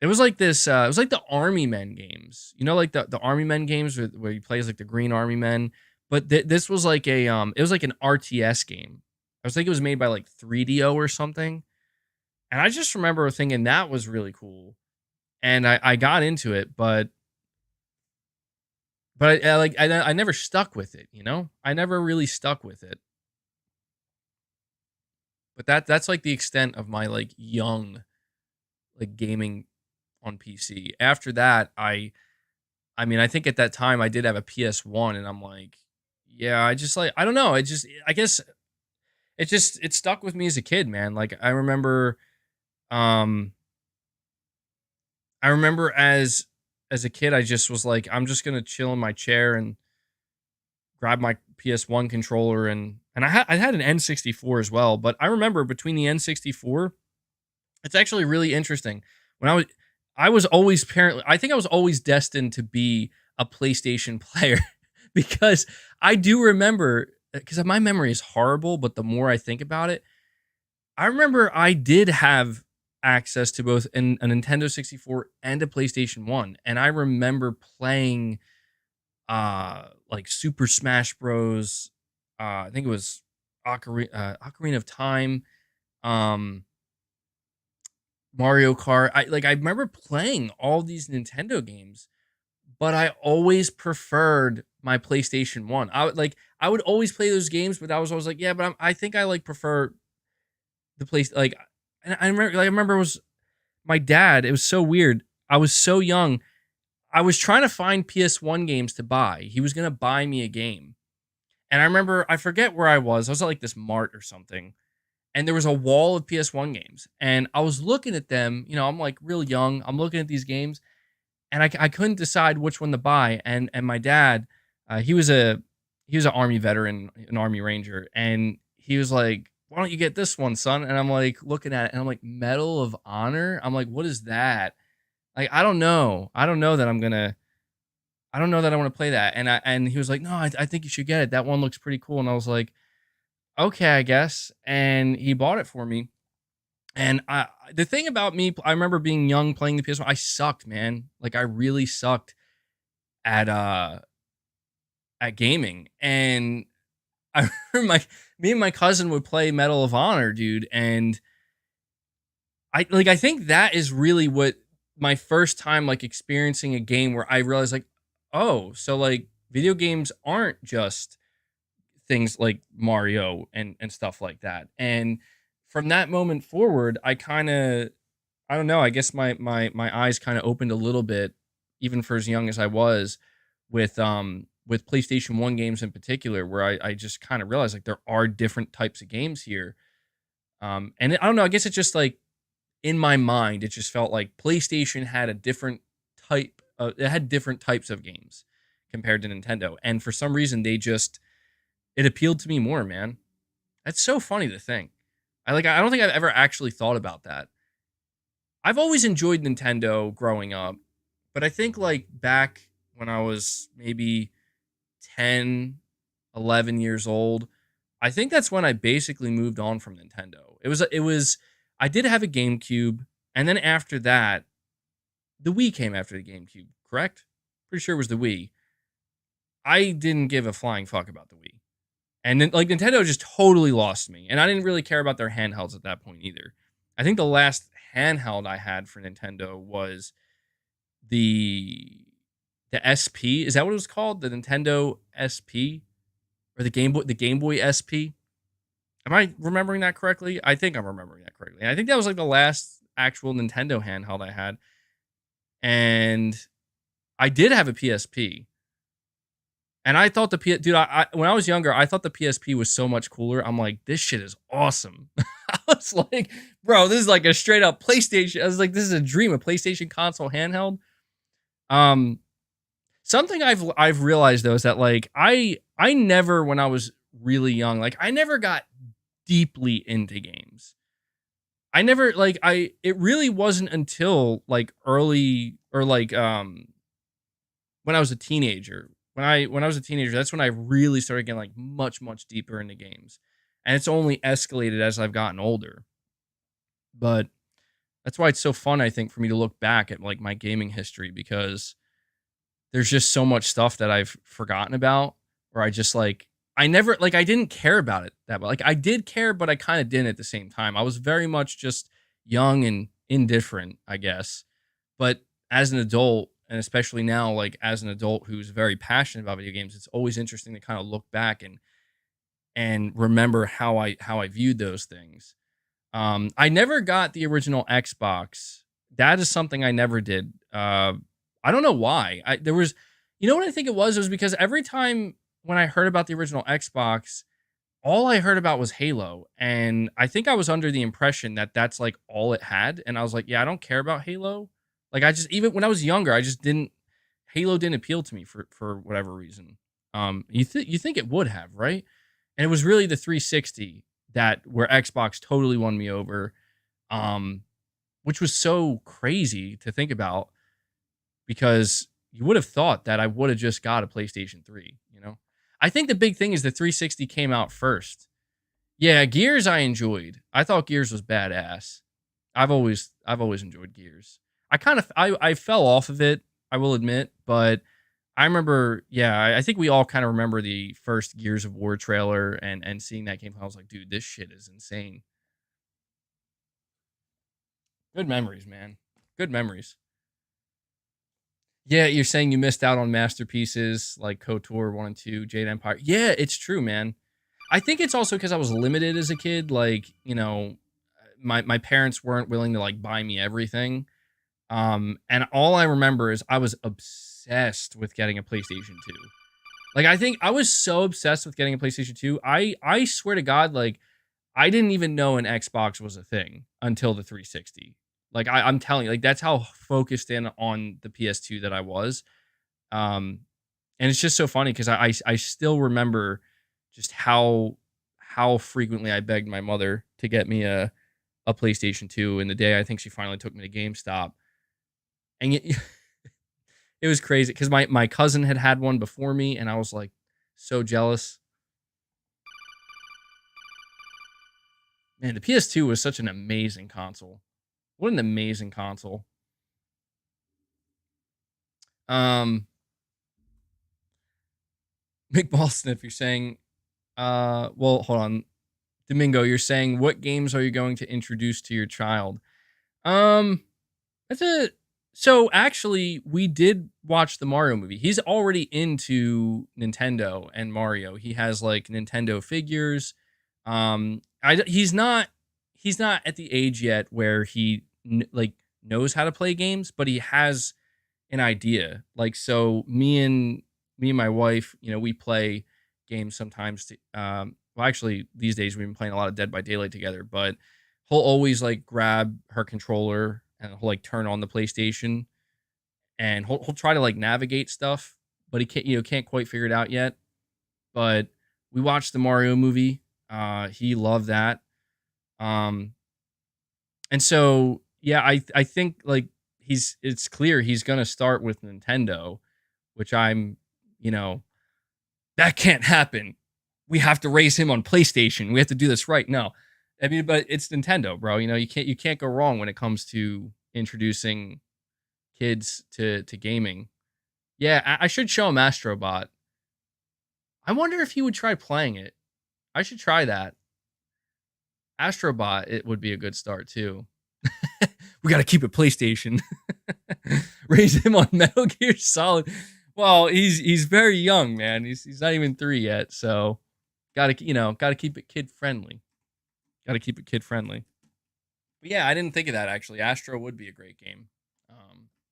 it was like this it was like the Army Men games. You know, like the Army Men games where you play as like the Green Army Men. But this was like a it was like an RTS game. I was thinking it was made by like 3DO or something. And I just remember thinking that was really cool. And I got into it, but I never stuck with it, you know? I never really stuck with it. But that's like the extent of my like young like gaming on PC. After that, I mean, I think at that time I did have a PS1 and I'm like, yeah, I just like I don't know, I guess it stuck with me as a kid, man. Like um I remember as a kid I just was like I'm just going to chill in my chair and grab my PS1 controller and I had an N64 as well, but I remember between the N64, it's actually really interesting. When I was always apparently I think I was always destined to be a PlayStation player because I do remember because my memory is horrible, but the more I think about it, I remember I did have access to both a Nintendo 64 and a PlayStation 1. And I remember playing like Super Smash Bros. I think it was Ocarina of Time, Mario Kart. I remember playing all these Nintendo games, but I always preferred my PlayStation 1. I would always play those games, but I was always like, yeah, but I think I like prefer the place. Like, and I remember it was my dad. It was so weird. I was so young. I was trying to find PS1 games to buy. He was gonna buy me a game, and I remember, I forget where I was. I was at like this mart or something, and there was a wall of PS1 games, and I was looking at them. You know, I'm like real young. I'm looking at these games, and I couldn't decide which one to buy. And my dad, he was an Army veteran, an Army Ranger, and he was like, "Why don't you get this one, son?" And I'm like looking at it, and I'm like, Medal of Honor. I'm like, what is that? Like, I don't know. I don't know that I want to play that. And he was like, no, I think you should get it. That one looks pretty cool. And I was like, okay, I guess. And he bought it for me. And the thing about me, I remember being young playing the PS1. I sucked, man. Like, I really sucked at gaming. And I remember me and my cousin would play Medal of Honor, dude. And I think that is really what my first time like experiencing a game where I realized like, oh, so like video games aren't just things like Mario and stuff like that. And from that moment forward, I don't know, I guess my eyes kind of opened a little bit, even for as young as I was, with PlayStation 1 games in particular, where I just kind of realized like there are different types of games here. And I don't know, I guess it's just like, in my mind, it just felt like PlayStation had a different type. It had different types of games compared to Nintendo, and for some reason, it appealed to me more. Man, that's so funny to think. I don't think I've ever actually thought about that. I've always enjoyed Nintendo growing up, but I think like back when I was maybe 10, 11 years old, I think that's when I basically moved on from Nintendo. It was I did have a GameCube, and then after that, the Wii came after the GameCube, correct? Pretty sure it was the Wii. I didn't give a flying fuck about the Wii. And then, like, Nintendo just totally lost me, and I didn't really care about their handhelds at that point either. I think the last handheld I had for Nintendo was the SP. Is that what it was called? The Nintendo SP? Or the Game Boy SP? Am I remembering that correctly? I think I'm remembering that correctly. And I think that was like the last actual Nintendo handheld I had. And I did have a PSP. And I thought when I was younger, I thought the PSP was so much cooler. I'm like, this shit is awesome. I was like, bro, this is like a straight up PlayStation. I was like, this is a dream, a PlayStation console handheld. Something I've realized though is that like I never, when I was really young, like I never got deeply into games. I never it really wasn't until like early or like when I was a teenager. When I was a teenager, that's when I really started getting like much deeper into games. And it's only escalated as I've gotten older. But that's why it's so fun, I think, for me to look back at like my gaming history, because there's just so much stuff that I've forgotten about, or I just like I never, like, I didn't care about it that much. Like, I did care, but I kind of didn't at the same time. I was very much just young and indifferent, I guess. But as an adult, and especially now, like, as an adult who's very passionate about video games, it's always interesting to kind of look back and remember how I viewed those things. I never got the original Xbox. That is something I never did. I don't know why. You know what I think it was? It was because every time when I heard about the original Xbox, all I heard about was Halo. And I think I was under the impression that that's like all it had. And I was like, yeah, I don't care about Halo. Like, even when I was younger, Halo didn't appeal to me for whatever reason. You think it would have, right? And it was really the 360 where Xbox totally won me over, which was so crazy to think about, because you would have thought that I would have just got a PlayStation 3, you know? I think the big thing is the 360 came out first. Yeah, Gears I enjoyed. I thought Gears was badass. I've always I've always enjoyed Gears. I fell off of it, I will admit, but I remember, I think we all kind of remember the first Gears of War trailer and seeing that game. I was like, dude, this shit is insane. Good memories, man. Good memories. Yeah, you're saying you missed out on masterpieces like KOTOR 1 and 2, Jade Empire. Yeah, it's true, man. I think it's also because I was limited as a kid. Like, my parents weren't willing to like buy me everything. And all I remember is I was obsessed with getting a PlayStation 2. Like, I think I was so obsessed with getting a PlayStation 2. I swear to God, like, I didn't even know an Xbox was a thing until the 360. Like, I'm telling you, like, that's how focused in on the PS2 that I was. And it's just so funny because I still remember just how frequently I begged my mother to get me a PlayStation 2 in the day I think she finally took me to GameStop. And it was crazy because my cousin had one before me, and I was like so jealous. Man, the PS2 was such an amazing console. What an amazing console. Mick Ballsniff, you're saying, well, hold on. Domingo, you're saying, what games are you going to introduce to your child? So actually, we did watch the Mario movie. He's already into Nintendo and Mario. He has like Nintendo figures. He's not at the age yet where he like knows how to play games, but he has an idea. Like, so me and my wife, we play games sometimes. Well, actually, these days we've been playing a lot of Dead by Daylight together. But he'll always like grab her controller and he'll like turn on the PlayStation, and he'll try to like navigate stuff, but he can't quite figure it out yet. But we watched the Mario movie. He loved that. And so I think like it's clear he's gonna start with Nintendo, which I'm, that can't happen. We have to raise him on PlayStation. We have to do this right. No, I mean, but it's Nintendo, bro. You can't go wrong when it comes to introducing kids to gaming. Yeah, I should show him Astrobot. I wonder if he would try playing it. I should try that. Astrobot, it would be a good start too. We got to keep it PlayStation. Raise him on Metal Gear Solid. Well, he's very young, man. He's not even 3 yet, so got to keep it kid friendly. Got to keep it kid friendly. But yeah, I didn't think of that actually. Astro would be a great game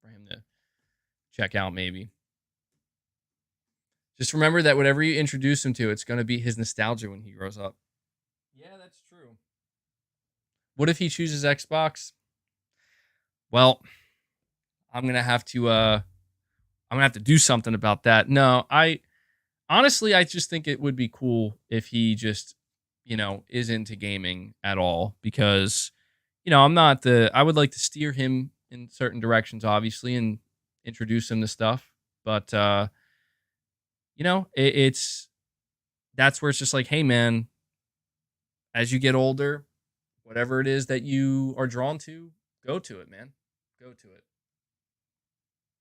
for him to check out maybe. Just remember that whatever you introduce him to, it's going to be his nostalgia when he grows up. Yeah, that's true. What if he chooses Xbox? Well, I'm going to have to do something about that. No, honestly, I just think it would be cool if he just, is into gaming at all, because, I would like to steer him in certain directions, obviously, and introduce him to stuff. But, that's where it's just like, hey, man, as you get older, whatever it is that you are drawn to, go to it, man. Go to it.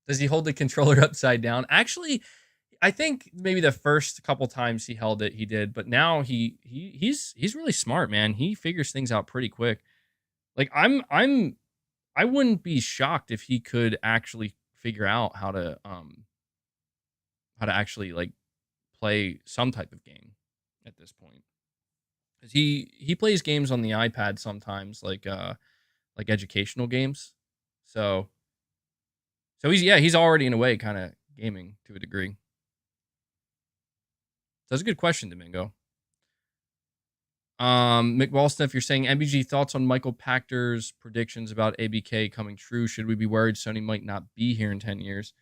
Does he hold the controller upside down? Actually, I think maybe the first couple times he held it, he did, but now he's really smart, man. He figures things out pretty quick. Like I wouldn't be shocked if he could actually figure out how to actually like play some type of game at this point. Cuz he plays games on the iPad sometimes, like educational games. So he's already in a way kind of gaming to a degree. So that's a good question, Domingo. McWallstuff, you're saying MBG thoughts on Michael Pachter's predictions about ABK coming true. Should we be worried Sony might not be here in 10 years?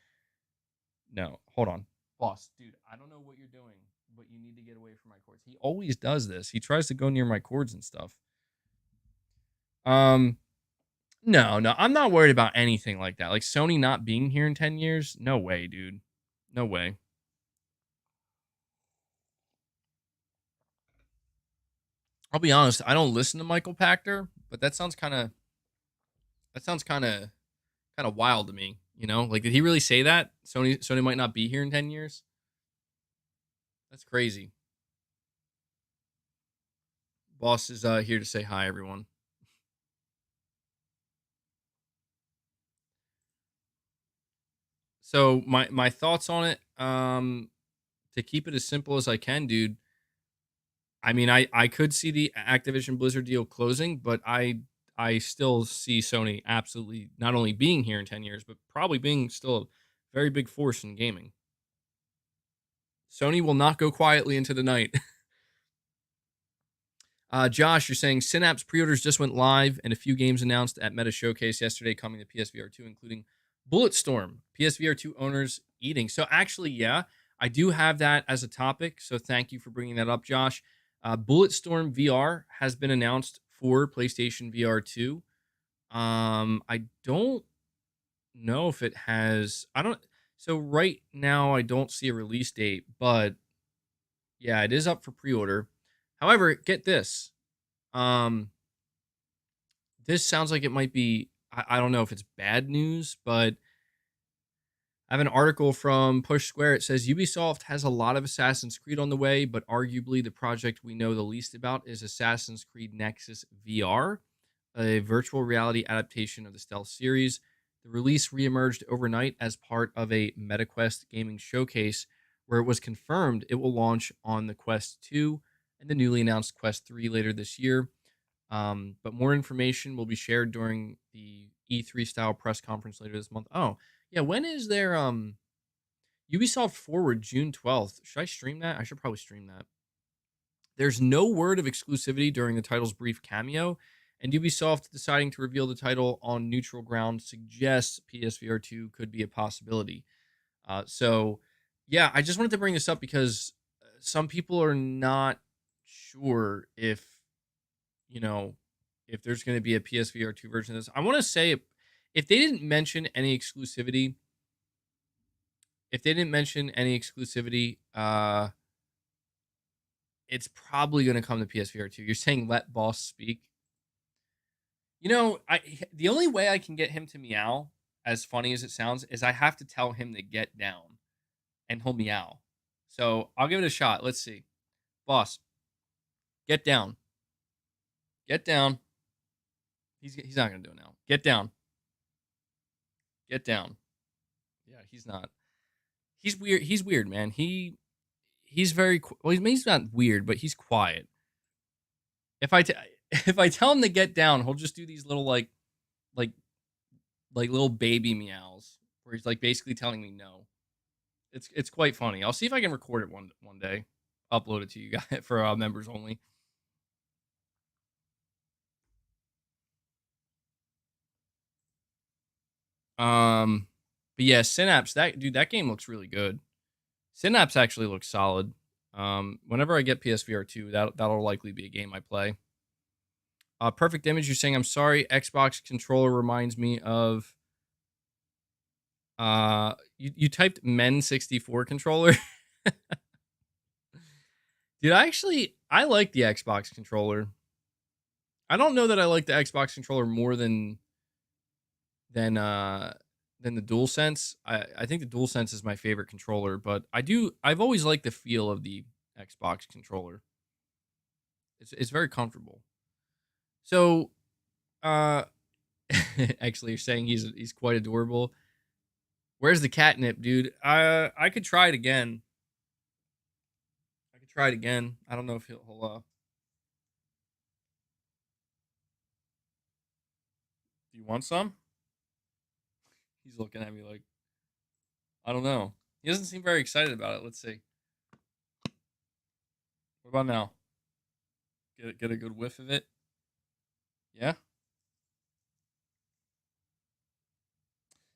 No, hold on. Boss, dude, I don't know what you're doing, but you need to get away from my cords. He always does this. He tries to go near my cords and stuff. No, I'm not worried about anything like that. Like Sony not being here in 10 years? No way, dude. No way. I'll be honest, I don't listen to Michael Pachter, but that sounds kind of That sounds kind of wild to me. You know, like did he really say that? Sony might not be here in 10 years. That's crazy. Boss is here to say hi, everyone. So my thoughts on it, to keep it as simple as I can, dude. I mean, I could see the Activision Blizzard deal closing, but I still see Sony absolutely not only being here in 10 years, but probably being still a very big force in gaming. Sony will not go quietly into the night. Josh, you're saying Synapse pre-orders just went live and a few games announced at Meta Showcase yesterday coming to PSVR 2, including Bulletstorm. PSVR 2 owners eating. So actually, yeah, I do have that as a topic. So thank you for bringing that up, Josh. Bulletstorm VR has been announced for PlayStation VR 2. I don't know if it has. I don't. So right now, I don't see a release date, but yeah, it is up for pre-order. However, get this. Um, this sounds like it might be. I don't know if it's bad news, but I have an article from Push Square. It says Ubisoft has a lot of Assassin's Creed on the way, but arguably the project we know the least about is Assassin's Creed Nexus VR, a virtual reality adaptation of the stealth series. The release reemerged overnight as part of a MetaQuest gaming showcase, where it was confirmed it will launch on the Quest 2 and the newly announced Quest 3 later this year. But more information will be shared during the E3 style press conference later this month. Oh, yeah, when is their Ubisoft Forward June 12th? Should I stream that? I should probably stream that. There's no word of exclusivity during the title's brief cameo, and Ubisoft deciding to reveal the title on neutral ground suggests PSVR 2 could be a possibility. So, yeah, I just wanted to bring this up because some people are not sure if, you know, if there's going to be a PSVR 2 version of this. I want to say if they didn't mention any exclusivity, it's probably going to come to PSVR 2. You're saying let boss speak. You know, the only way I can get him to meow, as funny as it sounds, is I have to tell him to get down, and he'll meow. So I'll give it a shot. Let's see. Boss, get down. Get down. He's not going to do it now. Get down. Get down. Yeah, he's not. He's weird. He's weird, man. He's very well. He's not weird, but he's quiet. If I tell him to get down, he'll just do these little like little baby meows where he's like basically telling me no. It's quite funny. I'll see if I can record it one day, upload it to you guys for members only. But yeah, Synapse, that game looks really good. Synapse actually looks solid. Whenever I get PSVR 2, that'll likely be a game I play. Perfect Image, you're saying, I'm sorry, Xbox controller reminds me of you typed Men 64 controller. Dude, I like the Xbox controller. I don't know that I like the Xbox controller more than the DualSense. I think the DualSense is my favorite controller, but I've always liked the feel of the Xbox controller. It's very comfortable. So, actually, you're saying he's quite adorable. Where's the catnip, dude? I could try it again. I don't know if he'll do you want some? He's looking at me like, I don't know. He doesn't seem very excited about it. Let's see. What about now? Get a good whiff of it. Yeah?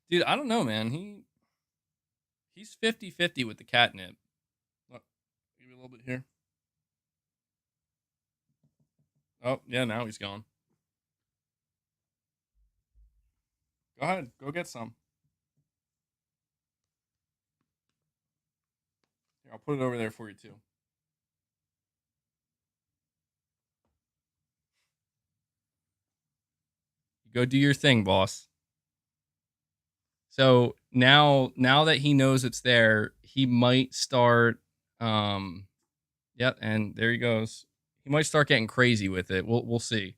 Dude, I don't know, man. He's 50-50 with the catnip. Look, give me a little bit here. Oh, yeah, now he's gone. Go ahead. Go get some. Here, I'll put it over there for you, too. Go do your thing, boss. So now that he knows it's there, he might start. Yep, and there he goes. He might start getting crazy with it. We'll see.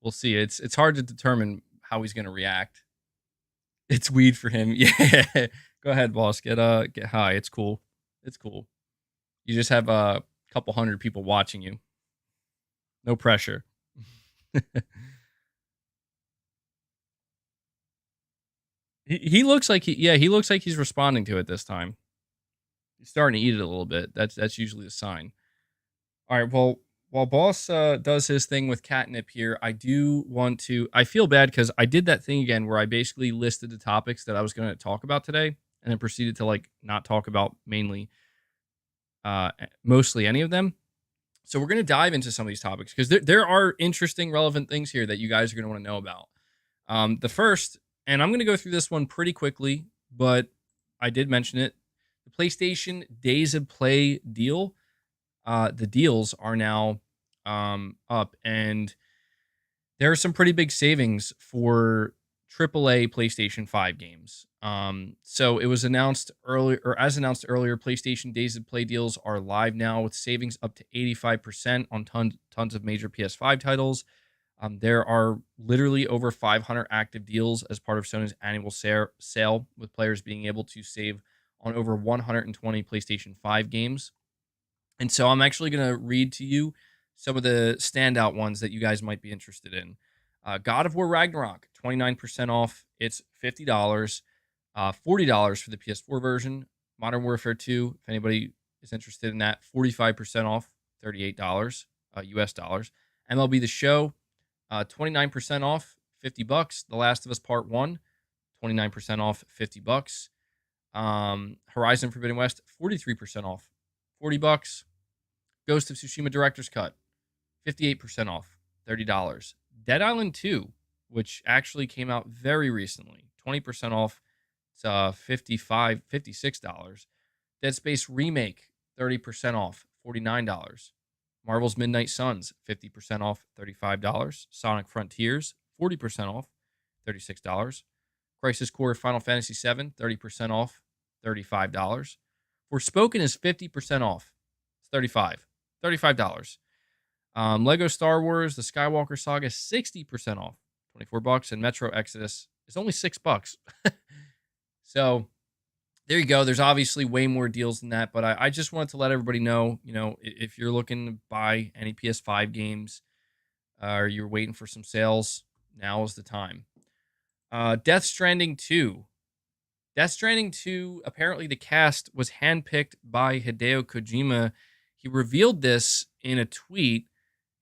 We'll see. It's hard to determine how he's gonna react. It's weed for him. Yeah. Go ahead, boss. Get high. It's cool. It's cool. You just have a couple hundred people watching you. No pressure. he looks like he looks like he's responding to it this time. He's starting to eat it a little bit. That's usually a sign. All right. Well, while boss does his thing with catnip here, I do want to. I feel bad because I did that thing again where I basically listed the topics that I was going to talk about today, and then proceeded to like not talk about mostly any of them. So we're going to dive into some of these topics because there are interesting, relevant things here that you guys are going to want to know about. The first, and I'm going to go through this one pretty quickly, but I did mention it. The PlayStation Days of Play deal. The deals are now up, and there are some pretty big savings for AAA PlayStation 5 games. So it was announced earlier, or as announced earlier, PlayStation Days of Play deals are live now with savings up to 85% on tons of major PS5 titles. There are literally over 500 active deals as part of Sony's annual sale, with players being able to save on over 120 PlayStation 5 games. And so I'm actually going to read to you some of the standout ones that you guys might be interested in. God of War Ragnarok, 29% off. It's $50. $40 for the PS4 version. Modern Warfare 2, if anybody is interested in that, 45% off, $38 US dollars. MLB The Show, 29% off, $50. The Last of Us Part 1, 29% off, $50. Horizon Forbidden West, 43% off, $40. Ghost of Tsushima Director's Cut, 58% off, $30. Dead Island 2, which actually came out very recently, 20% off. It's $56. Dead Space Remake, 30% off, $49. Marvel's Midnight Suns, 50% off, $35. Sonic Frontiers, 40% off, $36. Crisis Core Final Fantasy VII, 30% off, $35. Forspoken is 50% off. It's $35. Lego Star Wars, The Skywalker Saga, 60% off, $24. And Metro Exodus is only $6. So there you go. There's obviously way more deals than that, but I just wanted to let everybody know, if you're looking to buy any PS5 games, or you're waiting for some sales, now is the time. Death Stranding 2. Death Stranding 2, apparently the cast was handpicked by Hideo Kojima. He revealed this in a tweet,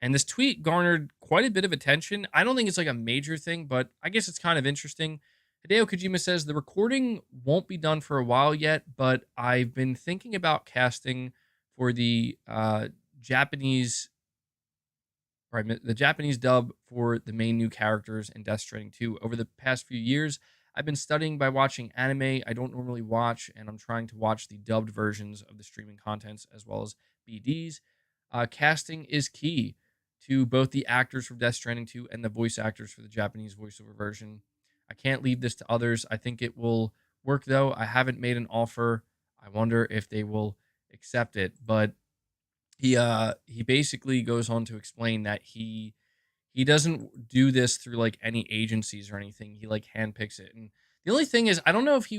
and this tweet garnered quite a bit of attention. I don't think it's like a major thing, but I guess it's kind of interesting. Hideo Kojima says, the recording won't be done for a while yet, but I've been thinking about casting for the Japanese dub for the main new characters in Death Stranding 2. Over the past few years, I've been studying by watching anime I don't normally watch, and I'm trying to watch the dubbed versions of the streaming contents as well as BDs. Casting is key to both the actors from Death Stranding 2 and the voice actors for the Japanese voiceover version. I can't leave this to others. I think it will work, though. I haven't made an offer. I wonder if they will accept it. But he basically goes on to explain that he doesn't do this through like any agencies or anything. He like handpicks it. And the only thing is, I don't know if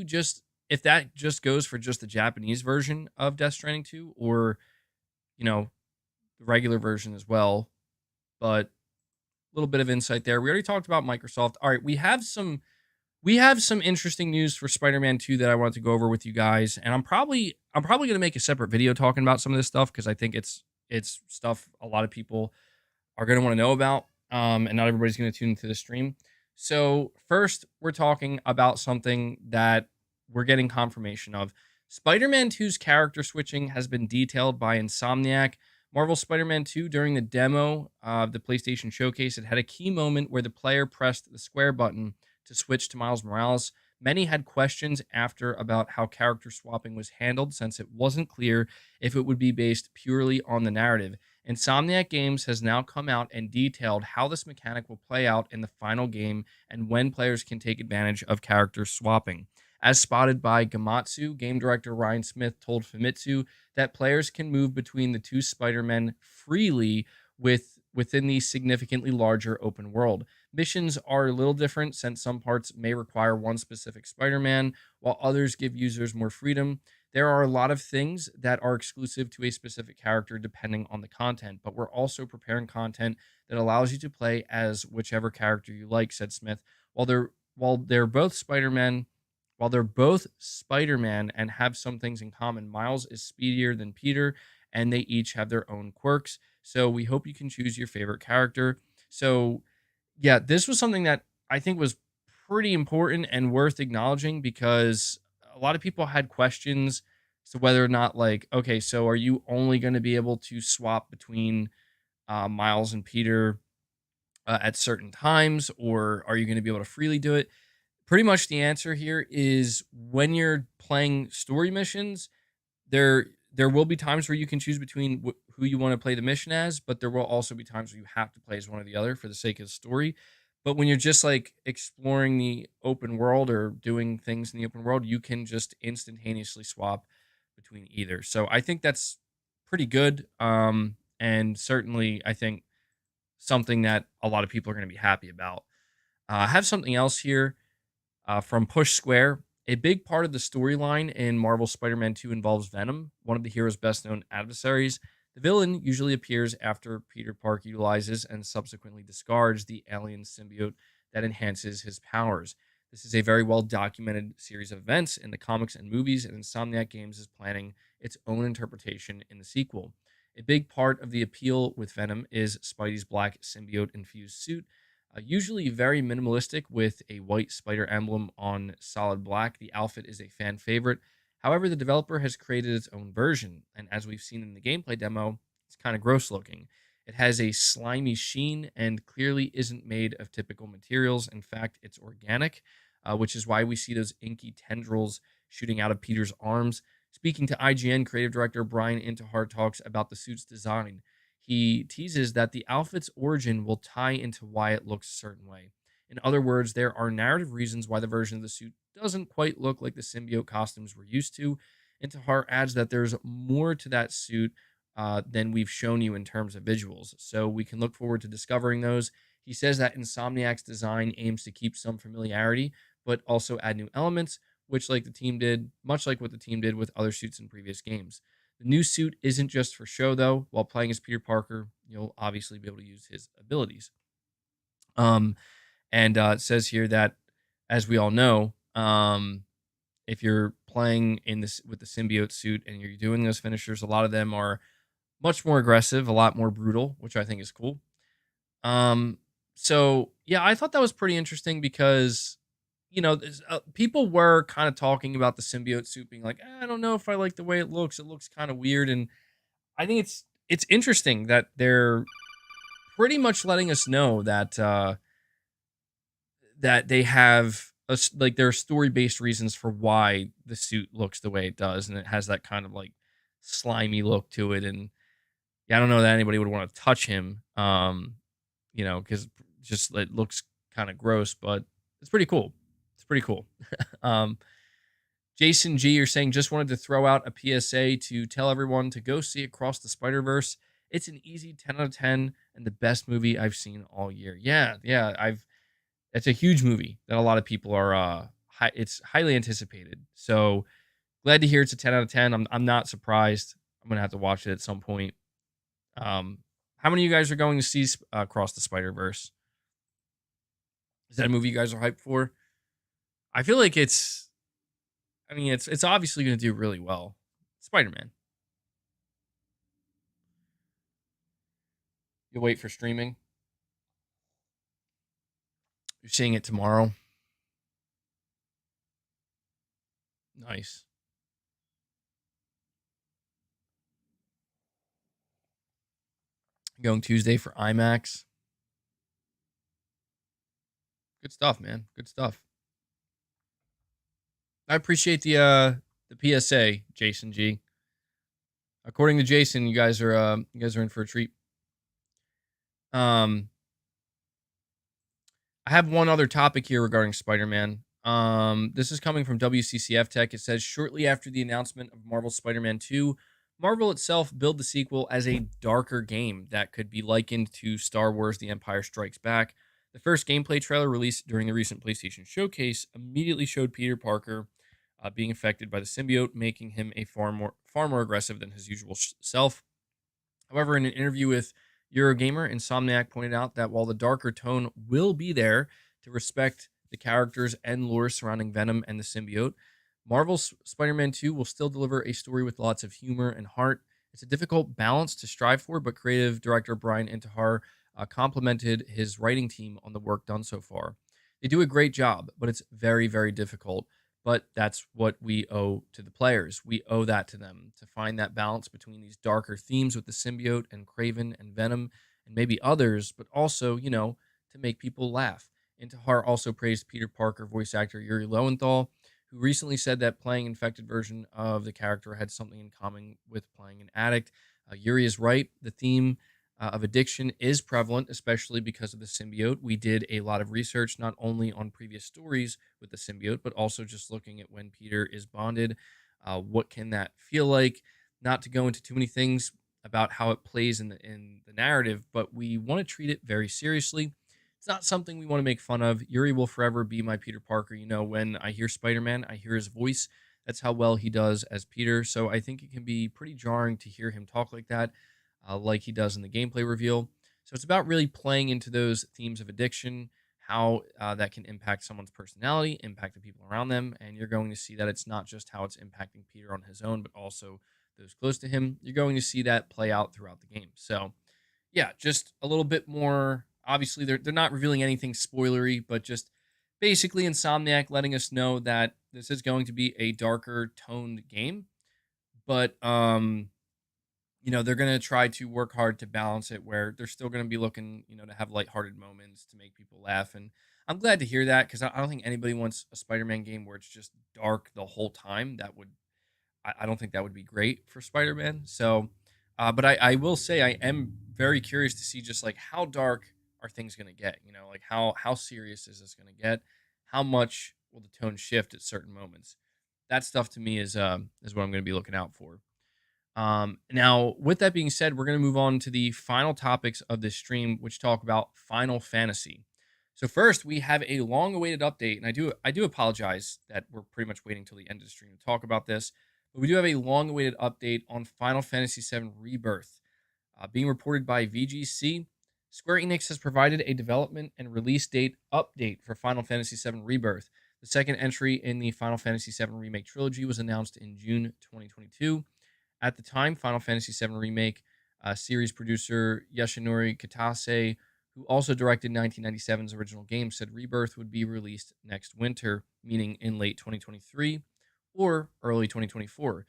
that just goes for just the Japanese version of Death Stranding 2 or, the regular version as well. But little bit of insight there. We already talked about Microsoft. All right, we have some interesting news for Spider-Man 2 that I wanted to go over with you guys, and I'm probably going to make a separate video talking about some of this stuff because I think it's stuff a lot of people are going to want to know about, and not everybody's going to tune into the stream. So first, we're talking about something that we're getting confirmation of. Spider-Man 2's character switching has been detailed by Insomniac. Marvel Spider-Man 2, during the demo of the PlayStation Showcase, it had a key moment where the player pressed the square button to switch to Miles Morales. Many had questions after about how character swapping was handled, since it wasn't clear if it would be based purely on the narrative. Insomniac Games has now come out and detailed how this mechanic will play out in the final game and when players can take advantage of character swapping. As spotted by Gamatsu, game director Ryan Smith told Famitsu that players can move between the two Spider-Men freely within the significantly larger open world. Missions are a little different since some parts may require one specific Spider-Man, while others give users more freedom. There are a lot of things that are exclusive to a specific character depending on the content, but we're also preparing content that allows you to play as whichever character you like, said Smith. While they're both Spider-Man, while they're both Spider-Man and have some things in common, Miles is speedier than Peter, and they each have their own quirks. So we hope you can choose your favorite character. So yeah, this was something that I think was pretty important and worth acknowledging because a lot of people had questions as to whether or not, like, okay, so are you only going to be able to swap between Miles and Peter at certain times, or are you going to be able to freely do it? Pretty much the answer here is when you're playing story missions, there will be times where you can choose between who you want to play the mission as, but there will also be times where you have to play as one or the other for the sake of the story. But when you're just like exploring the open world or doing things in the open world, you can just instantaneously swap between either. So I think that's pretty good. And certainly I think something that a lot of people are going to be happy about. I have something else here from Push Square. A big part of the storyline in Marvel Spider-Man 2 involves Venom, one of the hero's best-known adversaries. The villain usually appears after Peter Parker utilizes and subsequently discards the alien symbiote that enhances his powers. This is a very well-documented series of events in the comics and movies, and Insomniac Games is planning its own interpretation in the sequel. A big part of the appeal with Venom is Spidey's black symbiote-infused suit, usually very minimalistic with a white spider emblem on solid black. The outfit is a fan favorite. However, the developer has created its own version, and as we've seen in the gameplay demo, it's kind of gross looking. It has a slimy sheen and clearly isn't made of typical materials. In fact, it's organic, which is why we see those inky tendrils shooting out of Peter's arms. Speaking to IGN, creative director Brian Intihar talks about the suit's design. He teases that the outfit's origin will tie into why it looks a certain way. In other words, there are narrative reasons why the version of the suit doesn't quite look like the symbiote costumes we're used to. Intihar adds that there's more to that suit than we've shown you in terms of visuals, so we can look forward to discovering those. He says that Insomniac's design aims to keep some familiarity, but also add new elements, which, like the team did, much like what the team did with other suits in previous games. The new suit isn't just for show, though. While playing as Peter Parker, you'll obviously be able to use his abilities. And it says here that, as we all know, if you're playing in this with the symbiote suit and you're doing those finishers, a lot of them are much more aggressive, a lot more brutal, which I think is cool. So yeah, I thought that was pretty interesting because people were kind of talking about the symbiote suit being like, I don't know if I like the way it looks. It looks kind of weird, and I think it's interesting that they're pretty much letting us know that that they have like there are story based reasons for why the suit looks the way it does, and it has that kind of like slimy look to it. And yeah, I don't know that anybody would want to touch him, because just it looks kind of gross, but it's pretty cool. It's pretty cool. Jason G, you're saying just wanted to throw out a PSA to tell everyone to go see Across the Spider-Verse. It's an easy 10 out of 10 and the best movie I've seen all year. Yeah, it's a huge movie that a lot of people are it's highly anticipated. So glad to hear it's a 10 out of 10. I'm not surprised. I'm gonna have to watch it at some point. How many of you guys are going to see Across the Spider-Verse? Is that a movie you guys are hyped for? I feel like it's obviously going to do really well. Spider-Man. You'll wait for streaming. You're seeing it tomorrow. Nice. Going Tuesday for IMAX. Good stuff, man. Good stuff. I appreciate the PSA, Jason G. According to Jason, you guys are in for a treat. I have one other topic here regarding Spider-Man. This is coming from WCCF Tech. It says, shortly after the announcement of Marvel's Spider-Man 2, Marvel itself billed the sequel as a darker game that could be likened to Star Wars The Empire Strikes Back. The first gameplay trailer released during the recent PlayStation Showcase immediately showed Peter Parker being affected by the symbiote, making him a far more aggressive than his usual self. However, in an interview with Eurogamer, Insomniac pointed out that while the darker tone will be there to respect the characters and lore surrounding Venom and the symbiote, Marvel's Spider-Man 2 will still deliver a story with lots of humor and heart. It's a difficult balance to strive for, but creative director Brian Intihar complimented his writing team on the work done so far. They do a great job, but it's very, very difficult. But that's what we owe to the players. We owe that to them to find that balance between these darker themes with the symbiote and Kraven and Venom and maybe others, but also, to make people laugh. Intihar also praised Peter Parker voice actor Yuri Lowenthal, who recently said that playing infected version of the character had something in common with playing an addict. Yuri is right. The theme of addiction is prevalent, especially because of the symbiote. We did a lot of research, not only on previous stories with the symbiote, but also just looking at when Peter is bonded. What can that feel like? Not to go into too many things about how it plays in the narrative, but we want to treat it very seriously. It's not something we want to make fun of. Yuri will forever be my Peter Parker. When I hear Spider-Man, I hear his voice. That's how well he does as Peter. So I think it can be pretty jarring to hear him talk like that, like he does in the gameplay reveal. So it's about really playing into those themes of addiction, how that can impact someone's personality, impact the people around them. And you're going to see that it's not just how it's impacting Peter on his own, but also those close to him. You're going to see that play out throughout the game. So yeah, just a little bit more. Obviously, they're not revealing anything spoilery, but just basically Insomniac letting us know that this is going to be a darker toned game. But they're going to try to work hard to balance it where they're still going to be looking, to have lighthearted moments to make people laugh. And I'm glad to hear that, because I don't think anybody wants a Spider-Man game where it's just dark the whole time. I don't think that would be great for Spider-Man. So, but I will say I am very curious to see just like how dark are things going to get, like how serious is this going to get? How much will the tone shift at certain moments? That stuff to me is what I'm going to be looking out for. Now, with that being said, we're going to move on to the final topics of this stream, which talk about Final Fantasy. So first, we have a long-awaited update, and I do apologize that we're pretty much waiting till the end of the stream to talk about this, but we do have a long-awaited update on Final Fantasy VII Rebirth. Being reported by VGC, Square Enix has provided a development and release date update for Final Fantasy VII Rebirth. The second entry in the Final Fantasy VII Remake trilogy was announced in June 2022. At the time, Final Fantasy VII Remake series producer Yoshinori Kitase, who also directed 1997's original game, said Rebirth would be released next winter, meaning in late 2023 or early 2024.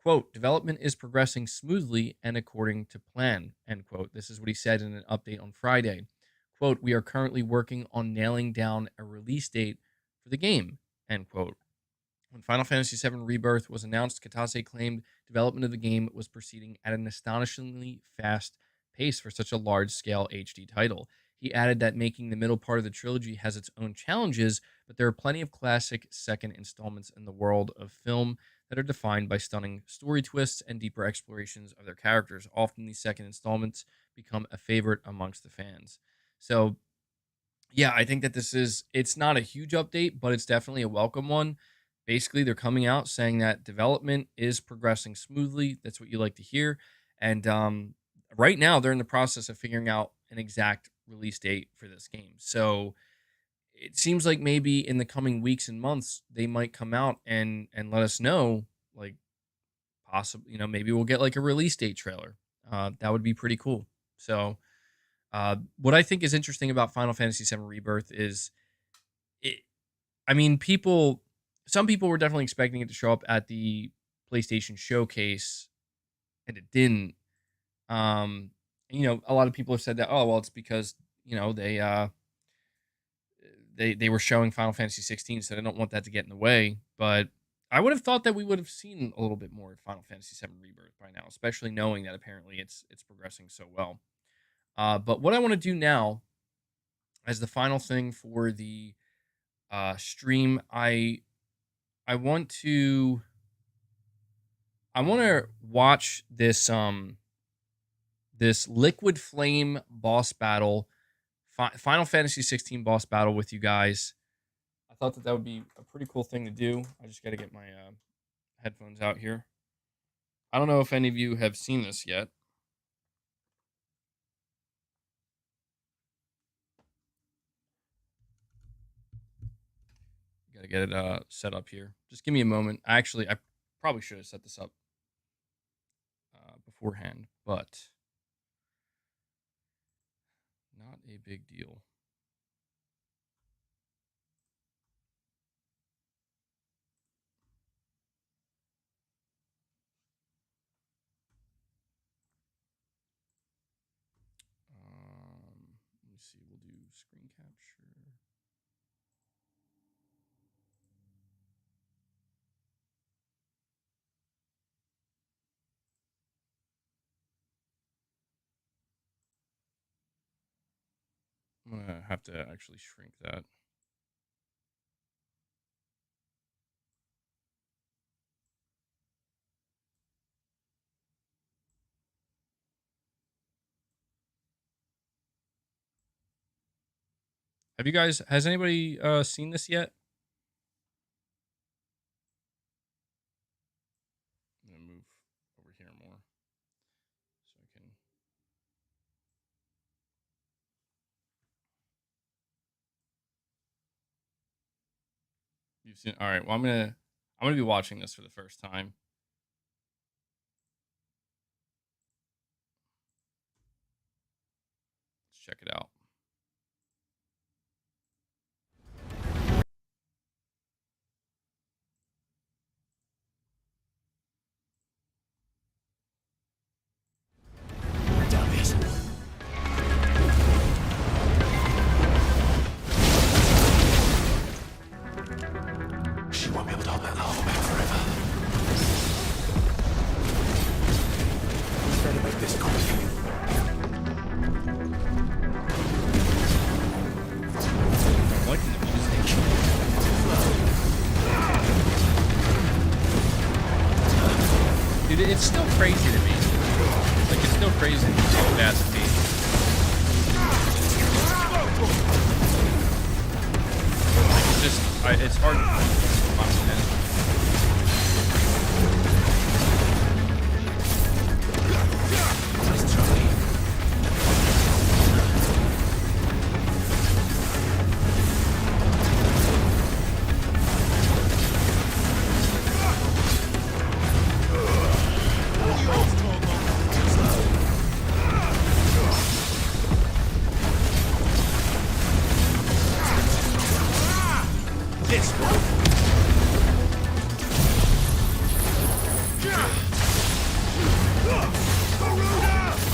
Quote, development is progressing smoothly and according to plan, end quote. This is what he said in an update on Friday. Quote, we are currently working on nailing down a release date for the game, end quote. When Final Fantasy VII Rebirth was announced, Kitase claimed development of the game was proceeding at an astonishingly fast pace for such a large-scale HD title. He added that making the middle part of the trilogy has its own challenges, but there are plenty of classic second installments in the world of film that are defined by stunning story twists and deeper explorations of their characters. Often these second installments become a favorite amongst the fans. So, yeah, I think that it's not a huge update, but it's definitely a welcome one. Basically, they're coming out saying that development is progressing smoothly. That's what you like to hear. And right now, they're in the process of figuring out an exact release date for this game. So it seems like maybe in the coming weeks and months, they might come out and let us know, like, possibly, maybe we'll get like a release date trailer. That would be pretty cool. So what I think is interesting about Final Fantasy VII Rebirth is, some people were definitely expecting it to show up at the PlayStation Showcase, and it didn't. A lot of people have said that, oh, well, it's because, they were showing Final Fantasy 16, so they don't want that to get in the way. But I would have thought that we would have seen a little bit more Final Fantasy VII Rebirth by now, especially knowing that apparently it's progressing so well. But what I want to do now, as the final thing for the stream, I want to watch this this Liquid Flame boss battle, Final Fantasy 16 boss battle with you guys. I thought that would be a pretty cool thing to do. I just got to get my headphones out here. I don't know if any of you have seen this yet. Got to get it set up here. Just give me a moment. I probably should have set this up beforehand, but not a big deal. Let me see. We'll do screen capture. I'm going to have to actually shrink that. Has anybody seen this yet? I'm going to move over here more so I can. You've seen. All right. Well, I'm gonna be watching this for the first time. Let's check it out. It's still crazy to me. Like, it's still crazy to see what that's to be. Like, it's hard to understand.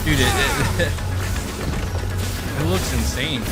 Dude, it looks insane.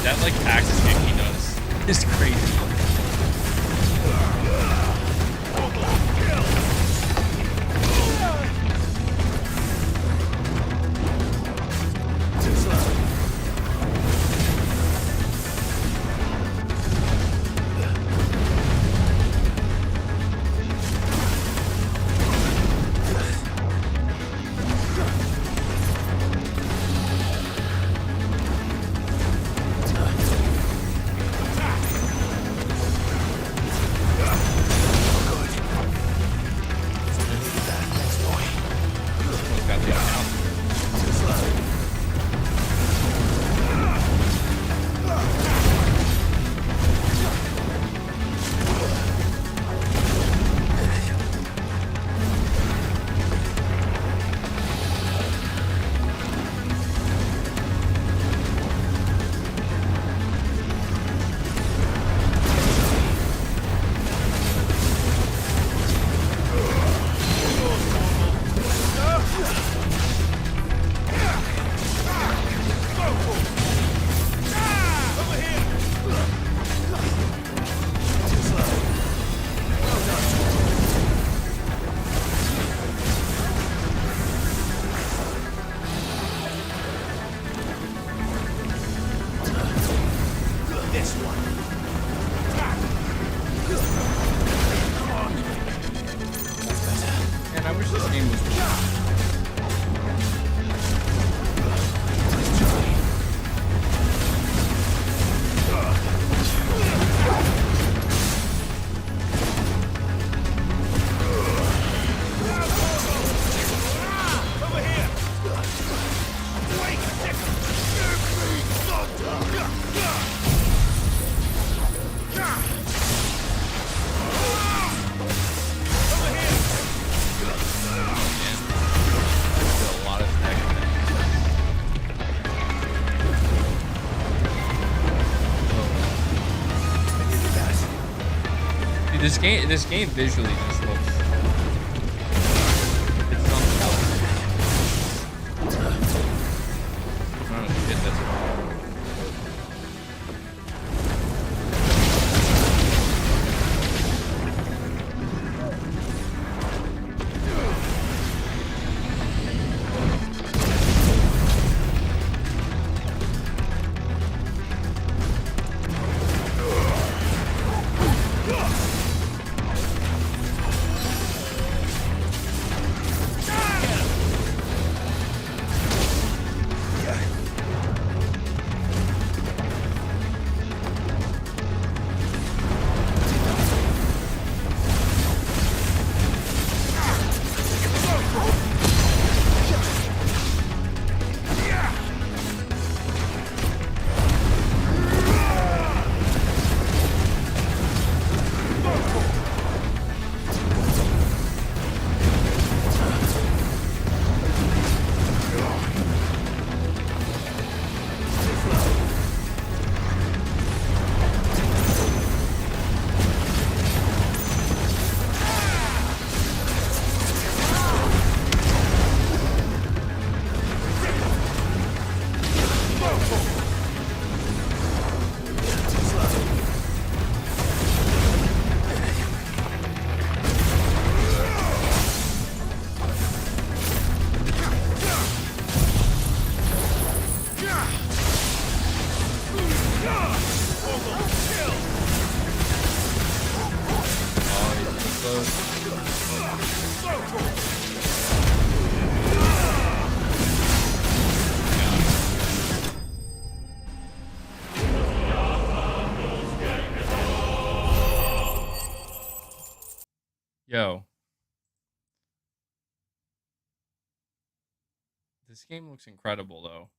That like axis kick he does is crazy. This game visually just looks. It's something else. Oh shit, that's wrong. Yo. This game looks incredible, though.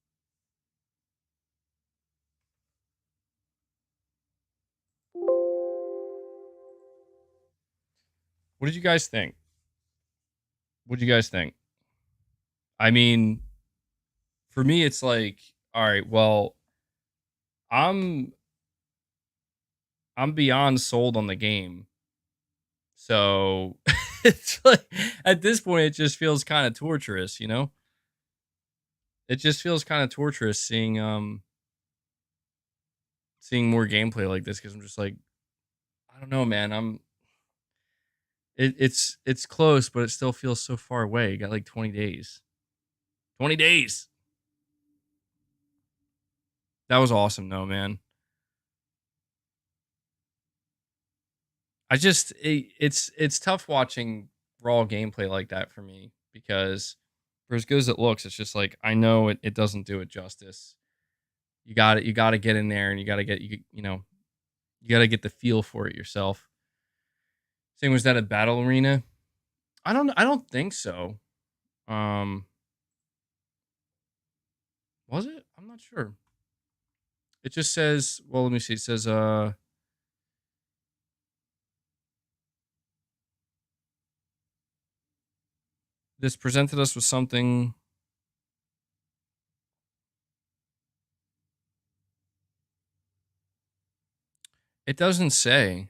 What did you guys think? What did you guys think? I mean, for me, it's like, all right, well, I'm beyond sold on the game. So it's like at this point, it just feels kind of torturous, you know? It just feels kind of torturous seeing more gameplay like this, because I'm just like, I don't know, man. It's close, but it still feels so far away. You got like 20 days. 20 days. That was awesome though, man. It's tough watching raw gameplay like that for me, because for as good as it looks, it's just like, I know it doesn't do it justice. You got to get in there, and you got to get you got to get the feel for it yourself. Same, was that a battle arena? I don't think so. Was it? I'm not sure. It just says, well, let me see. It says this presented us with something. It doesn't say.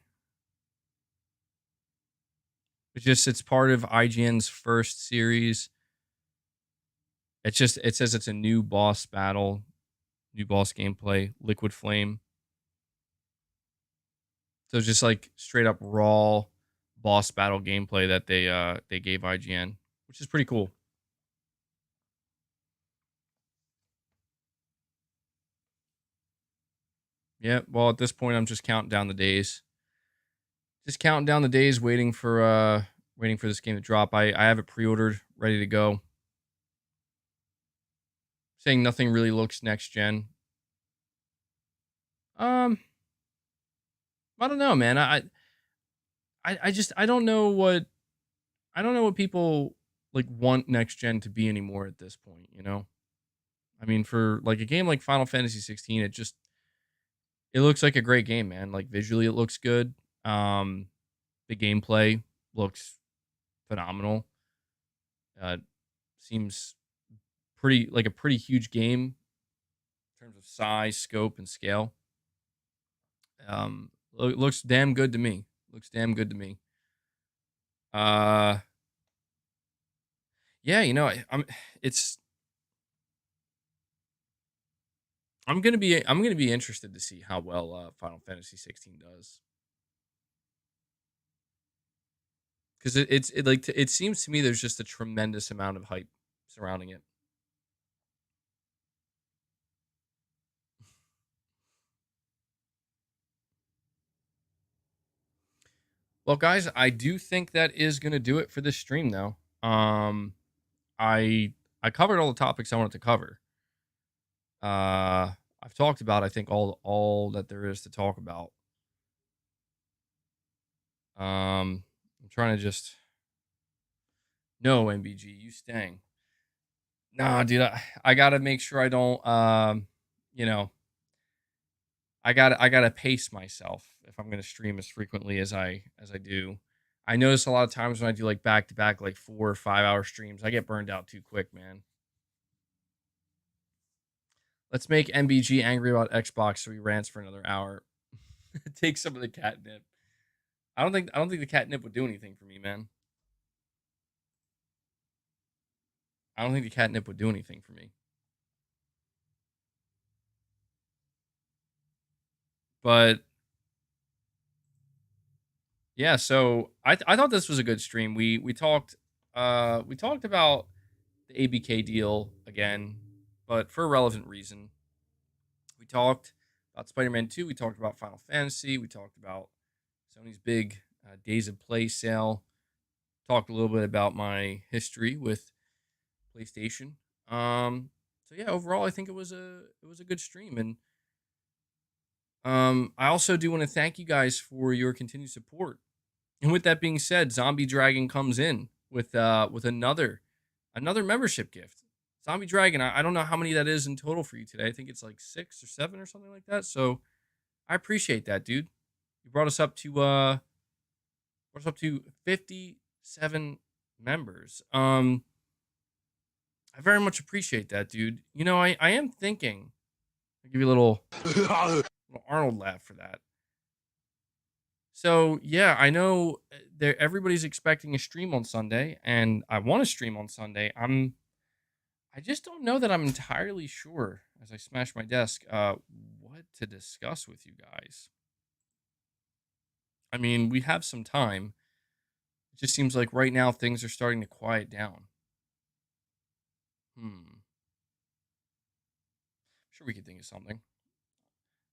It's part of IGN's first series. It says it's a new boss battle, new boss gameplay, Liquid Flame. So just like straight up raw boss battle gameplay that they gave IGN, which is pretty cool. Yeah, well, at this point, I'm just counting down the days. Just counting down the days, waiting for this game to drop. I have it pre-ordered, ready to go. Saying nothing really looks next gen. I don't know, man. I don't know what people like want next gen to be anymore at this point, you know? I mean, for like a game like Final Fantasy 16, it looks like a great game, man. Like visually it looks good. The gameplay looks phenomenal. Seems a pretty huge game in terms of size, scope, and scale. Looks damn good to me. Looks damn good to me. Yeah, you know, I'm gonna be interested to see how well Final Fantasy 16 does, because it seems to me there's just a tremendous amount of hype surrounding it. Well, guys, I do think that is gonna do it for this stream, though. I I covered all the topics I wanted to cover. I've talked about, I think, all that there is to talk about. I'm trying to just no MBG, you staying. Nah, dude, I gotta make sure I don't you know, I gotta pace myself if I'm gonna stream as frequently as I do. I notice a lot of times when I do like back to back like 4 or 5 hour streams, I get burned out too quick, man. Let's make MBG angry about Xbox so he rants for another hour. Take some of the catnip. I don't think the catnip would do anything for me, man. I don't think the catnip would do anything for me. But yeah, so I thought this was a good stream. We talked about the ABK deal again, but for a relevant reason. We talked about Spider-Man 2, we talked about Final Fantasy, we talked about Sony's big Days of Play sale. Talked a little bit about my history with PlayStation. So yeah, overall I think it was a good stream, and I also do want to thank you guys for your continued support. And with that being said, Zombie Dragon comes in with another membership gift. Zombie Dragon, I don't know how many that is in total for you today. I think it's like 6 or 7 or something like that. So I appreciate that, dude. You brought us up to 57 members. I very much appreciate that, dude. You know, I am thinking, I'll give you a little Arnold laugh for that. So yeah, I know everybody's expecting a stream on Sunday, and I want to stream on Sunday. I just don't know that I'm entirely sure, as I smash my desk, what to discuss with you guys. I mean, we have some time. It just seems like right now things are starting to quiet down. I'm sure we could think of something.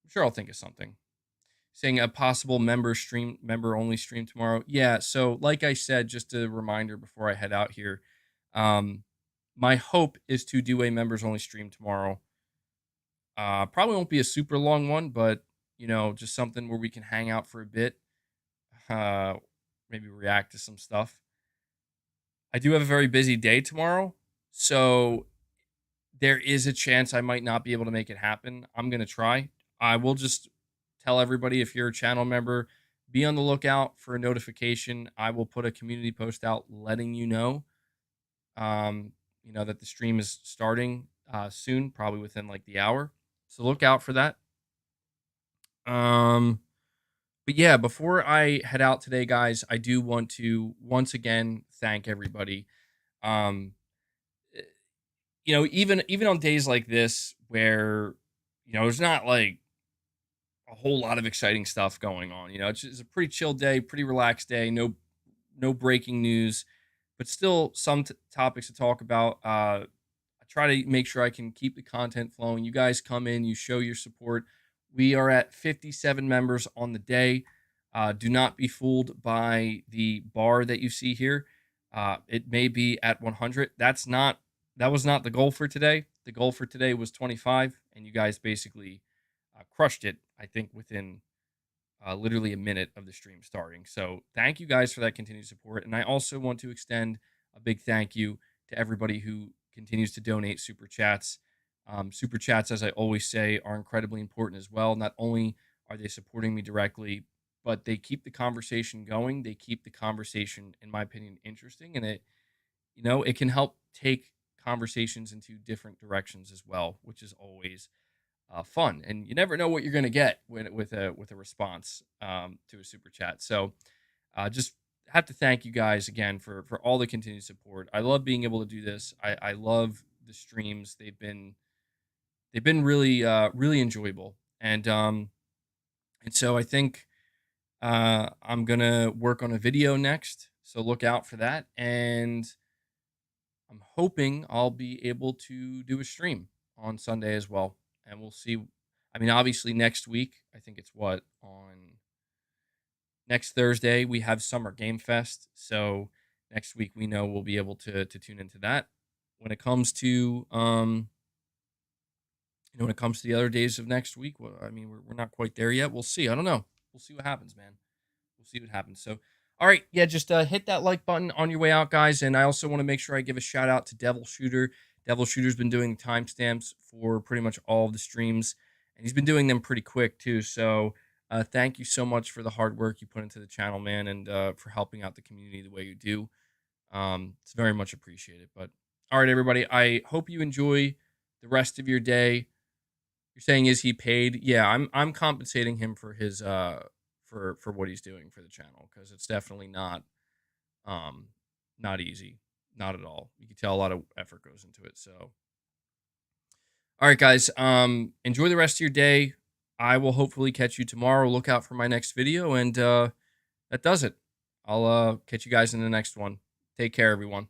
I'm sure I'll think of something. Saying a possible member only stream tomorrow. Yeah, so like I said, just a reminder before I head out here. My hope is to do a members only stream tomorrow. Probably won't be a super long one, but you know, just something where we can hang out for a bit. Maybe react to some stuff. I do have a very busy day tomorrow, so there is a chance I might not be able to make it happen. I'm gonna try. I will just tell everybody, if you're a channel member, be on the lookout for a notification. I will put a community post out letting you know, you know, that the stream is starting soon, probably within like the hour. So look out for that. But yeah, before I head out today, guys, I do want to once again thank everybody. You know, even on days like this where, you know, there's not like a whole lot of exciting stuff going on. You know, it's a pretty chill day, pretty relaxed day. No breaking news, but still some topics to talk about. I try to make sure I can keep the content flowing. You guys come in, you show your support. We are at 57 members on the day. Do not be fooled by the bar that you see here. It may be at 100. That was not the goal for today. The goal for today was 25, and you guys basically crushed it, I think, within literally a minute of the stream starting. So thank you guys for that continued support. And I also want to extend a big thank you to everybody who continues to donate super chats. Super chats, as I always say, are incredibly important as well. Not only are they supporting me directly, but they keep the conversation going. They keep the conversation, in my opinion, interesting. And it, you know, it can help take conversations into different directions as well, which is always fun. And you never know what you're going to get with a response to a super chat. So just have to thank you guys again for all the continued support. I love being able to do this. I love the streams. They've been really really enjoyable. And so I think I'm gonna work on a video next, so look out for that. And I'm hoping I'll be able to do a stream on Sunday as well, and we'll see. I mean, obviously next week, I think it's what, on next Thursday we have Summer Game Fest, so next week we know we'll be able to tune into that. When it comes to when it comes to the other days of next week, well, I mean, we're not quite there yet. We'll see. I don't know. We'll see what happens, man. We'll see what happens. So, all right, yeah, just hit that like button on your way out, guys. And I also want to make sure I give a shout out to Devil Shooter. Devil Shooter's been doing timestamps for pretty much all of the streams, and he's been doing them pretty quick too. So, thank you so much for the hard work you put into the channel, man, and for helping out the community the way you do. It's very much appreciated. But all right, everybody, I hope you enjoy the rest of your day. You're saying, is he paid? Yeah, I'm compensating him for his for what he's doing for the channel, because it's definitely not easy, not at all. You can tell a lot of effort goes into it. So, all right, guys, enjoy the rest of your day. I will hopefully catch you tomorrow. Look out for my next video, and that does it. I'll catch you guys in the next one. Take care, everyone.